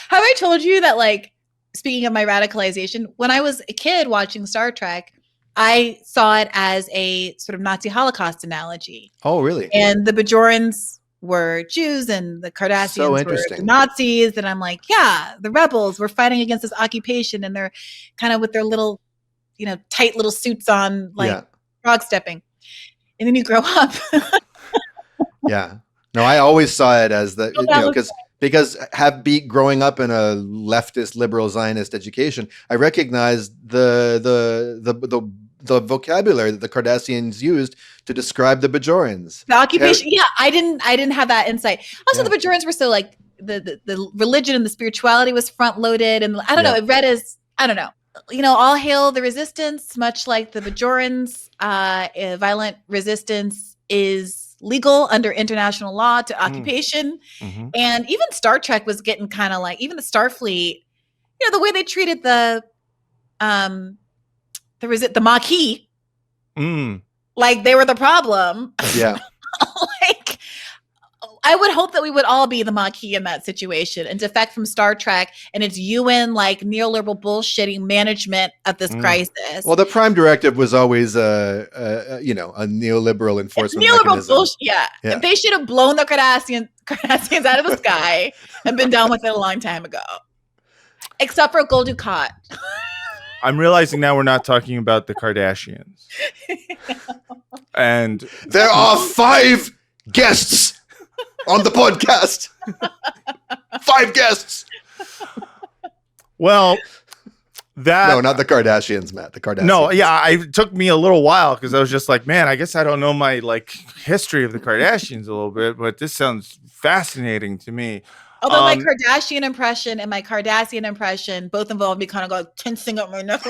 D: I told you that, like, speaking of my radicalization, when I was a kid watching Star Trek, I saw it as a sort of Nazi Holocaust analogy.
C: Oh, really?
D: And the Bajorans were Jews and the Cardassians were Nazis. And I'm like, yeah, the rebels were fighting against this occupation, and they're kind of with their little, tight little suits on, like frog stepping. And then you grow up.
C: Yeah. No, I always saw it as because growing up in a leftist, liberal, Zionist education, I recognized the vocabulary that the Cardassians used to describe the Bajorans.
D: The occupation. I didn't have that insight. Also, the Bajorans were so like the religion and the spirituality was front loaded, and I don't know. It read as all hail the resistance, much like the Bajorans. Violent resistance is legal under international law to occupation. And even Star Trek was getting kind of like, even the Starfleet, the way they treated the Maquis, like they were the problem.
C: Yeah.
D: Like, I would hope that we would all be the Maquis in that situation, and defect from Star Trek and its UN like neoliberal bullshitting management of this crisis.
C: Well, the Prime Directive was always a neoliberal enforcement mechanism.
D: Bullshit. Yeah. They should have blown the Cardassians out of the sky and been done with it a long time ago. Except for Gul Dukat.
B: I'm realizing now we're not talking about the Kardashians. And
C: there are 5 guests on the podcast. 5 guests.
B: Well,
C: no, not the Kardashians, Matt. The Kardashians.
B: No, it took me a little while because I was just like, man, I guess I don't know my history of the Kardashians a little bit, but this sounds fascinating to me.
D: Although my Kardashian impression and my Cardassian impression both involve me kind of going tensing up my neck.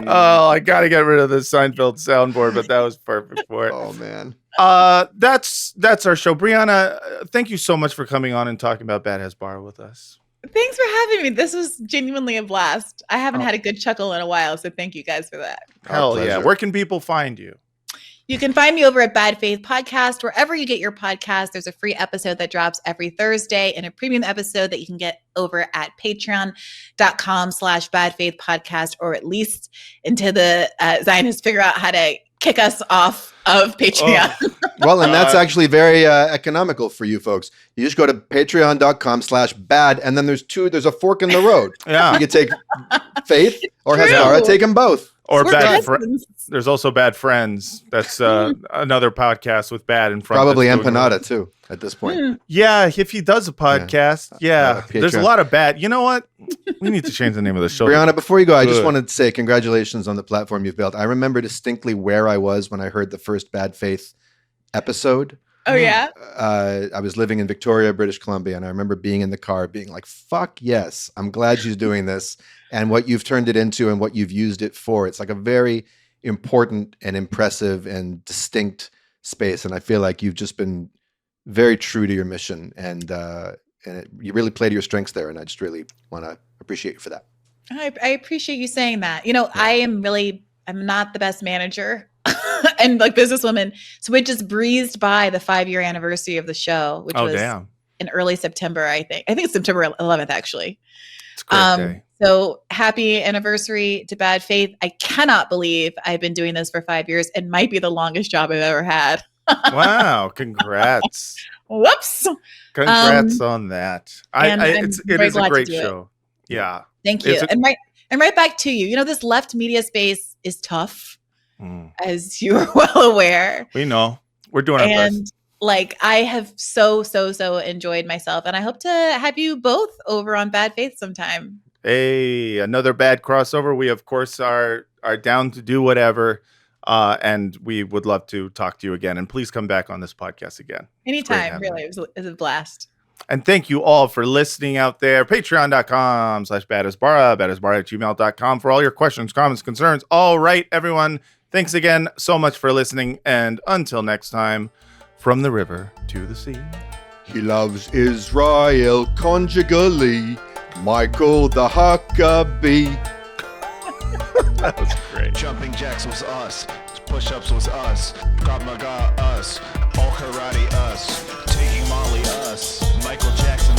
B: Oh, I got to get rid of the Seinfeld soundboard, but that was perfect for it.
C: Oh, man.
B: That's our show. Briahna, thank you so much for coming on and talking about Bad Hasbara with us.
D: Thanks for having me. This was genuinely a blast. I haven't had a good chuckle in a while, so thank you guys for that.
B: Hell yeah. Where can people find you?
D: You can find me over at Bad Faith Podcast. Wherever you get your podcast, there's a free episode that drops every Thursday and a premium episode that you can get over at patreon.com/badfaithpodcast, or at least until the Zionists figure out how to kick us off of Patreon.
C: Well, and that's actually very economical for you folks. You just go to patreon.com/bad, and then there's a fork in the road.
B: Yeah.
C: You can take Faith or Hasbara, take them both.
B: Or there's also Bad Friends. That's another podcast with Bad in front.
C: Probably Empanada too at this point.
B: Yeah, if he does a podcast, there's a lot of Bad. You know what? We need to change the name of the show.
C: Briahna, before you go, I just wanted to say congratulations on the platform you've built. I remember distinctly where I was when I heard the first Bad Faith episode.
D: Oh, yeah?
C: I was living in Victoria, British Columbia, and I remember being in the car being like, fuck yes, I'm glad she's doing this. And what you've turned it into and what you've used it for. It's like a very important and impressive and distinct space. And I feel like you've just been very true to your mission. And you really play to your strengths there. And I just really want to appreciate you for that.
D: I appreciate you saying that. I'm not the best manager. and like businesswoman. So we just breezed by the 5-year anniversary of the show, which was in early September, I think. I think it's September 11th, actually.
B: It's a great day.
D: So happy anniversary to Bad Faith. I cannot believe I've been doing this for 5 years. It might be the longest job I've ever had.
B: Wow. Congrats.
D: Whoops.
B: Congrats on that. It is a great show. Yeah.
D: Thank you. And right back to you. You know, this left media space is tough, as you are well aware.
B: We know. We're doing our best.
D: And like, I have so enjoyed myself. And I hope to have you both over on Bad Faith sometime.
B: Hey, another bad crossover. We, of course, are down to do whatever. And we would love to talk to you again. And please come back on this podcast again.
D: Anytime, really. It was a blast.
B: And thank you all for listening out there. Patreon.com/badasbara@gmail.com for all your questions, comments, concerns. All right, everyone. Thanks again so much for listening. And until next time, from the river to the sea.
C: He loves Israel conjugally. Michael the Huckabee.
B: That was great.
A: Jumping jacks was us. Push-ups was us. Krav Maga us. All karate us. Taking Molly us. Michael Jackson